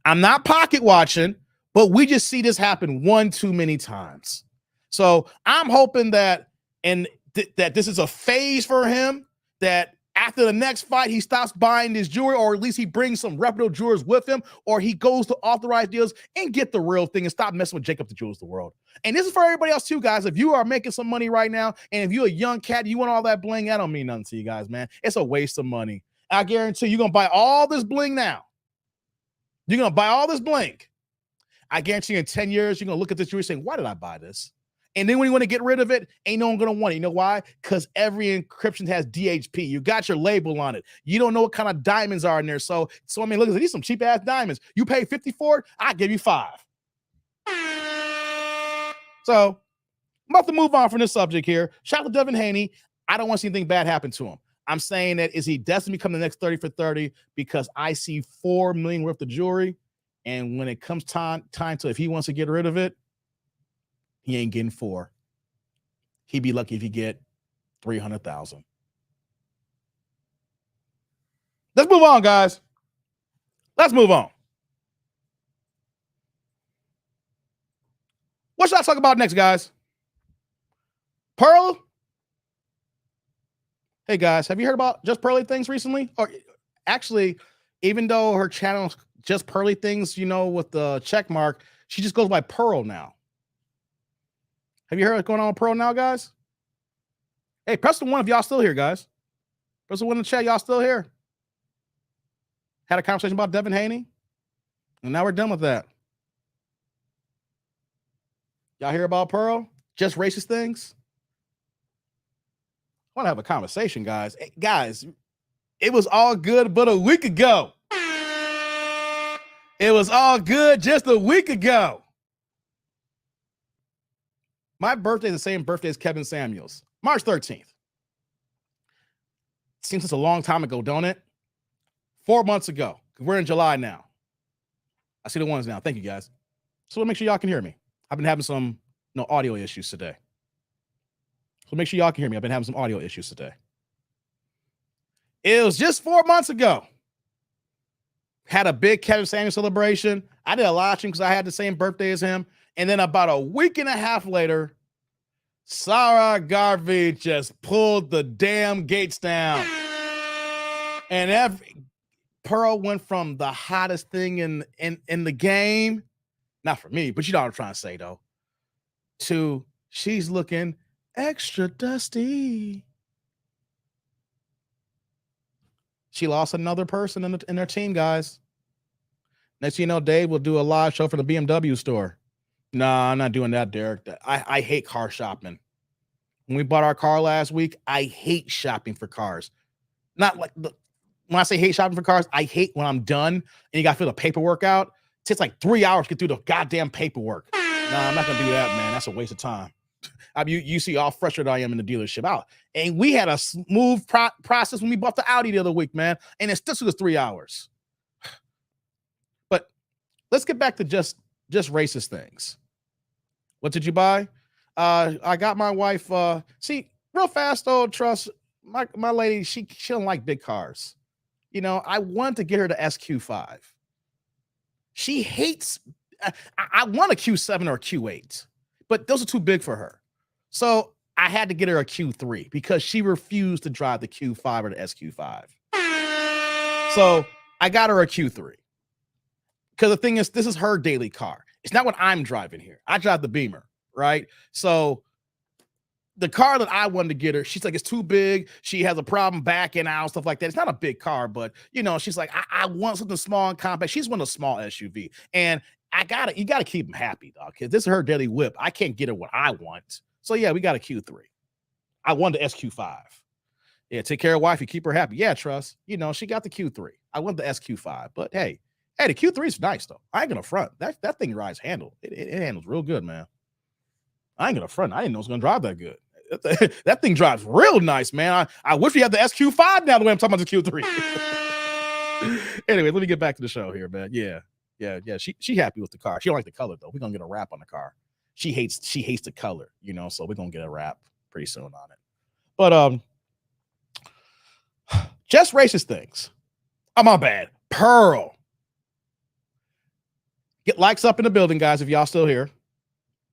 I'm not pocket watching, but we just see this happen one too many times. So I'm hoping that that this is a phase for him, that after the next fight, he stops buying this jewelry, or at least he brings some reputable jewelers with him, or he goes to authorized deals and get the real thing and stop messing with Jacob the Jewels of the world. And this is for everybody else too, guys. If you are making some money right now, and if you're a young cat, you want all that bling, that don't mean nothing to you guys, man. It's a waste of money. I guarantee you're going to buy all this bling now. You're going to buy all this bling. I guarantee you in 10 years, you're going to look at this jewelry saying, why did I buy this? And then when you want to get rid of it, ain't no one going to want it. You know why? Because every encryption has DHP. You got your label on it. You don't know what kind of diamonds are in there. So I mean, look at these, some cheap ass diamonds. You pay 50 for it, I give you 5. So I'm about to move on from this subject here. Shout out to Devin Haney. I don't want to see anything bad happen to him. I'm saying that is he destined to become the next 30 for 30 because I see 4 million worth of jewelry. And when it comes time to, if he wants to get rid of it, he ain't getting 4. He'd be lucky if he get 300,000. Let's move on, guys. Let's move on. What should I talk about next, guys? Pearl? Hey, guys, have you heard about Just Pearly Things recently? Or actually, even though her channel's Just Pearly Things, with the check mark, she just goes by Pearl now. Have you heard what's going on with Pearl now, guys? Hey, press the 1 if y'all still here, guys. Press the 1 in the chat, y'all still here. Had a conversation about Devin Haney, and now we're done with that. Y'all hear about Pearl? Just racist things? I want to have a conversation, guys. Hey, guys, it was all good but a week ago. It was all good just a week ago. My birthday is the same birthday as Kevin Samuels, March 13th. Seems it's a long time ago, don't it? 4 months ago. We're in July now. I see the ones now. Thank you, guys. So make sure y'all can hear me. I've been having some audio issues today. So make sure y'all can hear me. I've been having some audio issues today. It was just 4 months ago. Had a big Kevin Samuels celebration. I did a live stream because I had the same birthday as him. And then about a week and a half later, Sarah Garvey just pulled the damn gates down. And Pearl went from the hottest thing in the game, not for me, but you know what I'm trying to say, though, to she's looking extra dusty. She lost another person in their team, guys. Next thing you know, Dave will do a live show for the BMW store. Nah, I'm not doing that, Derek. I hate car shopping. When we bought our car last week, I hate shopping for cars. Not like when I say hate shopping for cars, I hate when I'm done and you got to fill the paperwork out. It takes like 3 hours to get through the goddamn paperwork. Nah, I'm not going to do that, man. That's a waste of time. I mean, you see how frustrated I am in the dealership out. And we had a smooth process when we bought the Audi the other week, man. And it still took us 3 hours. But let's get back to just racist things. What did you buy? I got my wife. See, real fast though, trust my lady. She don't like big cars. You know, I wanted to get her the SQ5. She hates. I want a Q7 or a Q8, but those are too big for her. So I had to get her a Q3 because she refused to drive the Q5 or the SQ5. So I got her a Q3 because the thing is, this is her daily car. It's not what I'm driving here. I drive the Beamer, right? So the car that I wanted to get her, she's like, it's too big. She has a problem backing out, stuff like that. It's not a big car, but you know, she's like, I want something small and compact. She's one of a small SUV. And you gotta keep them happy, dog. Because this is her daily whip. I can't get her what I want. So yeah, we got a Q3. I wanted the SQ5. Yeah, take care of wifey, keep her happy. Yeah, trust. You know, she got the Q3. I want the SQ5, but hey, the Q3 is nice though. I ain't gonna front. That thing rides handle. It handles real good, man. I ain't gonna front. I didn't know it was gonna drive that good. That thing drives real nice, man. I wish we had the SQ5 now the way I'm talking about the Q3. Anyway, let me get back to the show here, man. Yeah. She happy with the car. She don't like the color though. We're gonna get a wrap on the car. She hates the color, you know, so we're gonna get a wrap pretty soon on it. But just racist things. Oh, my bad. Pearl. Get likes up in the building, guys, if y'all still here.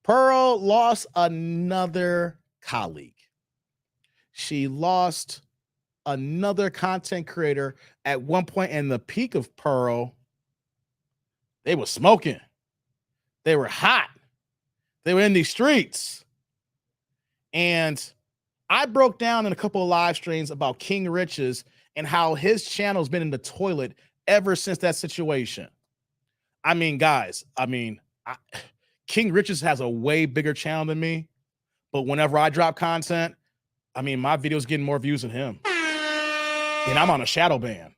Pearl lost another colleague. She lost another content creator at one point in the peak of Pearl. They were smoking. They were hot. They were in these streets. And I broke down in a couple of live streams about King Riches and how his channel's been in the toilet ever since that situation. I mean, guys, King Riches has a way bigger channel than me, but whenever I drop content, I mean, my video's getting more views than him. And I'm on a shadow ban.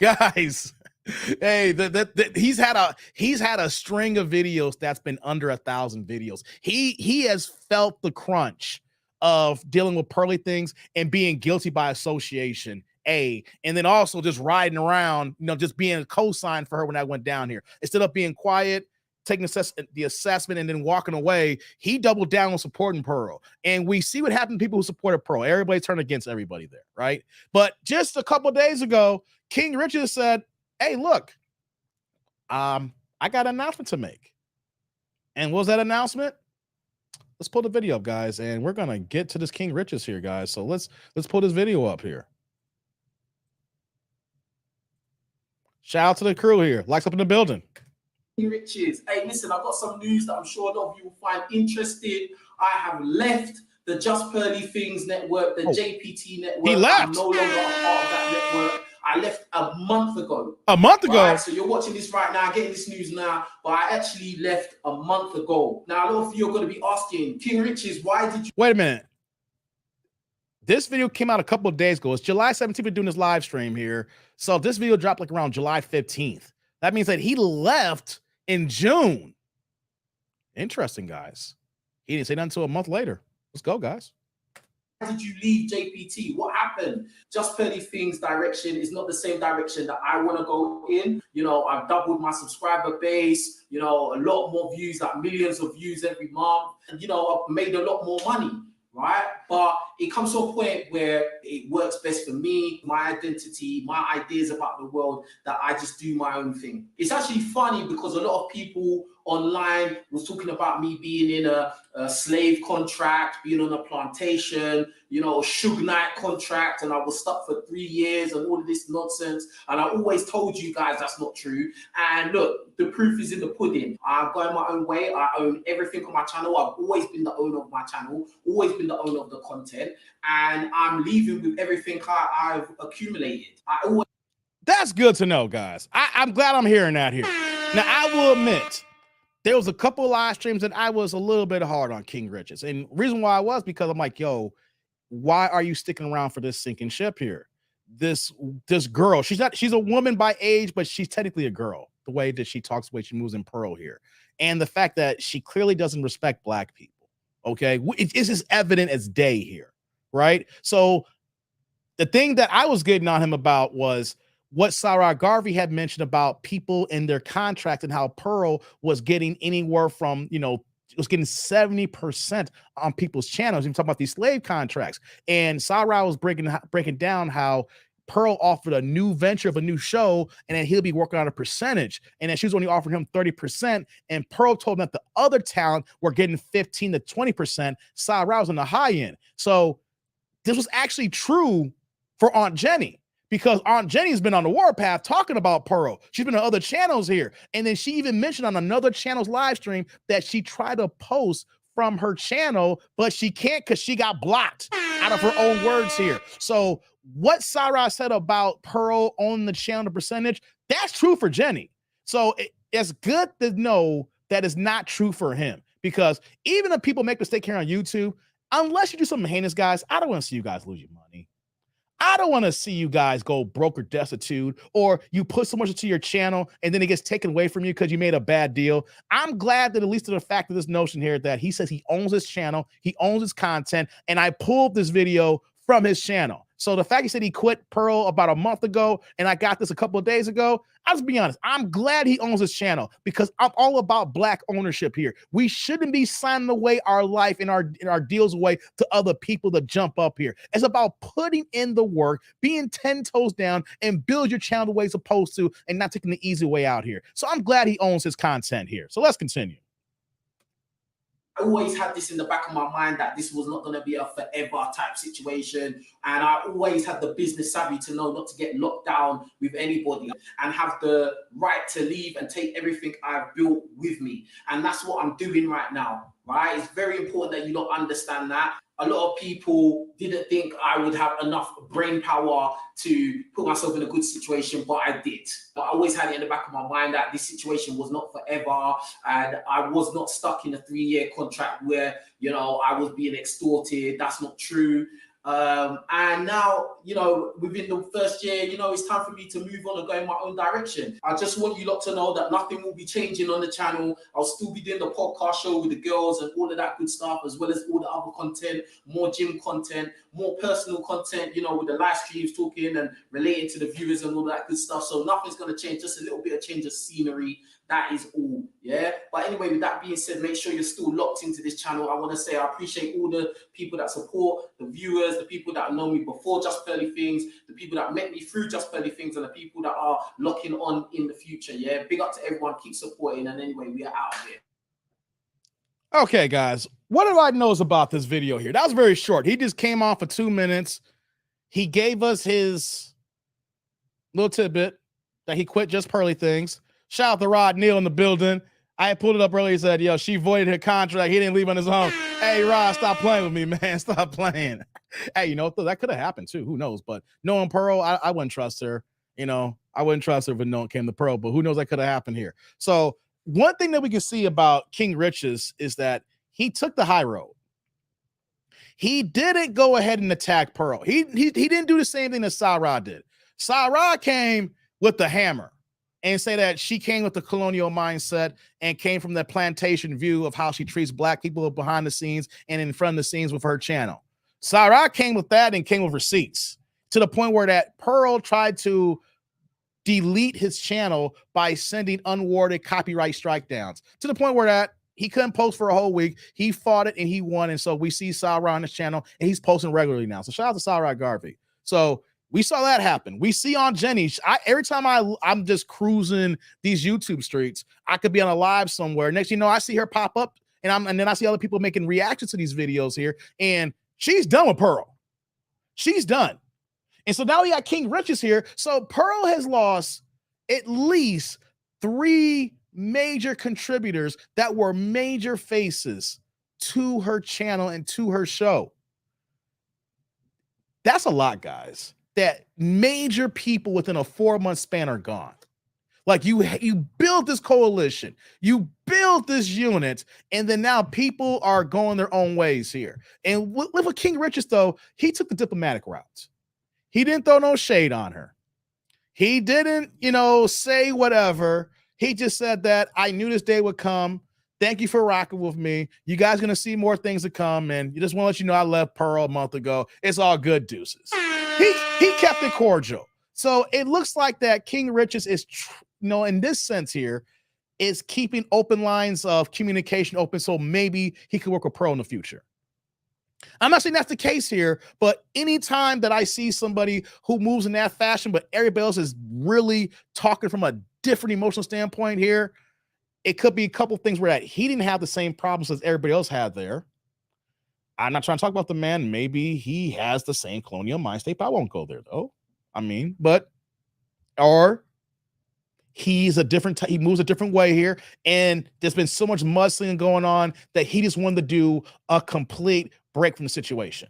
Guys, hey, he's had a string of videos that's been under 1,000 videos. He has felt the crunch of dealing with Pearly things and being guilty by association. And then also just riding around, you know, just being a cosign for her when I went down here. Instead of being quiet, taking the assessment and then walking away, he doubled down on supporting Pearl. And we see what happened to people who supported Pearl. Everybody turned against everybody there, right? But just a couple of days ago, King Richard said, hey, look, I got an announcement to make. And what was that announcement? Let's pull the video up, guys, and we're gonna get to this King Riches here, guys. So let's pull this video up here. Shout out to the crew here. Likes up in the building. King Riches. Hey, listen, I've got some news that I'm sure a lot of you will find interesting. I have left the Just Pearly Things network, the JPT network. He left. I'm no longer a part of that network. I left a month ago. A month ago? Right? So you're watching this right now, getting this news now, but I actually left a month ago. Now, a lot of you are going to be asking, King Riches, why did you... Wait a minute. This video came out a couple of days ago. It's July 17th. We're doing this live stream here. So this video dropped like around July 15th. That means that he left in June. Interesting, guys. He didn't say nothing until a month later. Let's go, guys. Why did you leave JPT? What happened? Just Pearly Things direction is not the same direction that I want to go in. You know, I've doubled my subscriber base, you know, a lot more views, like millions of views every month. And, you know, I've made a lot more money, right? But it comes to a point where it works best for me, my identity, my ideas about the world, that I just do my own thing. It's actually funny because a lot of people online was talking about me being in a slave contract, being on a plantation, you know, a Suge Knight contract, and I was stuck for 3 years and all of this nonsense. And I always told you guys that's not true. And look, the proof is in the pudding. I'm going my own way. I own everything on my channel. I've always been the owner of my channel, always been the owner of the content, and I'm leaving with everything I've accumulated. That's good to know, guys. I'm glad I'm hearing that here. Now, I will admit, there was a couple of live streams that I was a little bit hard on King Riches. And reason why I was because I'm like, yo, why are you sticking around for this sinking ship here? This girl, she's a woman by age, but she's technically a girl. The way that she talks, the way she moves in Pearl here. And the fact that she clearly doesn't respect black people. Okay. It's as evident as day here. Right. So the thing that I was getting on him about was what Sarah Garvey had mentioned about people in their contract and how Pearl was getting anywhere from, you know, it was getting 70% on people's channels. Even talking about these slave contracts. And Sarah was breaking down how Pearl offered a new venture of a new show, and then he'll be working on a percentage. And then she was only offering him 30%. And Pearl told him that the other talent were getting 15 to 20%. Sarah was on the high end. So this was actually true for Aunt Jenny, because Aunt Jenny's been on the warpath talking about Pearl. She's been on other channels here. And then she even mentioned on another channel's live stream that she tried to post from her channel, but she can't because she got blocked out of her own words here. So what Sarah said about Pearl on the channel, the percentage, that's true for Jenny. So it's good to know that it's not true for him, because even if people make mistakes here on YouTube, unless you do something heinous, guys, I don't want to see you guys lose your money. I don't want to see you guys go broke or destitute, or you put so much into your channel and then it gets taken away from you because you made a bad deal. I'm glad that at least to the fact of this notion here that he says he owns his channel, he owns his content, and I pulled this video from his channel. So the fact he said he quit Pearl about a month ago and I got this a couple of days ago, I'll just be honest, I'm glad he owns his channel, because I'm all about black ownership here. We shouldn't be signing away our life and our deals away to other people to jump up here. It's about putting in the work, being 10 toes down, and build your channel the way it's supposed to, and not taking the easy way out here. So I'm glad he owns his content here. So let's continue. I always had this in the back of my mind that this was not going to be a forever type situation. And I always had the business savvy to know not to get locked down with anybody and have the right to leave and take everything I've built with me. And that's what I'm doing right now, right? It's very important that you don't understand that. A lot of people didn't think I would have enough brain power to put myself in a good situation, but I did. But I always had it in the back of my mind that this situation was not forever, and I was not stuck in a 3-year contract where, you know, I was being extorted. That's not true. And now, you know, within the first year, you know, it's time for me to move on and go in my own direction. I just want you lot to know that nothing will be changing on the channel. I'll still be doing the podcast show with the girls and all of that good stuff, as well as all the other content, more gym content, more personal content, you know, with the live streams talking and relating to the viewers and all that good stuff. So nothing's going to change, just a little bit of change of scenery. That is all, yeah? But anyway, with that being said, make sure you're still locked into this channel. I want to say I appreciate all the people that support, the viewers, the people that know me before Just Pearly Things, the people that met me through Just Pearly Things, and the people that are locking on in the future, yeah? Big up to everyone. Keep supporting. And anyway, we are out of here. Okay, guys, what everybody knows about this video here? That was very short. He just came on for 2 minutes. He gave us his little tidbit that he quit Just Pearly Things. Shout out to Rod Neal in the building. I pulled it up earlier. He said, yo, she voided her contract. He didn't leave on his own. Hey, Rod, stop playing with me, man. Stop playing. Hey, you know, that could have happened too. Who knows? But knowing Pearl, I wouldn't trust her. You know, I wouldn't trust her if no one came to Pearl, but who knows, that could have happened here. So one thing that we can see about King Riches is that he took the high road. He didn't go ahead and attack Pearl. He didn't do the same thing that Sarah did. Sarah came with the hammer and say that she came with the colonial mindset and came from that plantation view of how she treats black people behind the scenes and in front of the scenes with her channel. Sarah came with that and came with receipts to the point where that Pearl tried to delete his channel by sending unwarranted copyright strike downs to the point where that he couldn't post for a whole week. He fought it and he won. And so we see Sarah on his channel and he's posting regularly now. So shout out to Sarah Garvey. So We saw that happen. We see on Jenny. Every time I'm just cruising these YouTube streets, I could be on a live somewhere. Next, you know, I see her pop up, and then I see other people making reactions to these videos here, and she's done with Pearl. She's done. And so now we got King Riches here. So Pearl has lost at least 3 major contributors that were major faces to her channel and to her show. That's a lot, guys. That major people within a 4-month span are gone. Like you built this coalition, you built this unit, and then now people are going their own ways here. And with King Riches, though, he took the diplomatic route. He didn't throw no shade on her. He didn't, you know, say whatever. He just said that I knew this day would come. Thank you for rocking with me. You guys going to see more things to come. And you just want to let you know I left Pearl a month ago. It's all good, deuces. He kept it cordial. So it looks like that King Riches is, you know, in this sense here, is keeping open lines of communication open. So maybe he could work with Pearl in the future. I'm not saying that's the case here, but anytime that I see somebody who moves in that fashion, but everybody else is really talking from a different emotional standpoint here, it could be a couple things where that he didn't have the same problems as everybody else had there. I'm not trying to talk about the man. Maybe he has the same colonial mind state, but I won't go there though. I mean, or he's a different, he moves a different way here. And there's been so much mudslinging going on that he just wanted to do a complete break from the situation.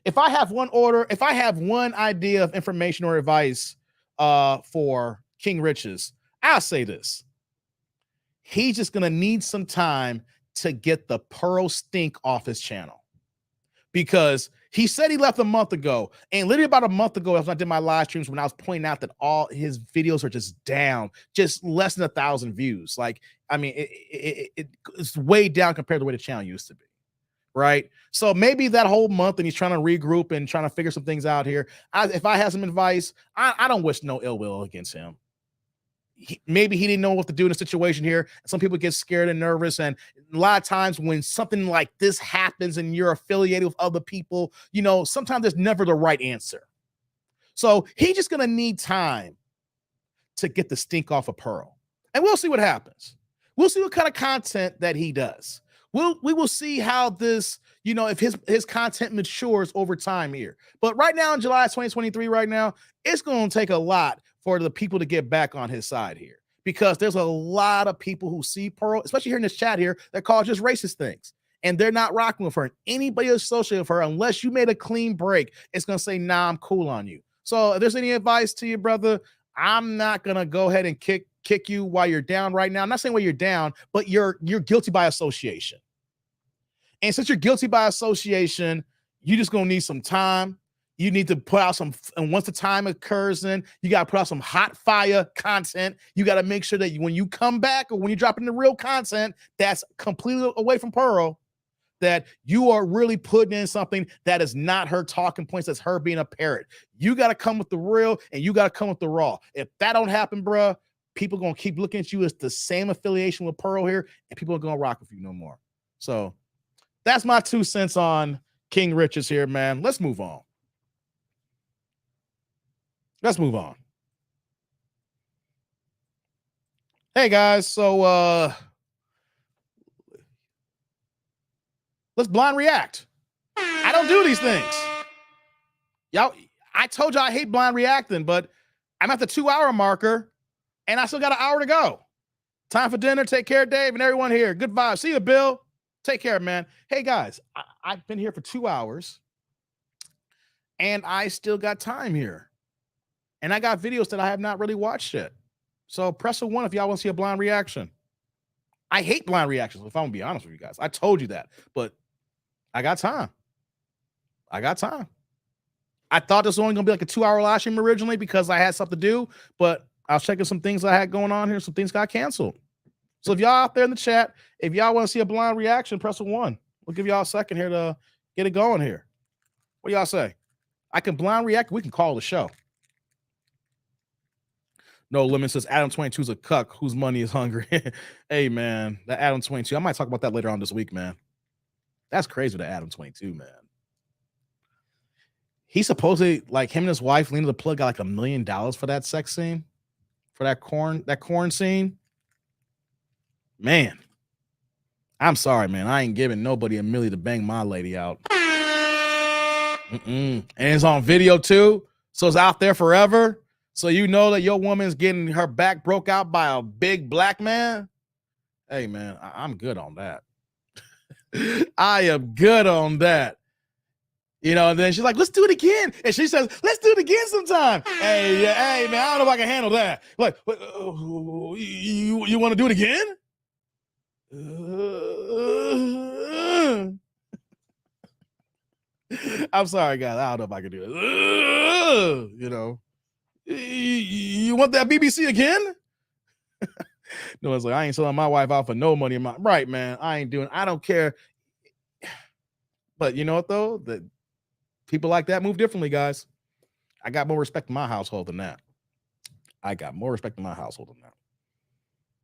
If I have one idea of information or advice for King Riches, I'll say this. He's just going to need some time to get the Pearl stink off his channel, because he said he left a month ago, and literally about a month ago, as I did my live streams, when I was pointing out that all his videos are just down, just less than 1,000 views. Like, I mean, it's way down compared to the way the channel used to be. Right. So maybe that whole month, and he's trying to regroup and trying to figure some things out here. If I have some advice, I don't wish no ill will against him. Maybe he didn't know what to do in a situation here. Some people get scared and nervous. And a lot of times when something like this happens and you're affiliated with other people, you know, sometimes there's never the right answer. So he's just going to need time to get the stink off of Pearl. And we'll see what happens. We'll see what kind of content that he does. We will see how this, you know, if his content matures over time here. But right now in July 2023, right now, it's going to take a lot for the people to get back on his side here, because there's a lot of people who see Pearl, especially here in this chat here, that call just racist things, and they're not rocking with her. And anybody associated with her, unless you made a clean break, it's going to say, nah, I'm cool on you. So if there's any advice to you, brother, I'm not going to go ahead and kick you while you're down right now. I'm not saying while you're down, but you're guilty by association. And since you're guilty by association, you're just going to need some time. You need to put out some, and once the time occurs, then you got to put out some hot fire content. You got to make sure that when you come back, or when you drop in the real content that's completely away from Pearl, that you are really putting in something that is not her talking points, that's her being a parrot. You got to come with the real, and you got to come with the raw. If that don't happen, bruh, people going to keep looking at you as the same affiliation with Pearl here, and people are going to rock with you no more. So that's my 2 cents on King Riches here, man. Let's move on. Let's move on. Hey guys, so let's blind react. I don't do these things. Y'all, I told you I hate blind reacting, but I'm at the 2-hour marker and I still got an hour to go. Time for dinner. Take care, Dave, and everyone here. Good vibes. See you, Bill. Take care, man. Hey guys, I've been here for 2 hours and I still got time here. And I got videos that I have not really watched yet. So press a 1 if y'all want to see a blind reaction. I hate blind reactions, if I'm going to be honest with you guys. I told you that, but I got time. I got time. I thought this was only going to be like a 2-hour live stream originally because I had something to do, but I was checking some things I had going on here. Some things got canceled. So if y'all out there in the chat, if y'all want to see a blind reaction, press a 1. We'll give y'all a second here to get it going here. What do y'all say? I can blind react. We can call the show. No Lemon says Adam 22 is a cuck whose money is hungry. Hey, man, that Adam 22. I might talk about that later on this week, man. That's crazy, that Adam 22, man. he supposedly, like, him and his wife, Lena the Plug, got like $1 million for that sex scene, for that corn scene. Man, I'm sorry, man. I ain't giving nobody $1 million to bang my lady out. And it's on video too, so it's out there forever. So you know that your woman's getting her back broke out by a big black man. Hey, man, I'm good on that. I am good on that. You know, and then she's like, let's do it again. And she says, let's do it again sometime. Hey, man, I don't know if I can handle that. Like, you want to do it again? I'm sorry, guys. I don't know if I can do it. You know, you want that BBC again? No, it's like, I ain't selling my wife out for no money. Right, man. I don't care. But you know what, though? That people like that move differently, guys. I got more respect in my household than that.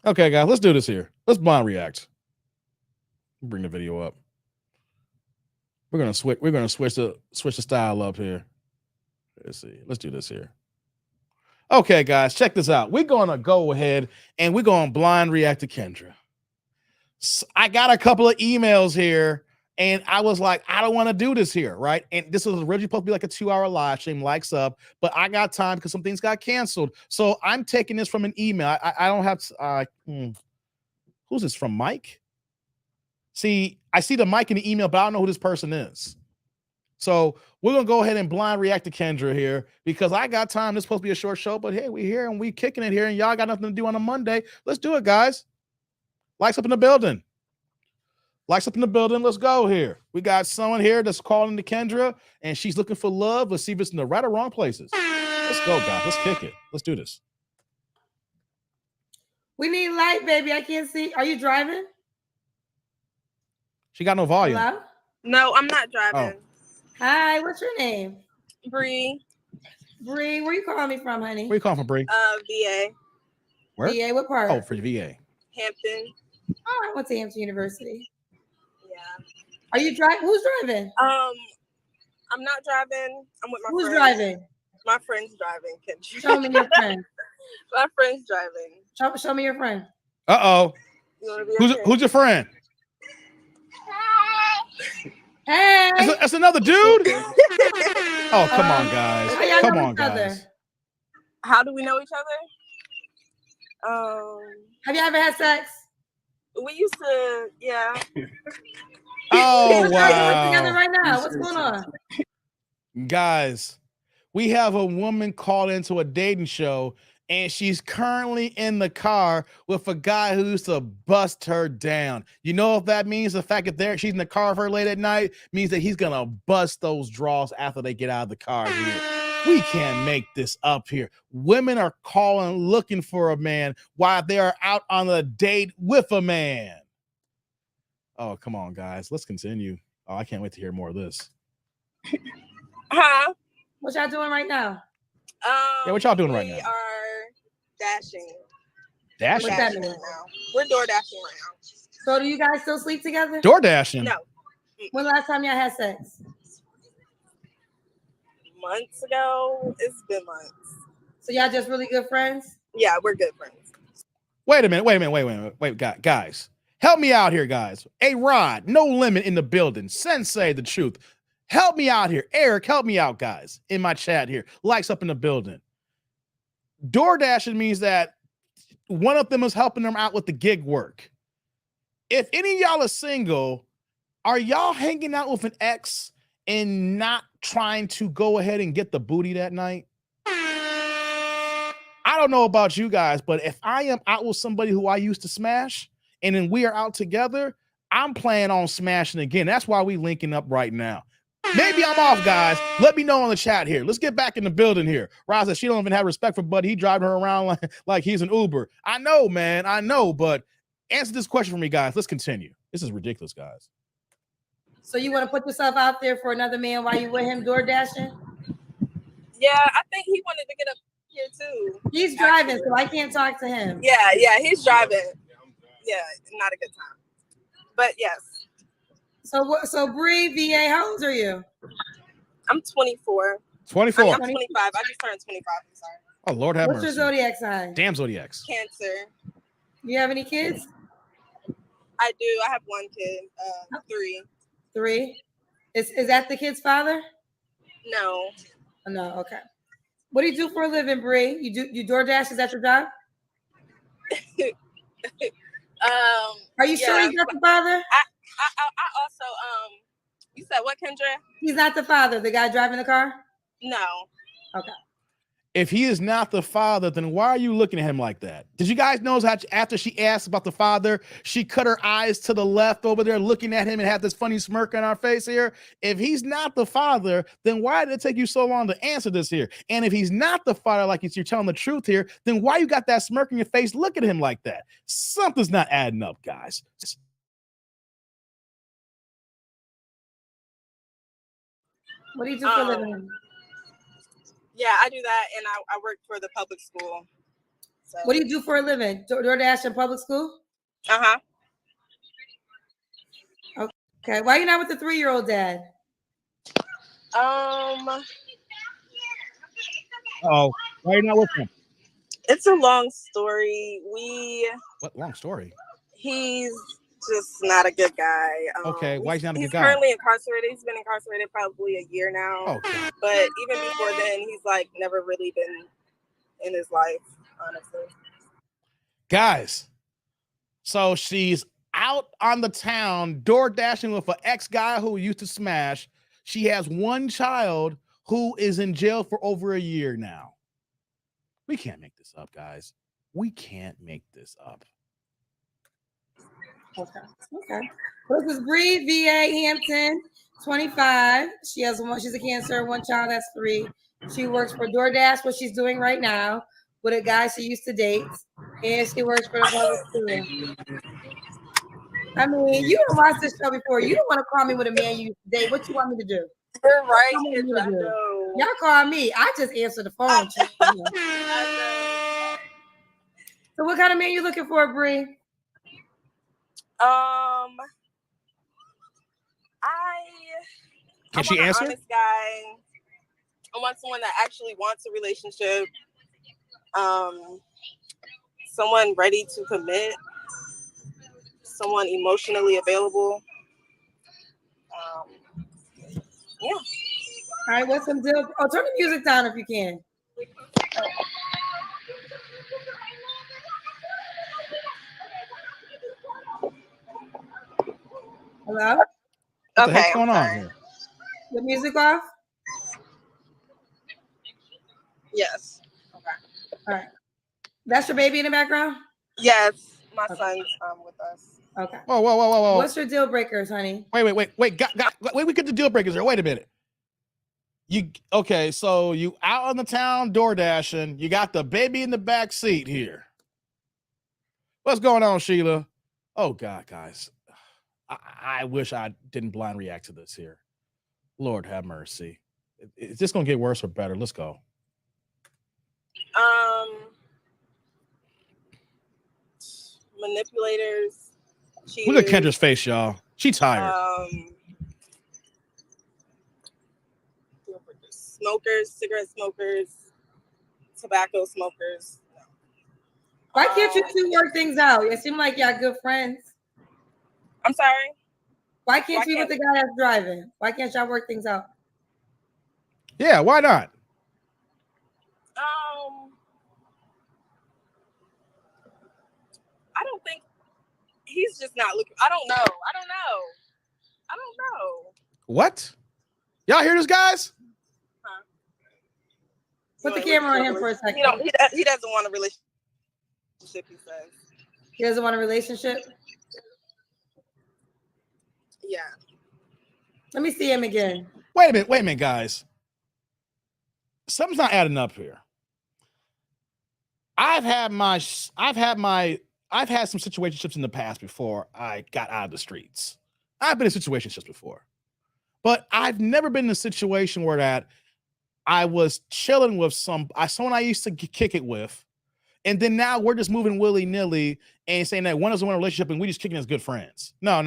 Okay, guys, let's do this here. Let's blind react. Bring the video up. We're gonna switch the style up here. Let's see. Let's do this here. Okay, guys, check this out. We're gonna go ahead and we're gonna blind react to Kendra. So I got a couple of emails here, and I was like, I don't want to do this here, right? And this was originally supposed to be like a 2-hour live stream, like sub, but I got time because some things got canceled. So I'm taking this from an email. I don't have who's this from? Mike? See, I see the mic in the email, but I don't know who this person is. So we're going to go ahead and blind react to Kendra here because I got time. This is supposed to be a short show, but hey, we're here and we kicking it here, and y'all got nothing to do on a Monday. Let's do it, guys. Likes up in the building. Let's go here. We got someone here that's calling to Kendra, and she's looking for love. Let's see if it's in the right or wrong places. Let's go, guys. Let's kick it. Let's do this. We need light, baby. I can't see. Are you driving? She got no volume. Hello? No, I'm not driving. Oh. Hi, what's your name? Bree. Bree, where you calling me from, honey? Where you calling from, Bree? VA. Where? VA, what part? Oh, for VA. Hampton. Oh, I went to Hampton University. Yeah. Are you driving? Who's driving? I'm not driving. I'm with my Who's friend. driving? My friend's driving, Kendra. Show me your friend. My friend's driving. Show me your friend. Uh-oh. You want to be Who's your friend? Hey. That's another dude? Oh, come on, guys. Come on, guys. How do we know each other? Have you ever had sex? We used to, yeah. Oh, Wow. wow. Together right now. What's going on? Guys, we have a woman called into a dating show, and she's currently in the car with a guy who used to bust her down. You know what that means? The fact that she's in the car with her late at night means that he's gonna bust those draws after they get out of the car here. We can't make this up here. Women are calling, looking for a man while they are out on a date with a man. Oh, come on, guys. Let's continue. Oh, I can't wait to hear more of this. Huh? What y'all doing right now? Yeah, what y'all doing right now? We are dashing. Dashing? What's that mean? Right now. We're door dashing right now. So do you guys still sleep together? Door dashing? No. When the last time y'all had sex? Months ago. It's been months. So y'all just really good friends? Yeah, we're good friends. Wait a minute. Wait, guys. Help me out here, guys. A Rod, No Limit in the building. Sensei, the truth. Help me out here. Eric, help me out, guys, in my chat here. Likes up in the building. Door dashing means that one of them is helping them out with the gig work. If any of y'all are single, are y'all hanging out with an ex and not trying to go ahead and get the booty that night? I don't know about you guys, but if I am out with somebody who I used to smash and then we are out together, I'm planning on smashing again. That's why we linking up right now. Maybe I'm off, guys. Let me know on the chat here. Let's get back in the building here. Roz says she don't even have respect for Buddy. He driving her around like he's an Uber. I know, man. I know, but answer this question for me, guys. Let's continue. This is ridiculous, guys. So you want to put yourself out there for another man while you with him door dashing? Yeah, I think he wanted to get up here too. He's driving, so I can't talk to him. Yeah, he's driving. Yeah, not a good time. But yes. So Bree, VA, how old are you? I'm 24. 24. I mean, I'm 25. I just turned 25. I'm sorry. Oh, Lord have What's mercy. your zodiac sign? Damn Zodiacs. Cancer. You have any kids? I do. I have one kid. 3. 3. Is that the kid's father? No. Oh, no. Okay. What do you do for a living, Bree? You DoorDash? Is that your job? Are you sure he's not the father? I also you said what, Kendra? He's not the father, the guy driving the car? No. Okay. If he is not the father, then why are you looking at him like that? Did you guys know how after she asked about the father, she cut her eyes to the left over there looking at him and had this funny smirk on our face here? If he's not the father, then why did it take you so long to answer this here? And if he's not the father, like you're telling the truth here, then why you got that smirk on your face looking at him like that? Something's not adding up, guys. What do you do for a living? Yeah, I do that, and I work for the public school. So. What do you do for a living? DoorDash in public school? Uh-huh. Okay. Why are you not with the 3-year-old dad? Oh, why are you not with him? It's a long story. What long story? He's just not a good guy. Okay, why is he not a good guy? He's currently incarcerated. He's been incarcerated probably a year now. Okay. But even before then, he's like never really been in his life, honestly. Guys, so she's out on the town door dashing with an ex-guy who used to smash. She has one child who is in jail for over a year now. We can't make this up, guys. We can't make this up. Okay. Well, this is Bree, VA Hampton, 25. She has one. She's a Cancer. One child. That's 3. She works for DoorDash, what she's doing right now, with a guy she used to date, and she works for the public school. I mean, you don't watch this show before. You don't want to call me with a man you used to date. What you want me to do? You're right. Y'all call me. I just answer the phone. So, what kind of man you looking for, Bree? Can she answer? An honest guy. I want someone that actually wants a relationship. Someone ready to commit. Someone emotionally available. Yeah. All right. What's some deal? Oh, turn the music down if you can. Hello? What the heck's going on here? The music off? Yes. Okay. All right. That's your baby in the background? Yes. My son's with us. Okay. Whoa. What's your deal breakers, honey? Wait. We get the deal breakers here. Wait a minute. So you out on the town door dashing. You got the baby in the back seat here. What's going on, Sheila? Oh God, guys. I wish I didn't blind react to this here. Lord have mercy. Is this gonna get worse or better? Let's go. Manipulators. Cheaters, look at Kendra's face, y'all. She tired. Smokers, cigarette smokers, tobacco smokers. No. Why can't you two work things out? It seems like y'all good friends. I'm sorry? Why can't you be with the guy that's driving? Why can't y'all work things out? Yeah, why not? I don't think he's just not looking. I don't know. What? Y'all hear this, guys? Huh? Put the camera on him for a second. He doesn't want a relationship, he says. He doesn't want a relationship? Yeah. Let me see him again. Wait a minute, guys. Something's not adding up here. I've had some situationships in the past before I got out of the streets. I've been in situationships before, but I've never been in a situation where that I was chilling with someone I used to kick it with, and then now we're just moving willy-nilly and saying that one is in a relationship and we just kicking as good friends. No.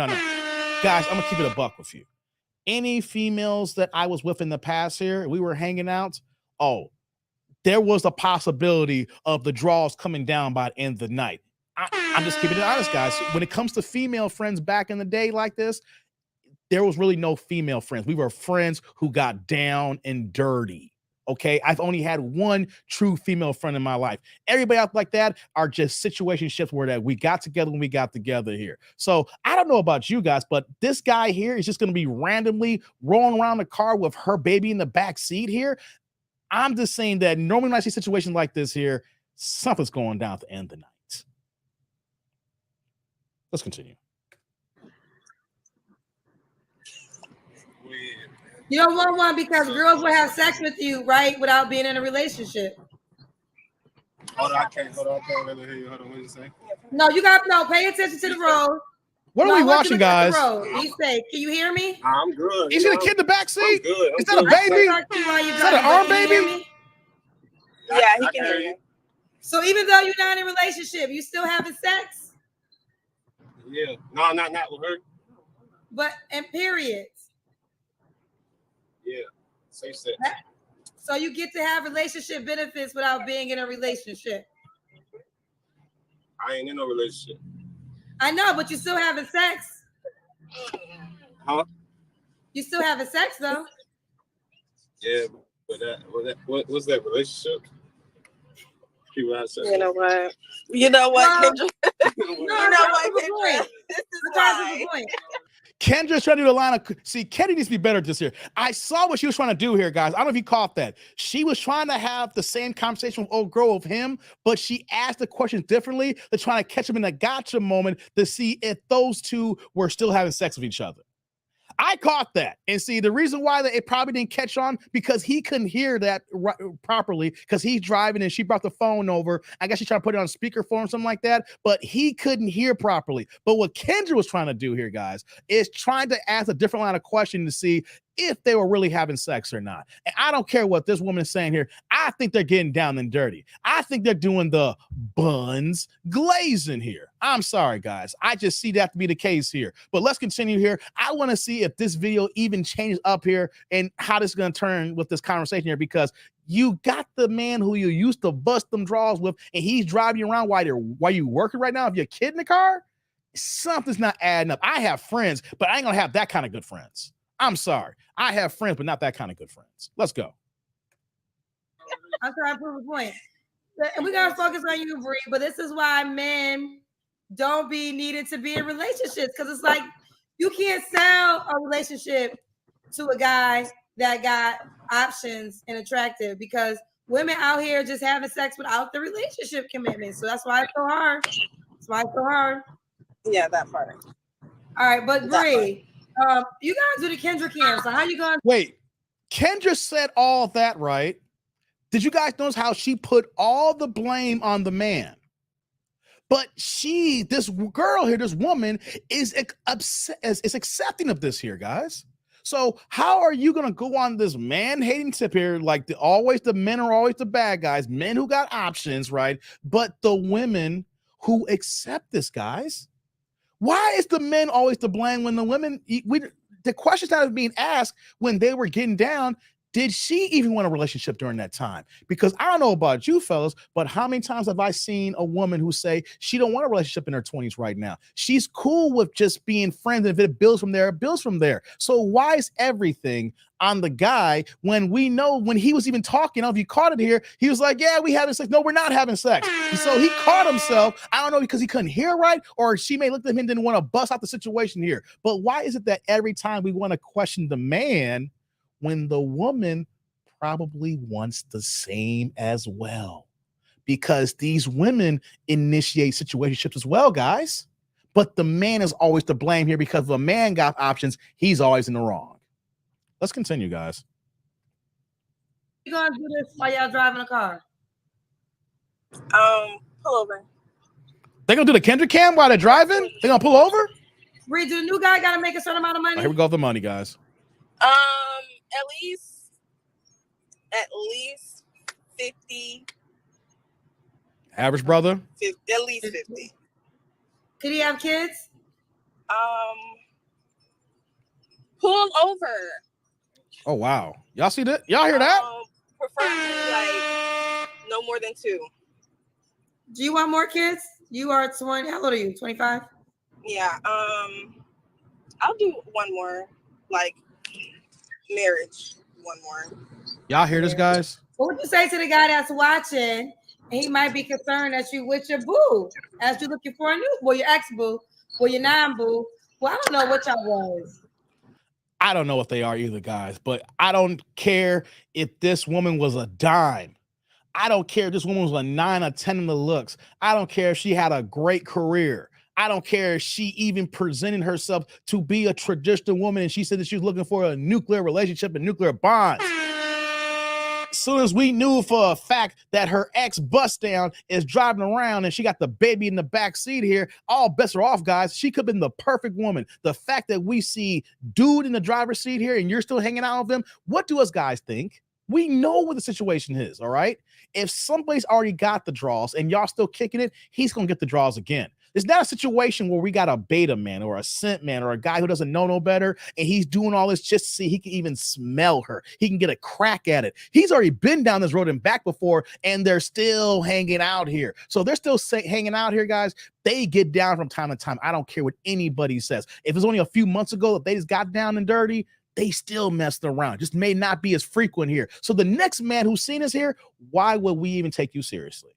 Guys, I'm gonna keep it a buck with you. any females that I was with in the past here, we were hanging out. Oh, there was a possibility of the draws coming down by the end of the night. I'm just keeping it honest, guys. When it comes to female friends back in the day like this, there was really no female friends. We were friends who got down and dirty. Okay, I've only had one true female friend in my life. Everybody else like that are just situationships where that we got together when we got together here. So I don't know about you guys, but this guy here is just going to be randomly rolling around the car with her baby in the back seat here. I'm just saying that normally when I see situations like this here, something's going down at the end of the night. Let's continue. You don't want one because girls will have sex with you, right, without being in a relationship. Hold on, I can't really hear you. Hold on, what did you say? No, you got no. Pay attention to the road. What are we watching, guys? Be safe. Can you hear me? I'm good. Is it a kid in the back seat? Good. Is that a baby? Is that an arm baby? Yeah, he can hear you. So even though you're not in a relationship, you still having sex? Yeah. No, not with her. But in periods. Yeah. Safe sex. So you get to have relationship benefits without being in a relationship. I ain't in no relationship. I know, but you still having sex. Huh? You still having sex though. Yeah, but what's that relationship? People have sex. You know what? You know what, Kendra? You know what, Kendra? This is why. Kendra's trying to do the line of, see, Kendra needs to be better at this here. I saw what she was trying to do here, guys. I don't know if you caught that. She was trying to have the same conversation with old girl of him, but she asked the questions differently to try to catch him in a gotcha moment to see if those two were still having sex with each other. I caught that. And see, the reason why that it probably didn't catch on because he couldn't hear that properly because he's driving and she brought the phone over. I guess she tried to put it on speakerphone or something like that, but he couldn't hear properly. But what Kendra was trying to do here, guys, is trying to ask a different line of question to see if they were really having sex or not. And I don't care what this woman is saying here. I think they're getting down and dirty. I think they're doing the buns glazing here. I'm sorry, guys. I just see that to be the case here. But let's continue here. I want to see if this video even changes up here and how this is going to turn with this conversation here because you got the man who you used to bust them draws with and he's driving you around while you working right now. If you're a kid in the car, something's not adding up. I have friends, but I ain't going to have that kind of good friends. I'm sorry. I have friends, but not that kind of good friends. Let's go. I'm trying to prove a point. And we got to focus on you, Bree, but this is why men don't be needed to be in relationships because it's like you can't sell a relationship to a guy that got options and attractive because women out here just having sex without the relationship commitment. So that's why it's so hard. That's why it's so hard. Yeah, that part. All right, but Bree, you guys do the Kendra cam. So how you going? Wait, Kendra said all that, right? Did you guys notice how she put all the blame on the man? But this girl here, this woman is accepting of this here, guys. So how are you going to go on this man-hating tip here? Like the men are always the bad guys, men who got options, right? But the women who accept this, guys. Why is the men always to blame when the women, the questions that was being asked when they were getting down, did she even want a relationship during that time? Because I don't know about you fellas, but how many times have I seen a woman who say she don't want a relationship in her 20s right now? She's cool with just being friends. And if it builds from there, it builds from there. So why is everything on the guy when we know when he was even talking, if you caught it here, he was like, yeah, we having sex. No, we're not having sex. And so he caught himself. I don't know because he couldn't hear right, or she may look at him and didn't want to bust out the situation here. But why is it that every time we want to question the man when the woman probably wants the same as well? Because these women initiate situationships as well, guys. But the man is always to blame here because if a man got options, he's always in the wrong. Let's continue, guys. You gonna do this while y'all driving a car? Pull over. They gonna do the Kendra cam while they're driving? They gonna pull over? Reed, do the new guy gotta make a certain amount of money? Here we go with the money, guys. At least 50. Average brother? 50, at least 50. Could he have kids? Pull over. Oh wow, y'all see that? Y'all hear that? Preferably like no more than 2. Do you want more kids? You are 20. How old are you? 25? Yeah. I'll do one more, like marriage. One more. Y'all hear this, guys? What would you say to the guy that's watching? And he might be concerned that you with your boo as you're looking for a new, well, your ex boo, well, your non-boo. Well, I don't know what y'all was. I don't know what they are either, guys, but I don't care if this woman was a dime. I don't care if this woman was a 9 or 10 in the looks. I don't care if she had a great career. I don't care if she even presented herself to be a traditional woman and she said that she was looking for a nuclear relationship and nuclear bonds. As soon as we knew for a fact that her ex bust down is driving around and she got the baby in the back seat here, all bets are off, guys. She could have been the perfect woman. The fact that we see dude in the driver's seat here and you're still hanging out with him, what do us guys think? We know what the situation is, all right? If somebody's already got the draws and y'all still kicking it, he's going to get the draws again. It's not a situation where we got a beta man or a scent man or a guy who doesn't know no better, and he's doing all this just to see he can even smell her. He can get a crack at it. He's already been down this road and back before, and they're still hanging out here. So they're still hanging out here, guys. They get down from time to time. I don't care what anybody says. If it's only a few months ago that they just got down and dirty, they still messed around. Just may not be as frequent here. So the next man who's seen us here, why would we even take you seriously?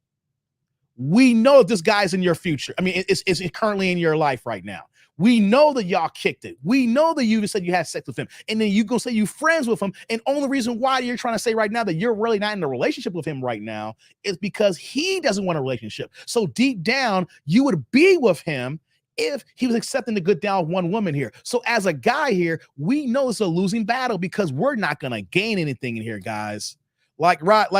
We know this guy's in your future. I mean, it's currently in your life right now. We know that y'all kicked it. We know that you said you had sex with him. And then you go say you friends with him. And only reason why you're trying to say right now that you're really not in a relationship with him right now is because he doesn't want a relationship. So deep down, you would be with him if he was accepting the good down with one woman here. So as a guy here, we know it's a losing battle because we're not going to gain anything in here, guys. Like Rod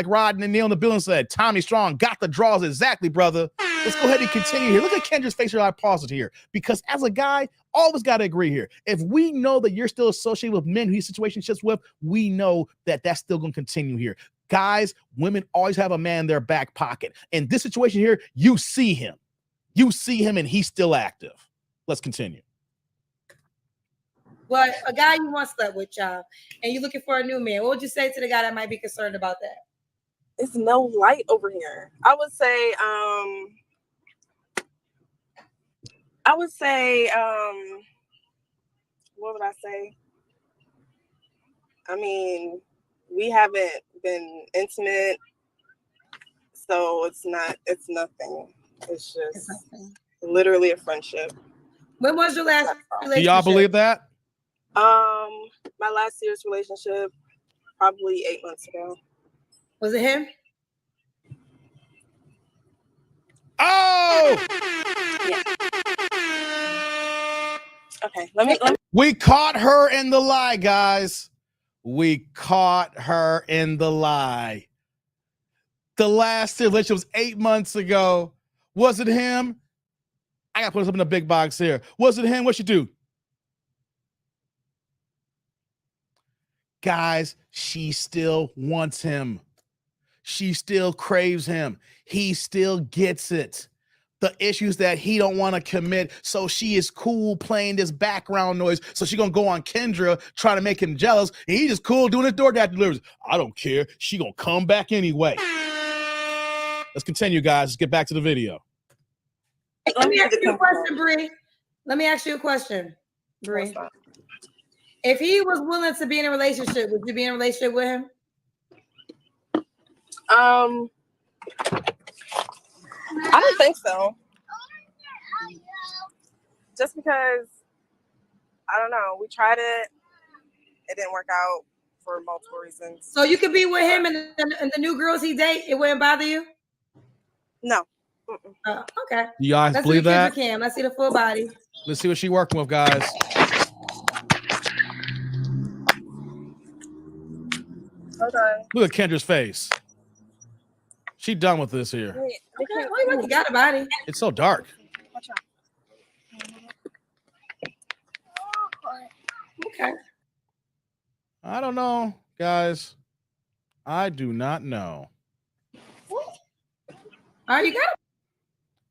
and Neil in the building said, Tommy Strong got the draws exactly, brother. Let's go ahead and continue here. Look at Kendra's face here. I paused it here because as a guy, always got to agree here. If we know that you're still associated with men who he's situationships with, we know that that's still going to continue here. Guys, women always have a man in their back pocket. In this situation here, you see him. You see him and he's still active. Let's continue. But a guy you once slept with, y'all, and you're looking for a new man, what would you say to the guy that might be concerned about that? It's no light over here. I would say, what would I say? I mean, we haven't been intimate, so it's nothing. It's just literally a friendship. When was your last relationship? Do y'all believe that? My last serious relationship, probably 8 months ago. Was it him? Oh! Yeah. Okay, let me. We caught her in the lie, guys. We caught her in the lie. The last relationship was 8 months ago. Was it him? I got to put this up in the big box here. Was it him? What you do? Guys, she still wants him. She still craves him. He still gets it. The issue is that he don't want to commit, so she is cool playing this background noise. So she's going to go on Kendra, try to make him jealous, and he's just cool doing his DoorDash deliveries. I don't care. She going to come back anyway. Let's continue, guys. Let's get back to the video. Let me ask you a question, Bree. Let me ask you a question, Bree. If he was willing to be in a relationship, would you be in a relationship with him? I don't think so. Just because, I don't know, we tried it. It didn't work out for multiple reasons. So you could be with him and the new girls he date, it wouldn't bother you? No. Okay. You guys Let's believe that? Let's see the full body. Let's see what she's working with, guys. Hold on. Look at Kendra's face. She done with this here. Wait, you got a body. It's so dark. Watch out. Okay. I don't know, guys. I do not know. All right, you got a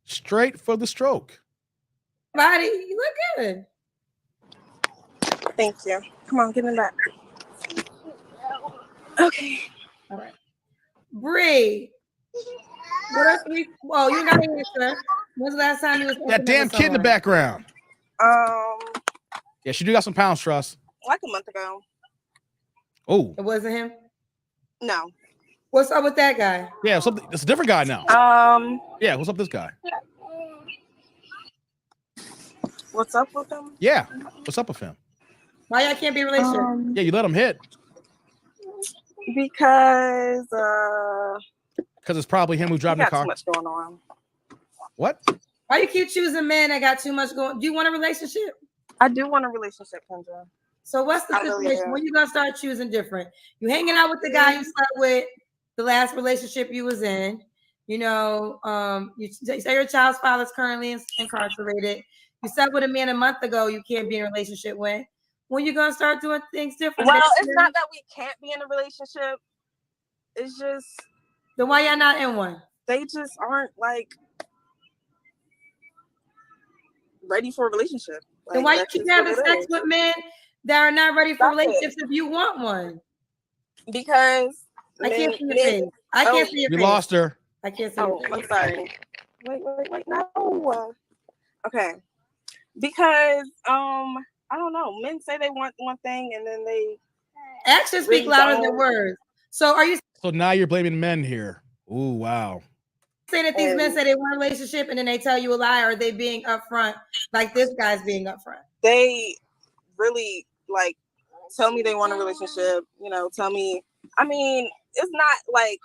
Straight for the stroke. body. You look good. Thank you. Come on, give me that. Okay. All right. Bree. What are 3? Well, you got an answer. When's the last time you was That damn kid in the background. Yeah, she do got some pounds, trust. Like a month ago. Oh. It wasn't him? No. What's up with that guy? Yeah, it's a different guy now. Yeah, what's up with this guy? What's up with him? Yeah, what's up with him? Why y'all can't be in a relationship? Yeah, you let him hit. Because it's probably him who's driving the car. Too much going on. What? Why you keep choosing men that got too much going? Do you want a relationship? I do want a relationship, Kendra. So what's the situation? When you gonna start choosing different? You hanging out with the guy you slept with the last relationship you was in. You know, you say your child's father's currently incarcerated. You slept with a man a month ago you can't be in a relationship with. When you gonna start doing things different? Well, it's not that we can't be in a relationship. It's just. Then why y'all not in one? They just aren't like ready for a relationship. Like, then why you keep having sex with men that are not ready for relationships if you want one? Because I can't see your face. I can't see your face. You lost her. I can't see your face. I'm sorry. Wait, no. Okay. Because I don't know. Men say they want one thing and then they actions speak louder than words. So are you? So now you're blaming men here. Ooh, wow. Saying that these men say they want a relationship and then they tell you a lie, or are they being upfront like this guy's being upfront? They really like tell me they want a relationship, you know, tell me. I mean, it's not like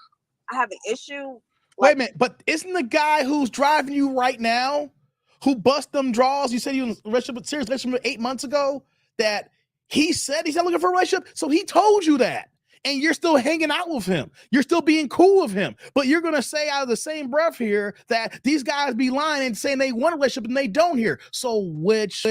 I have an issue. Wait a minute, but isn't the guy who's driving you right now, who bust them draws, you said he was in a serious relationship 8 months ago, that he said he's not looking for a relationship? So he told you that. And you're still hanging out with him. You're still being cool with him. But you're going to say out of the same breath here that these guys be lying and saying they want a relationship and they don't here. So which?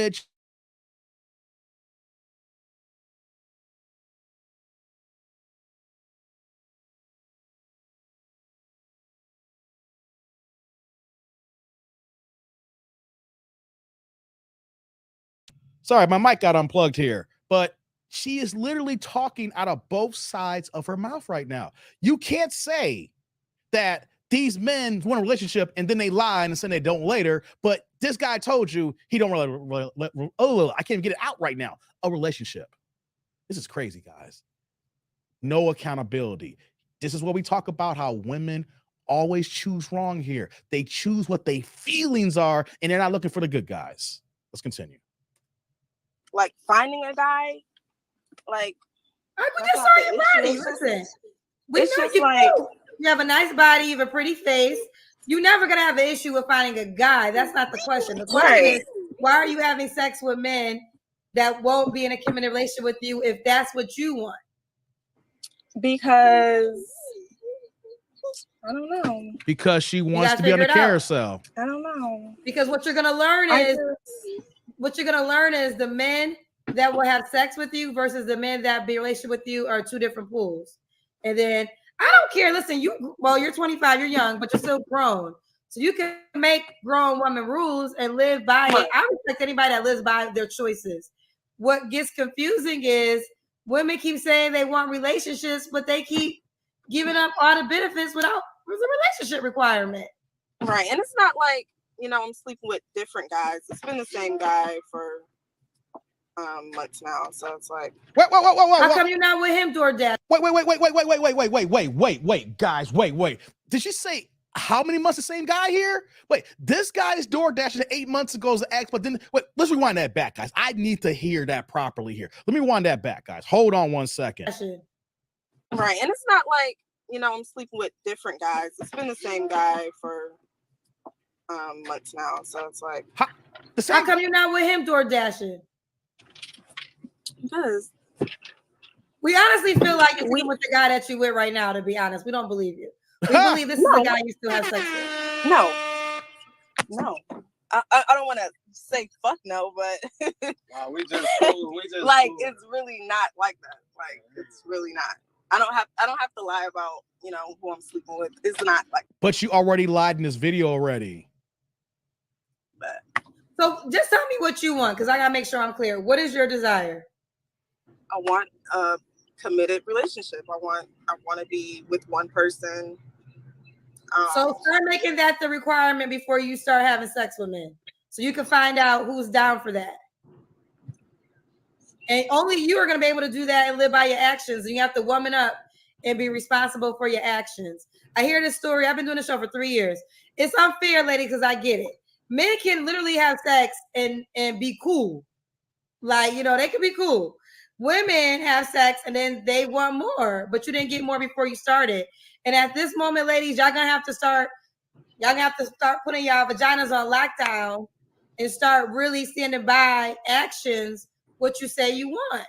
Sorry, my mic got unplugged here. But she is literally talking out of both sides of her mouth right now. You can't say that these men want a relationship and then they lie and say they don't later, but this guy told you he don't really I can't even get it out right now. A relationship. This is crazy, guys. No accountability. This is what we talk about, how women always choose wrong here. They choose what their feelings are and they're not looking for the good guys. Let's continue. Like finding a guy, like I just saw your body. Listen, we know you like you have a nice body, you have a pretty face. You're never gonna have an issue with finding a guy. That's not the question. The question is, why are you having sex with men that won't be in a committed relationship with you if that's what you want? Because I don't know. Because she wants to be on the carousel. I don't know. Because what you're gonna learn is the men that will have sex with you versus the men that be in a relationship with you are two different pools. And then I don't care. Listen, you're 25, you're young, but you're still grown. So you can make grown woman rules and live by it. I respect anybody that lives by their choices. What gets confusing is women keep saying they want relationships, but they keep giving up all the benefits without the relationship requirement. Right. And it's not like, you know, I'm sleeping with different guys. It's been the same guy for months now. So it's like, wait. How come you're not with him, DoorDash? Wait, guys, wait. Did she say how many months the same guy here? Wait, this guy is DoorDash 8 months ago as an ex, but then wait, let's rewind that back, guys. I need to hear that properly here. Let me rewind that back, guys. Hold on 1 second. Right. And it's not like, you know, I'm sleeping with different guys. It's been the same guy for months now. So it's like, how come you're not with him, DoorDashing? Because we honestly feel like you're with the guy that you with right now, to be honest. We don't believe you. We believe this is the guy you still have sex with. No. I don't want to say fuck no, but we just like it's really not like that. Like it's really not. I don't have to lie about, you know, who I'm sleeping with. It's not like. But you already lied in this video already. So just tell me what you want, because I gotta make sure I'm clear. What is your desire? I want a committed relationship. I want to be with one person. So start making that the requirement before you start having sex with men, so you can find out who's down for that. And only you are going to be able to do that and live by your actions. And you have to woman up and be responsible for your actions. I hear this story. I've been doing the show for 3 years. It's unfair, lady, because I get it. Men can literally have sex and be cool. Like, you know, they can be cool. Women have sex and then they want more, but you didn't get more before you started. And at this moment, ladies, y'all gonna have to start putting y'all vaginas on lockdown and start really standing by actions what you say you want.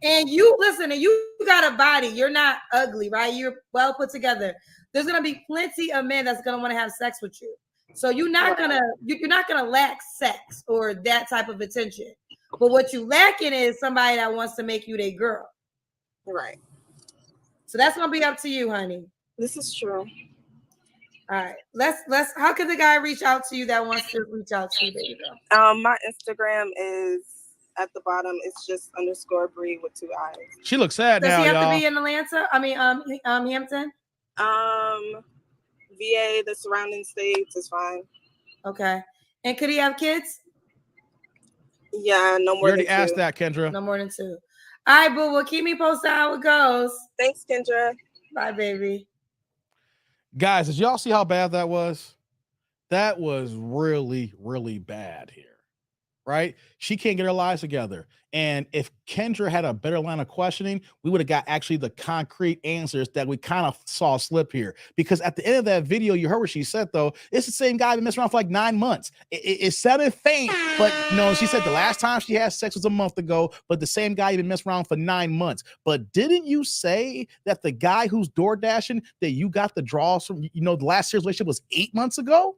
And you listen, and you got a body. You're not ugly, right? You're well put together. There's gonna be plenty of men that's gonna want to have sex with you. So you're not gonna lack sex or that type of attention. But what you lacking is somebody that wants to make you their girl. Right. So that's gonna be up to you, honey. This is true. All right. Let's how can the guy reach out to you that wants to reach out to you, baby girl? My Instagram is at the bottom. It's just _Bree with 2 eyes. She looks sad now, y'all. Does he have y'all. to be in Atlanta? I mean, Hampton? VA, the surrounding states is fine. Okay. And could he have kids? Yeah, no more You already than 2. asked that, Kendra. No more than 2. All right, boo. Well, keep me posted how it goes. Thanks, Kendra. Bye, baby. Guys, did y'all see how bad that was? That was really, really bad here, right? She can't get her lives together. And if Kendra had a better line of questioning, we would have got actually the concrete answers that we kind of saw slip here. Because at the end of that video, you heard what she said, though. It's the same guy been messing around for like 9 months. It sounded faint, but no, she said the last time she had sex was a month ago, but the same guy been messing around for 9 months. But didn't you say that the guy who's door dashing, that you got the draws from, the last serious relationship was 8 months ago?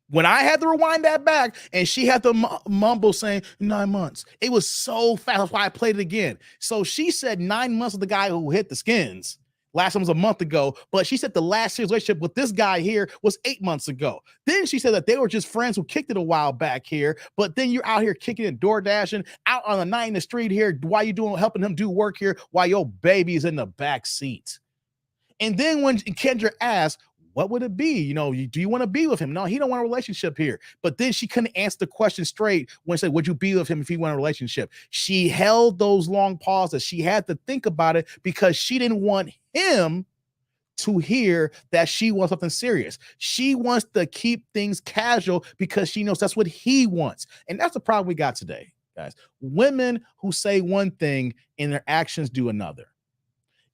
When I had to rewind that back and she had to mumble saying 9 months, it was so fast. That's why I played it again. So she said 9 months with the guy who hit the skins. Last one was a month ago, but she said the last serious relationship with this guy here was 8 months ago. Then she said that they were just friends who kicked it a while back here, but then you're out here kicking and door dashing out on the night in the street here. Why you helping him do work here while your baby is in the back seat? And then when Kendra asked, what would it be? Do you want to be with him? No, he don't want a relationship here. But then she couldn't answer the question straight when she said, would you be with him if he want a relationship? She held those long pauses. She had to think about it because she didn't want him to hear that she wants something serious. She wants to keep things casual because she knows that's what he wants. And that's the problem we got today, guys. Women who say one thing and their actions do another.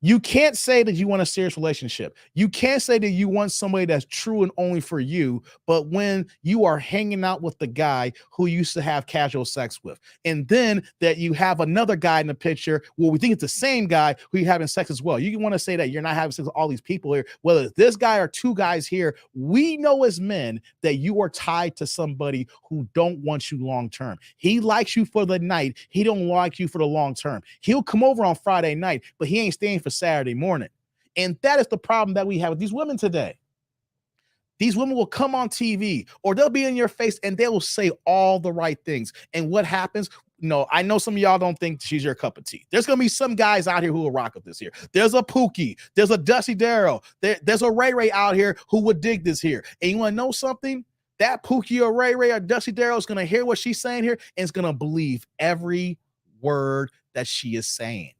You can't say that you want a serious relationship. You can't say that you want somebody that's true and only for you, but when you are hanging out with the guy who you used to have casual sex with, and then that you have another guy in the picture, well, we think it's the same guy who you're having sex as well. You want to say that you're not having sex with all these people here, whether it's this guy or 2 guys here. We know as men that you are tied to somebody who don't want you long-term. He likes you for the night. He don't like you for the long-term. He'll come over on Friday night, but he ain't staying for Saturday morning. And that is the problem that we have with these women today. These women will come on TV or they'll be in your face and they will say all the right things. And what happens? No, I know some of y'all don't think she's your cup of tea. There's going to be some guys out here who will rock with this here. There's a Pookie. There's a Dusty Darrell. There's a Ray Ray out here who would dig this here. And you want to know something? That Pookie or Ray Ray or Dusty Darrell is going to hear what she's saying here and is going to believe every word that she is saying.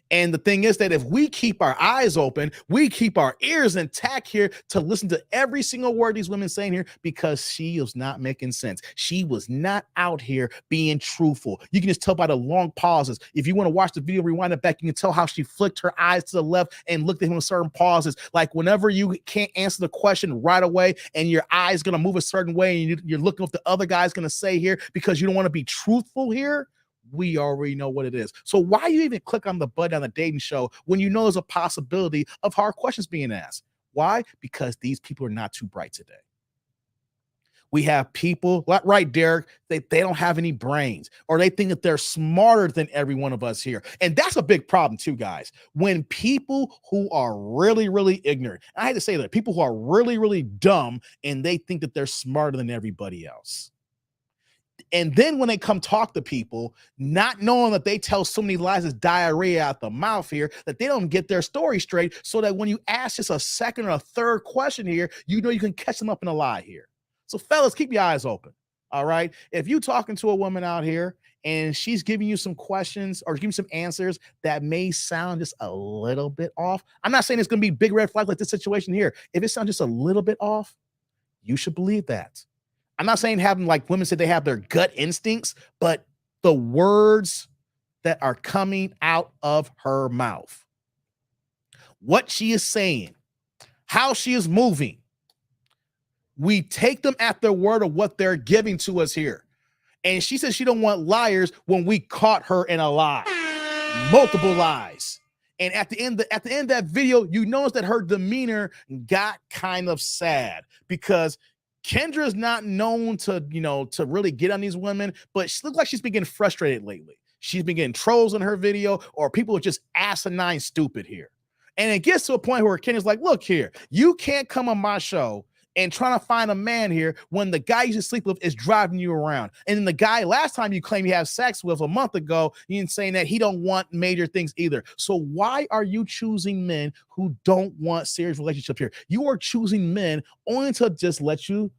And the thing is that if we keep our eyes open, we keep our ears intact here to listen to every single word these women saying here, because she is not making sense. She was not out here being truthful. You can just tell by the long pauses. If you want to watch the video, rewind it back, you can tell how she flicked her eyes to the left and looked at him with certain pauses. Like whenever you can't answer the question right away and your eyes going to move a certain way and you're looking what the other guy's going to say here because you don't want to be truthful here, we already know what it is. So why you even click on the button on the dating show when you know there's a possibility of hard questions being asked? Why? Because these people are not too bright today. We have people, right, Derek, they don't have any brains, or they think that they're smarter than every one of us here. And that's a big problem too, guys. When people who are really, really ignorant, I hate to say that, people who are really, really dumb, and they think that they're smarter than everybody else. And then when they come talk to people, not knowing that they tell so many lies as diarrhea out the mouth here, that they don't get their story straight, so that when you ask just a second or a third question here, you know you can catch them up in a lie here. So fellas, keep your eyes open. All right. If you talking to a woman out here and she's giving you some questions or giving some answers that may sound just a little bit off, I'm not saying it's going to be big red flag like this situation here. If it sounds just a little bit off, you should believe that. I'm not saying having, like women say they have their gut instincts, but the words that are coming out of her mouth, what she is saying, how she is moving, we take them at their word of what they're giving to us here. And she says she don't want liars when we caught her in a lie, multiple lies. And at the end of that video, you notice that her demeanor got kind of sad because Kendra's not known to, to really get on these women, but she looks like she's been getting frustrated lately. She's been getting trolls in her video, or people are just asinine stupid here. And it gets to a point where Kendra's like, look here, you can't come on my show and trying to find a man here when the guy you should sleep with is driving you around. And then the guy last time you claimed you had sex with a month ago, you're saying that he don't want major things either. So why are you choosing men who don't want serious relationship here? You are choosing men only to just let you,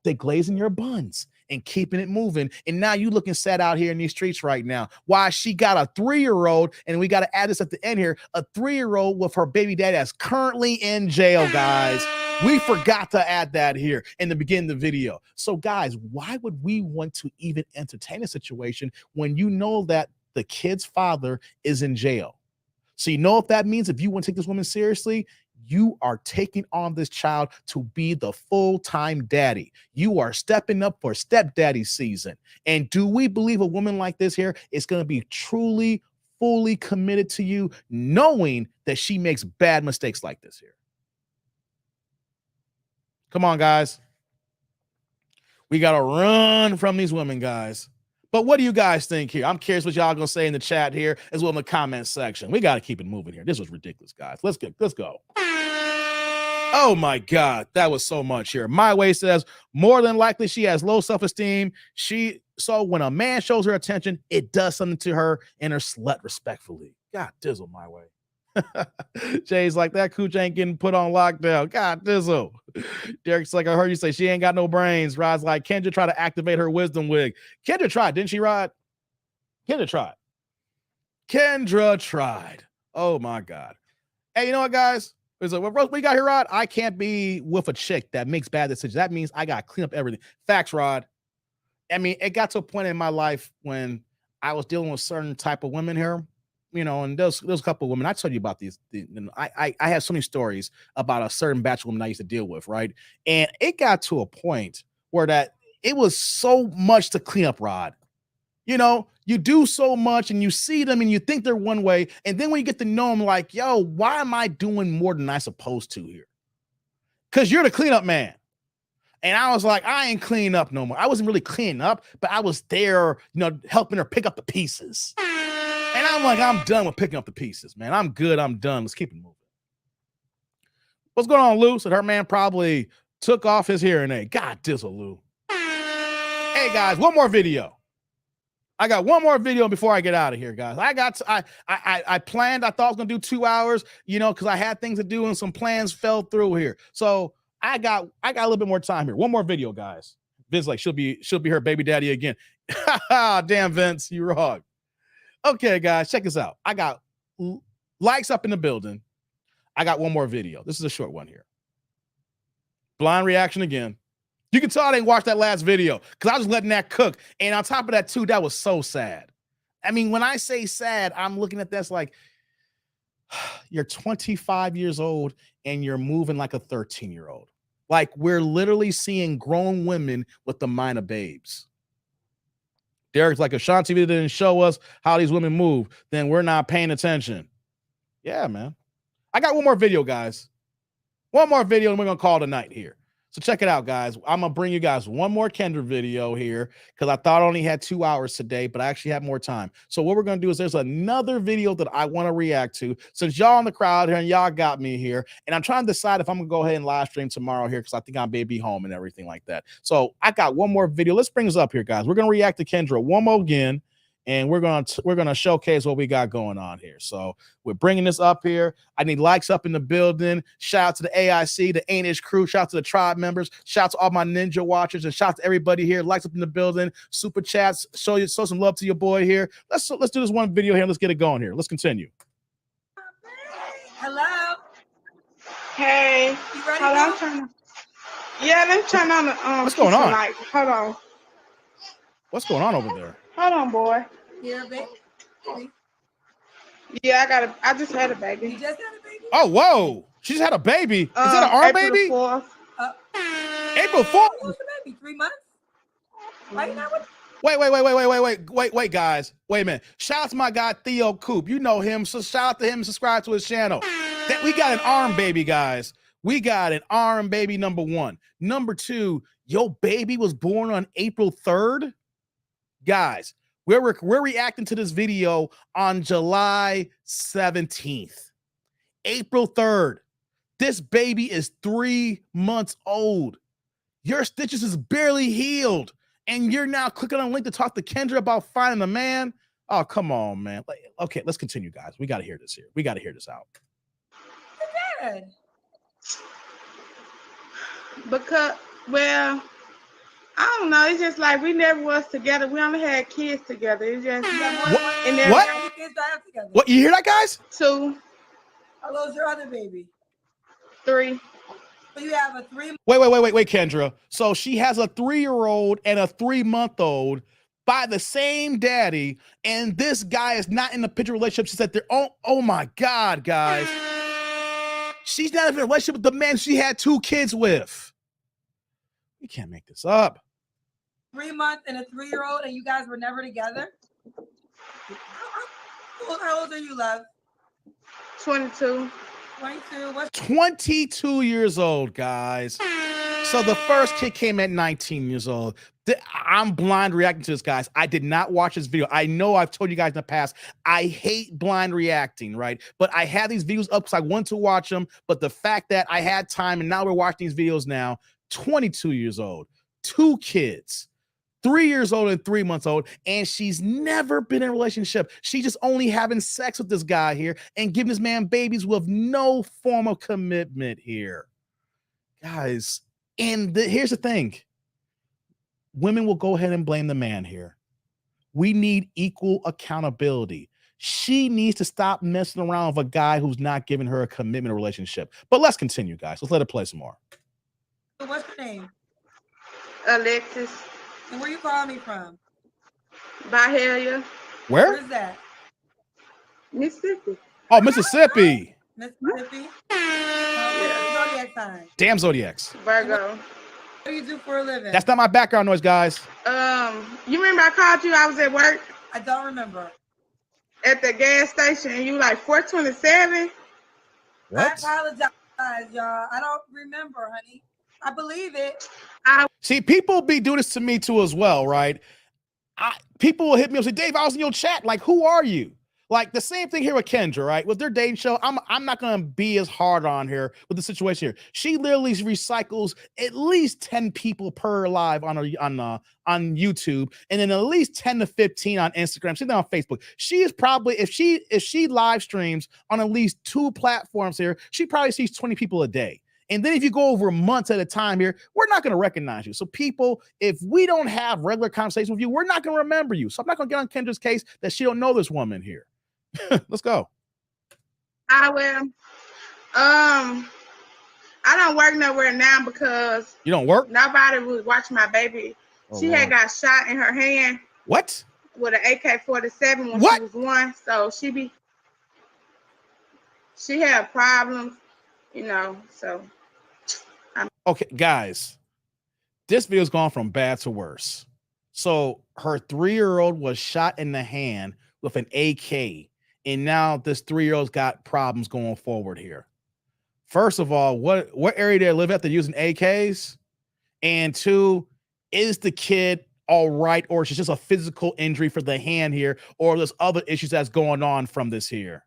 they glazing your buns and keeping it moving. And now you looking sad out here in these streets right now. Why she got a 3-year-old, and we got to add this at the end here, a 3-year-old with her baby daddy that's currently in jail, guys. We forgot to add that here in the beginning of the video. So guys, why would we want to even entertain a situation when you know that the kid's father is in jail? So you know if that means if you want to take this woman seriously, you are taking on this child to be the full-time daddy. You are stepping up for stepdaddy season. And do we believe a woman like this here is going to be truly, fully committed to you, knowing that she makes bad mistakes like this here? Come on, guys. We got to run from these women, guys. But what do you guys think here? I'm curious what y'all going to say in the chat here as well in the comment section. We got to keep it moving here. This was ridiculous, guys. Let's go. Oh, my God. That was so much here. My Way says, more than likely she has low self-esteem. So when a man shows her attention, it does something to her and her slut respectfully. God dizzle, My Way. Jay's like, that cooch ain't getting put on lockdown. God dizzle. Derek's like, I heard you say she ain't got no brains. Rod's like, Kendra tried to activate her wisdom wig. Kendra tried, didn't she, Rod? Kendra tried. Oh my God. Hey, you know what, guys? What we got here, Rod? I can't be with a chick that makes bad decisions. That means I got to clean up everything. Facts, Rod. I mean, it got to a point in my life when I was dealing with certain type of women here. And there's a couple of women. I told you about these. I have so many stories about a certain batch of women I used to deal with, right? And it got to a point where that it was so much to clean up, Rod. You do so much and you see them and you think they're one way. And then when you get to know them, like, yo, why am I doing more than I supposed to here? Because you're the cleanup man. And I was like, I ain't cleaning up no more. I wasn't really cleaning up, but I was there, helping her pick up the pieces. And I'm like, I'm done with picking up the pieces, man. I'm good. I'm done. Let's keep it moving. What's going on, Lou? Said her man probably took off his hearing aid. God dizzle, Lou. Hey, guys, one more video. I got one more video before I get out of here, guys. I planned. I thought I was going to do 2 hours, because I had things to do and some plans fell through here. So I got a little bit more time here. One more video, guys. Vince like, she'll be her baby daddy again. Damn, Vince, you wrong. Okay, guys, check this out. I got likes up in the building. I got one more video. This is a short one here. Blind reaction again. You can tell I didn't watch that last video because I was letting that cook. And on top of that, too, that was so sad. I mean, when I say sad, I'm looking at this like you're 25 years old and you're moving like a 13-year-old. Like we're literally seeing grown women with the mind of babes. Derek's like, if Sean TV didn't show us how these women move, then we're not paying attention. Yeah, man. I got one more video, guys. One more video, and we're going to call tonight here. So check it out, guys. I'm gonna bring you guys one more Kendra video here because I thought I only had 2 hours today, but I actually have more time. So what we're gonna do is there's another video that I want to react to. Since y'all in the crowd here and y'all got me here, and I'm trying to decide if I'm gonna go ahead and live stream tomorrow here because I think I'm baby home and everything like that. So I got one more video. Let's bring this up here, guys. We're gonna react to Kendra one more again. And we're gonna showcase what we got going on here. So we're bringing this up here. I need likes up in the building. Shout out to the AIC, the Ain't crew. Shout out to the tribe members. Shout out to all my ninja watchers, and shout out to everybody here. Likes up in the building. Super chats. Show some love to your boy here. Let's do this one video here. Let's get it going here. Let's continue. Hello. Hey. You ready? Hold on. Yeah, let me turn on the What's going on? light. Hold on. What's going on over there? Hold on, boy. Here, baby. Yeah, I just had a baby. You just had a baby? Oh, whoa. She just had a baby. Is that an arm April baby? 4th. April 4th? How old's the baby? 3 months? Why you not with Wait, guys. Wait a minute. Shout out to my guy, Theo Coop. You know him, so shout out to him and subscribe to his channel. We got an arm baby, guys. We got an arm baby, number one. Number two, your baby was born on April 3rd? Guys, we're reacting to this video on July 17th. April 3rd. This baby is 3 months old. Your stitches is barely healed. And you're now clicking on a link to talk to Kendra about finding a man. Oh, come on, man. Okay, let's continue, guys. We got to hear this here. We got to hear this out. Good. Because, well, I don't know. It's just like we never was together. We only had kids together. It's just What? What? You hear that, guys? 2. How old's your other baby? 3. So you have a 3. Wait, Kendra. So she has a 3-year-old and a 3-month-old by the same daddy, and this guy is not in a picture relationship. She said they're oh my God, guys. She's not in a relationship with the man she had 2 kids with. We can't make this up. 3 months and a 3-year-old, and you guys were never together? How old are you, love? 22. 22. What's 22 years old, guys. So the first kid came at 19 years old. I'm blind reacting to this, guys. I did not watch this video. I know I've told you guys in the past, I hate blind reacting, right? But I had these videos up because I wanted to watch them. But the fact that I had time and now we're watching these videos now, 22 years old, 2 kids, 3 years old and 3 months old, and she's never been in a relationship. She's just only having sex with this guy here and giving this man babies with no form of commitment here. Guys, and here's the thing. Women will go ahead and blame the man here. We need equal accountability. She needs to stop messing around with a guy who's not giving her a commitment or relationship. But let's continue, guys. Let's let it play some more. your name? Alexis. And where you calling me from? Bahalia. Where? Where's that? Mississippi. Oh, Mississippi. Mississippi? Zodiac sign. Damn Zodiacs. Virgo. What do you do for a living? That's not my background noise, guys. You remember I called you? I was at work. I don't remember. At the gas station, and you like 427. What? I apologize, y'all. I don't remember, honey. I believe it. See, people be doing this to me too as well, right? People will hit me up and say, Dave, I was in your chat. Like, who are you? Like the same thing here with Kendra, right? With their dating show, I'm not gonna be as hard on her with the situation here. She literally recycles at least 10 people per live on YouTube, and then at least 10 to 15 on Instagram. She's on Facebook. She is probably, if she live streams on at least 2 platforms here, she probably sees 20 people a day. And then if you go over months at a time here, we're not going to recognize you. So people, if we don't have regular conversations with you, we're not going to remember you. So I'm not going to get on Kendra's case that she don't know this woman here. Let's go. I will. I don't work nowhere now because you don't work. Nobody was watching my baby. Oh, she had got shot in her hand. What? With an AK-47 when what? She was 1. So she had problems, you know. So. Okay, guys, this video's gone from bad to worse. So her 3-year-old was shot in the hand with an AK, and now this 3-year-old's got problems going forward here. First of all, what area do they live at? They're using AKs. And 2, is the kid all right, or is it just a physical injury for the hand here, or there's other issues that's going on from this here?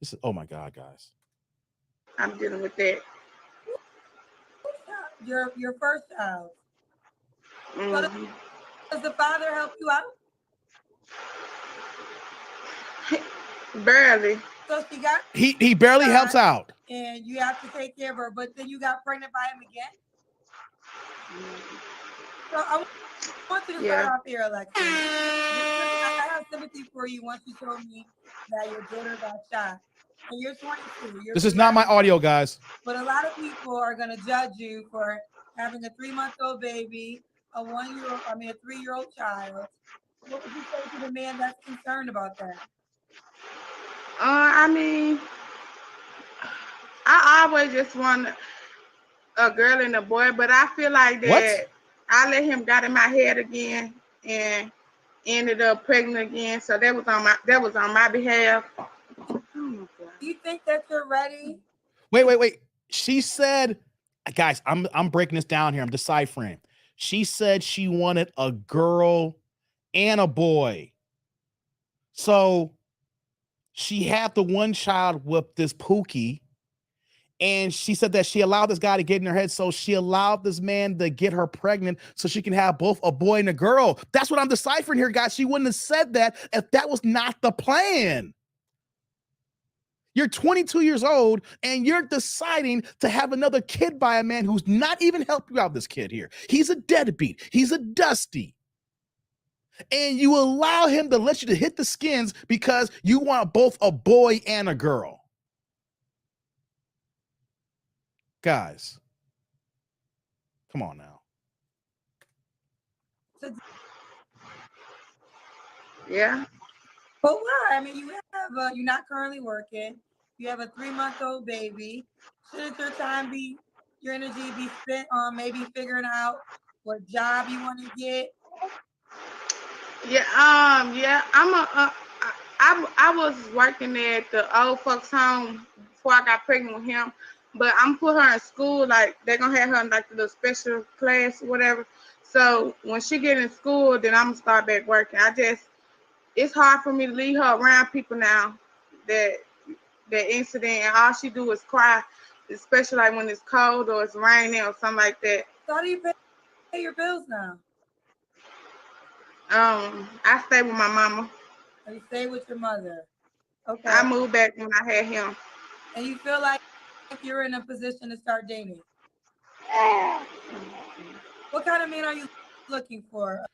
This is, oh my God, guys. I'm dealing with that. Your first child. Mm-hmm. Does the father help you out? Barely. So she got he barely helps out, and you have to take care of her. But then you got pregnant by him again. So I want you to start off here, Alexa. I have sympathy for you once you told me that your daughter got shot. And you're 22. This is not my audio, guys. But a lot of people are going to judge you for having a 3-month-old baby, a 3-year-old child. What would you say to the man that's concerned about that? I mean, I always just want a girl and a boy, but I feel like that I let him got in my head again and ended up pregnant again. So that was on my behalf. Oh my God. Do you think that you're ready? Wait. She said, guys, I'm breaking this down here. I'm deciphering. She said she wanted a girl and a boy. So she had the one child with this Pookie, and she said that she allowed this guy to get in her head. So she allowed this man to get her pregnant so she can have both a boy and a girl. That's what I'm deciphering here, guys. She wouldn't have said that if that was not the plan. You're 22 years old and you're deciding to have another kid by a man who's not even helping you out, this kid here. He's a deadbeat. He's a dusty. And you allow him to let you to hit the skins because you want both a boy and a girl. Guys, come on now. Yeah. But why? I mean, you have you're not currently working. You have a 3-month-old baby. Shouldn't your energy be spent on maybe figuring out what job you want to get? Yeah. I was working at the old folks home before I got pregnant with him, but I'm put her in school. Like they're gonna have her in like the special class or whatever. So when she get in school, then I'm gonna start back working. It's hard for me to leave her around people now that incident, and all she do is cry, especially like when it's cold or it's raining or something like that. So how do you pay your bills now? I stay with my mama. Or you stay with your mother? Okay. I moved back when I had him. And you feel like you're in a position to start dating? What kind of man are you looking for?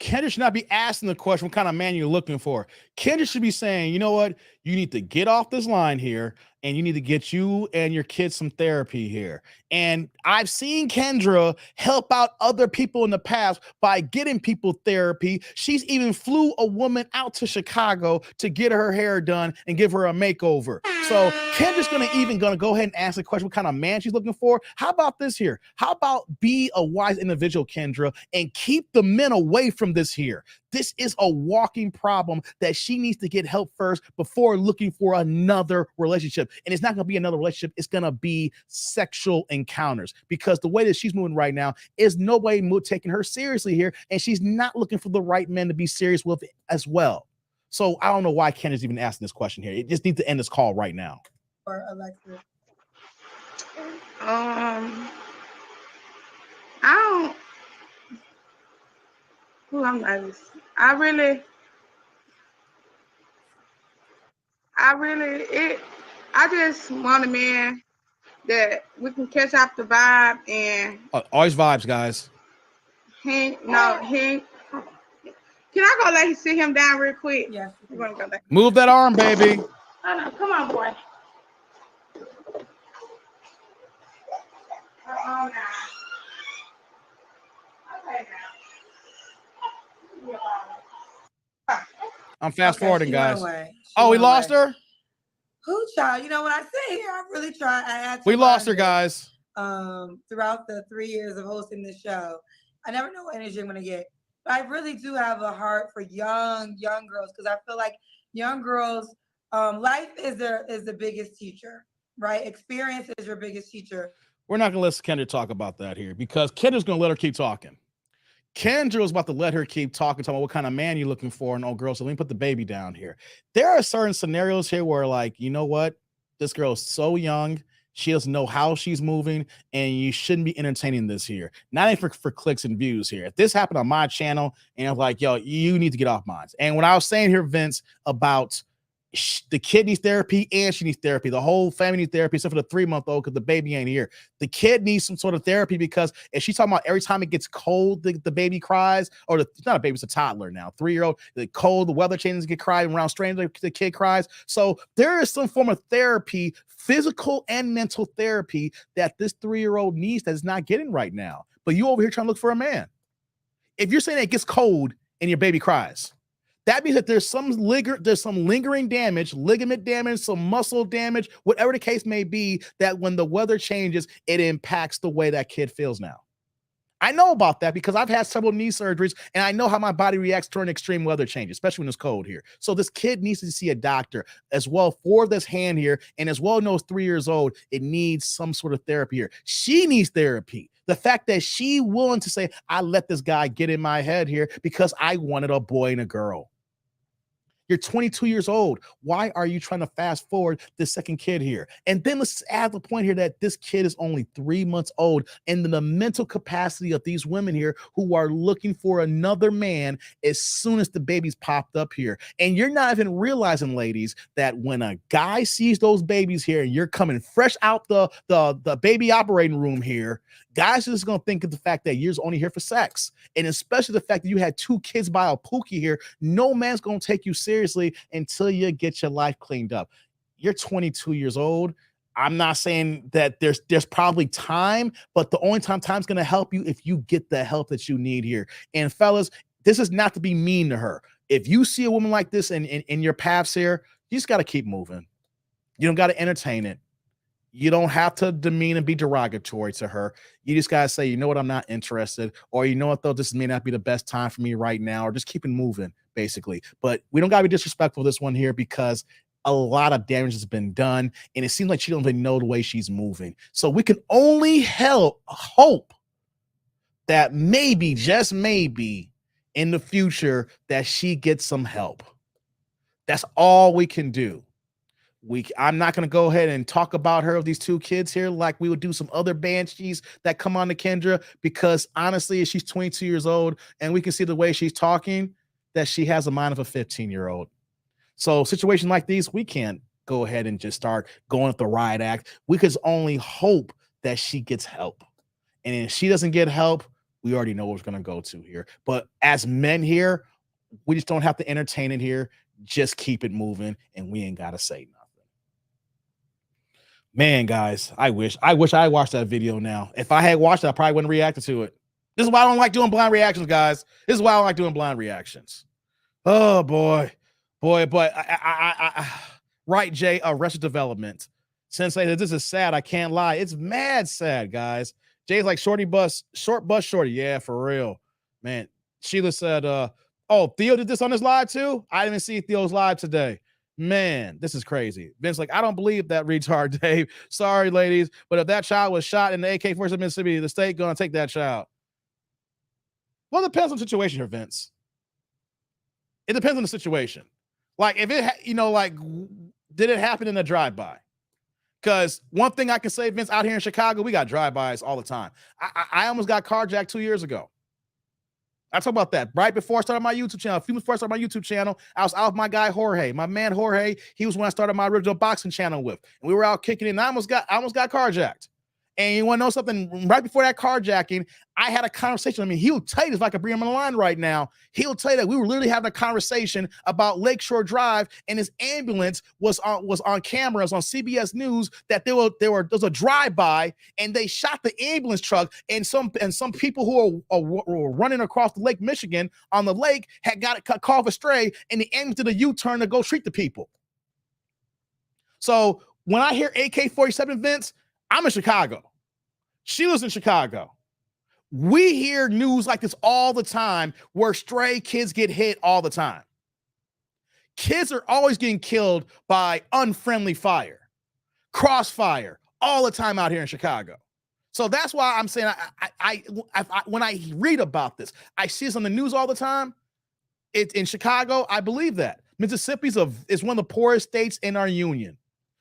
Kendra should not be asking the question, what kind of man you're looking for. Kendra should be saying, you know what? You need to get off this line here, and you need to get you and your kids some therapy here. And I've seen Kendra help out other people in the past by getting people therapy. She's even flew a woman out to Chicago to get her hair done and give her a makeover. So Kendra's gonna go ahead and ask the question, what kind of man she's looking for. How about this here? How about be a wise individual, Kendra, and keep the men away from this here? This is a walking problem that she needs to get help first before looking for another relationship. And it's not going to be another relationship. It's going to be sexual encounters, because the way that she's moving right now is nobody taking her seriously here. And she's not looking for the right men to be serious with as well. So I don't know why Ken is even asking this question here. It just needs to end this call right now. Or Alexa? I just want a man that we can catch up the vibe and always vibes, guys. Can I go let you sit him down real quick? Yeah. We're gonna go back. Move that arm, baby. Oh, no, come on, boy. Oh, now. Okay, now. I'm fast forwarding, guys. We lost her? Who, child? You know, when I say here, I really try. We lost her, guys. Throughout the 3 years of hosting this show, I never know what energy I'm going to get. But I really do have a heart for young girls, because I feel like young girls, life is the biggest teacher. right? Experience is your biggest teacher. We're not going to let Kendra talk about that here because Kendra's going to let her keep talking. Kendra was about to let her keep talking about what kind of man you're looking for. And oh, girl, so let me put the baby down here. There are certain scenarios here where, like, you know what? This girl is so young. She doesn't know how she's moving, and you shouldn't be entertaining this here. Not even for clicks and views here. If this happened on my channel, and I'm like, yo, you need to get off mine. And when I was saying here, Vince, about the kid needs therapy and she needs therapy. The whole family needs therapy except for the 3-month-old because the baby ain't here. The kid needs some sort of therapy because if she's talking about every time it gets cold, the baby cries, or it's not a baby, it's a toddler now, 3-year-old, the cold, the weather changes, get cried around strangers, the kid cries. So there is some form of therapy, physical and mental therapy that this 3-year-old needs that is not getting right now. But you over here trying to look for a man. If you're saying it gets cold and your baby cries, that means that there's some lingering damage, ligament damage, some muscle damage, whatever the case may be, that when the weather changes, it impacts the way that kid feels now. I know about that because I've had several knee surgeries and I know how my body reacts during extreme weather changes, especially when it's cold here. So this kid needs to see a doctor as well for this hand here. And as well knows 3 years old, it needs some sort of therapy here. She needs therapy. The fact that she willing to say, I let this guy get in my head here because I wanted a boy and a girl. You're 22 years old. Why are you trying to fast forward this second kid here? And then let's add the point here that this kid is only 3 months old, and the mental capacity of these women here who are looking for another man as soon as the baby's popped up here. And you're not even realizing, ladies, that when a guy sees those babies here and you're coming fresh out the baby operating room here, guys are just going to think of the fact that you're only here for sex. And especially the fact that you had 2 kids by a pookie here. No man's going to take you seriously until you get your life cleaned up. You're 22 years old. I'm not saying that there's probably time, but the only time's going to help you if you get the help that you need here. And fellas, this is not to be mean to her. If you see a woman like this in your paths here, you just got to keep moving. You don't got to entertain it. You don't have to demean and be derogatory to her. You just got to say, you know what, I'm not interested. Or you know what, though, this may not be the best time for me right now. Or just keep it moving, basically. But we don't got to be disrespectful this one here because a lot of damage has been done. And it seems like she don't even know the way she's moving. So we can only hope that maybe, just maybe, in the future that she gets some help. That's all we can do. I'm not going to go ahead and talk about her of these 2 kids here like we would do some other banshees that come on to Kendra, because honestly, she's 22 years old and we can see the way she's talking that she has a mind of a 15-year-old. So situations like these, we can't go ahead and just start going with the riot act. We could only hope that she gets help. And if she doesn't get help, we already know what we're going to go to here. But as men here, we just don't have to entertain it here. Just keep it moving and we ain't got to say nothing. Man, guys, I wish I watched that video now. If I had watched it, I probably wouldn't react to it. This is why I don't like doing blind reactions, guys. This is why I don't like doing blind reactions. Oh, boy. But right, Jay, Arrested Development. Sensei, this is sad. I can't lie. It's mad sad, guys. Jay's like short bus shorty. Yeah, for real. Man, Sheila said, oh, Theo did this on his live too? I didn't even see Theo's live today. Man, this is crazy. Vince, like, I don't believe that retard, Dave. Sorry, ladies, but if that child was shot in the AK-47 Mississippi, the state gonna take that child. Well, it depends on the situation here, Vince. It depends on the situation. Like, if it, did it happen in a drive-by? Because one thing I can say, Vince, out here in Chicago, we got drive-bys all the time. I almost got carjacked 2 years ago. I talk about that right before I started my YouTube channel. A few months before I started my YouTube channel, I was out with my guy Jorge, my man Jorge. He was when I started my original boxing channel with, and we were out kicking it. And I almost got carjacked. And you want to know something? Right before that carjacking, I had a conversation. I mean, he'll tell you, if I could bring him on the line right now, he'll tell you that we were literally having a conversation about Lakeshore Drive, and his ambulance was on cameras on CBS News that there was a drive-by, and they shot the ambulance truck, and some people who were running across the Lake Michigan on the lake had got it caught off astray, and the ambulance did a U-turn to go treat the people. So when I hear AK-47 Vince, I'm in Chicago. She was in Chicago. We hear news like this all the time where stray kids get hit all the time. Kids are always getting killed by unfriendly fire. crossfire all the time out here in Chicago. So that's why I'm saying when I read about this, I see this on the news all the time. In Chicago, I believe that Mississippi is one of the poorest states in our union.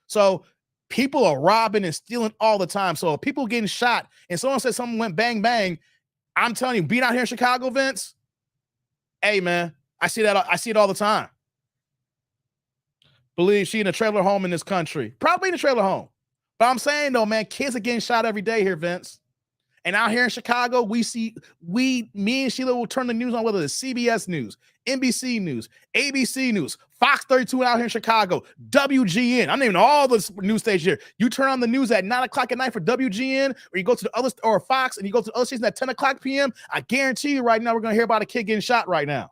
So people are robbing and stealing all the time. So if people getting shot and someone says someone went bang, bang, I'm telling you, being out here in Chicago, Vince, hey, man, I see that. I see it all the time. Believe she in a trailer home in this country. Probably in a trailer home. But I'm saying, though, man, kids are getting shot every day here, Vince. And out here in Chicago, me and Sheila will turn the news on, whether it's CBS News, NBC News, ABC News, Fox 32 out here in Chicago, WGN. I'm naming all the news stations here. You turn on the news at 9 o'clock at night for WGN, or you go to the other, or Fox, and you go to the other station at 10 o'clock p.m. I guarantee you right now, we're going to hear about a kid getting shot right now.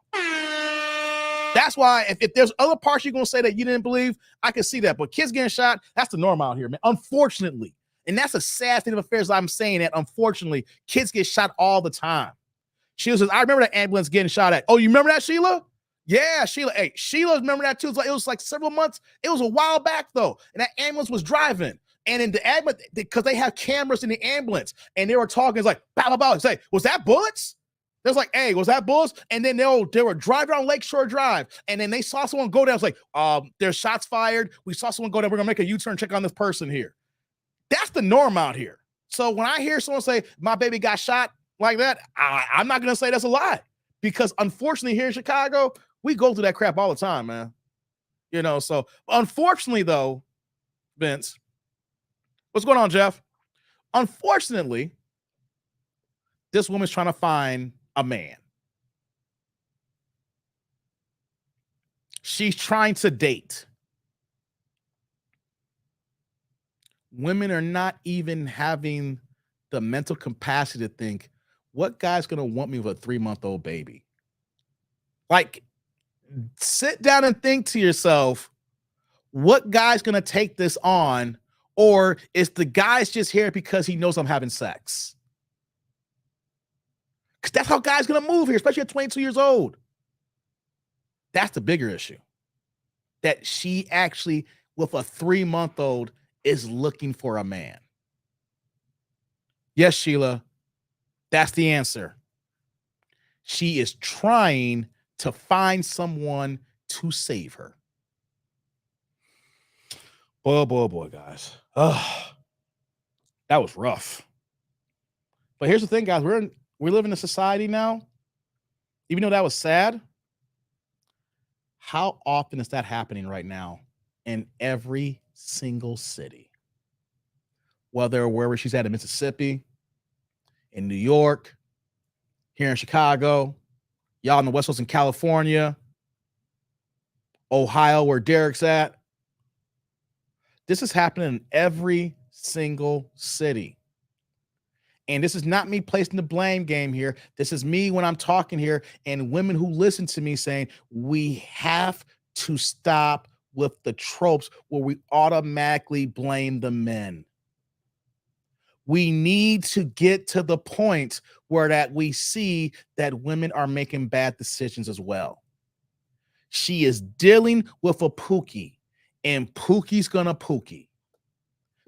That's why if there's other parts you're going to say that you didn't believe, I can see that. But kids getting shot, that's the norm out here, man. Unfortunately. And that's a sad state of affairs. I'm saying that, unfortunately, kids get shot all the time. Sheila says, I remember that ambulance getting shot at. Oh, you remember that, Sheila? Yeah, Sheila. Hey, Sheila, remember that too? It was like several months. It was a while back, though. And that ambulance was driving. And in the ambulance, because they have cameras in the ambulance, and they were talking, it's like, bow, bow, bow. It's like, was that bullets? They was like, hey, was that bullets? And then they were driving on Lakeshore Drive, and then they saw someone go down. It's like, there's shots fired. We saw someone go down. We're going to make a U-turn, check on this person here. That's the norm out here. So when I hear someone say, my baby got shot like that, I'm not going to say that's a lie. Because unfortunately here in Chicago, we go through that crap all the time, man. You know, so unfortunately, though, Vince, what's going on, Jeff? Unfortunately, this woman's trying to find a man. She's trying to date. Women are not even having the mental capacity to think, what guy's going to want me with a 3-month-old baby? Like, sit down and think to yourself, what guy's going to take this on? Or is the guy's just here because he knows I'm having sex? Because that's how guys going to move here, especially at 22 years old. That's the bigger issue. That she actually, with a 3-month-old, is looking for a man. Yes, Sheila, that's the answer. She is trying to find someone to save her. Boy, oh boy, oh boy, guys. That was rough. But here's the thing, guys. We live in a society now, even though that was sad, how often is that happening right now in every single city? Whether wherever she's at in Mississippi, in New York, here in Chicago, y'all on the West Coast in California, Ohio, where Derek's at. This is happening in every single city. And this is not me placing the blame game here. This is me when I'm talking here and women who listen to me saying, we have to stop with the tropes where we automatically blame the men. We need to get to the point where that we see that women are making bad decisions as well. She is dealing with a Pookie, and Pookie's gonna Pookie.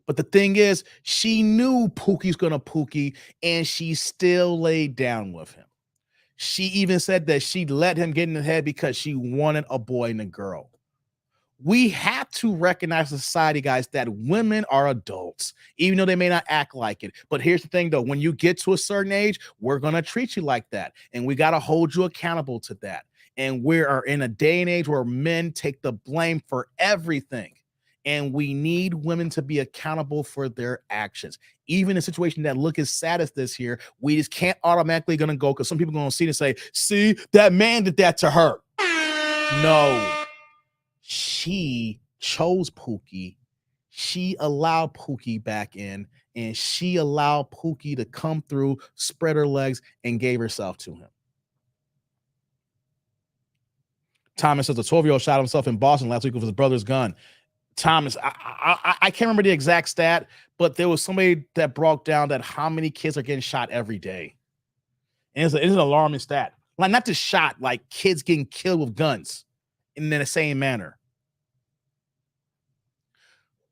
But the thing is, she knew Pookie's gonna Pookie, and she still laid down with him. She even said that she let him get in the head because she wanted a boy and a girl. We have to recognize in society, guys, that women are adults, even though they may not act like it. But here's the thing, though. When you get to a certain age, we're going to treat you like that. And we got to hold you accountable to that. And we are in a day and age where men take the blame for everything. And we need women to be accountable for their actions. Even in a situation that look as sad as this here, we just can't automatically going to go, because some people are going to see it and say, see, that man did that to her. No. She chose Pookie. She allowed Pookie back in, and she allowed Pookie to come through, spread her legs, and gave herself to him. Thomas says a 12-year-old shot himself in Boston last week with his brother's gun. Thomas, I can't remember the exact stat, but there was somebody that broke down that how many kids are getting shot every day. And it's an alarming stat. Like, not just shot, like kids getting killed with guns in the same manner.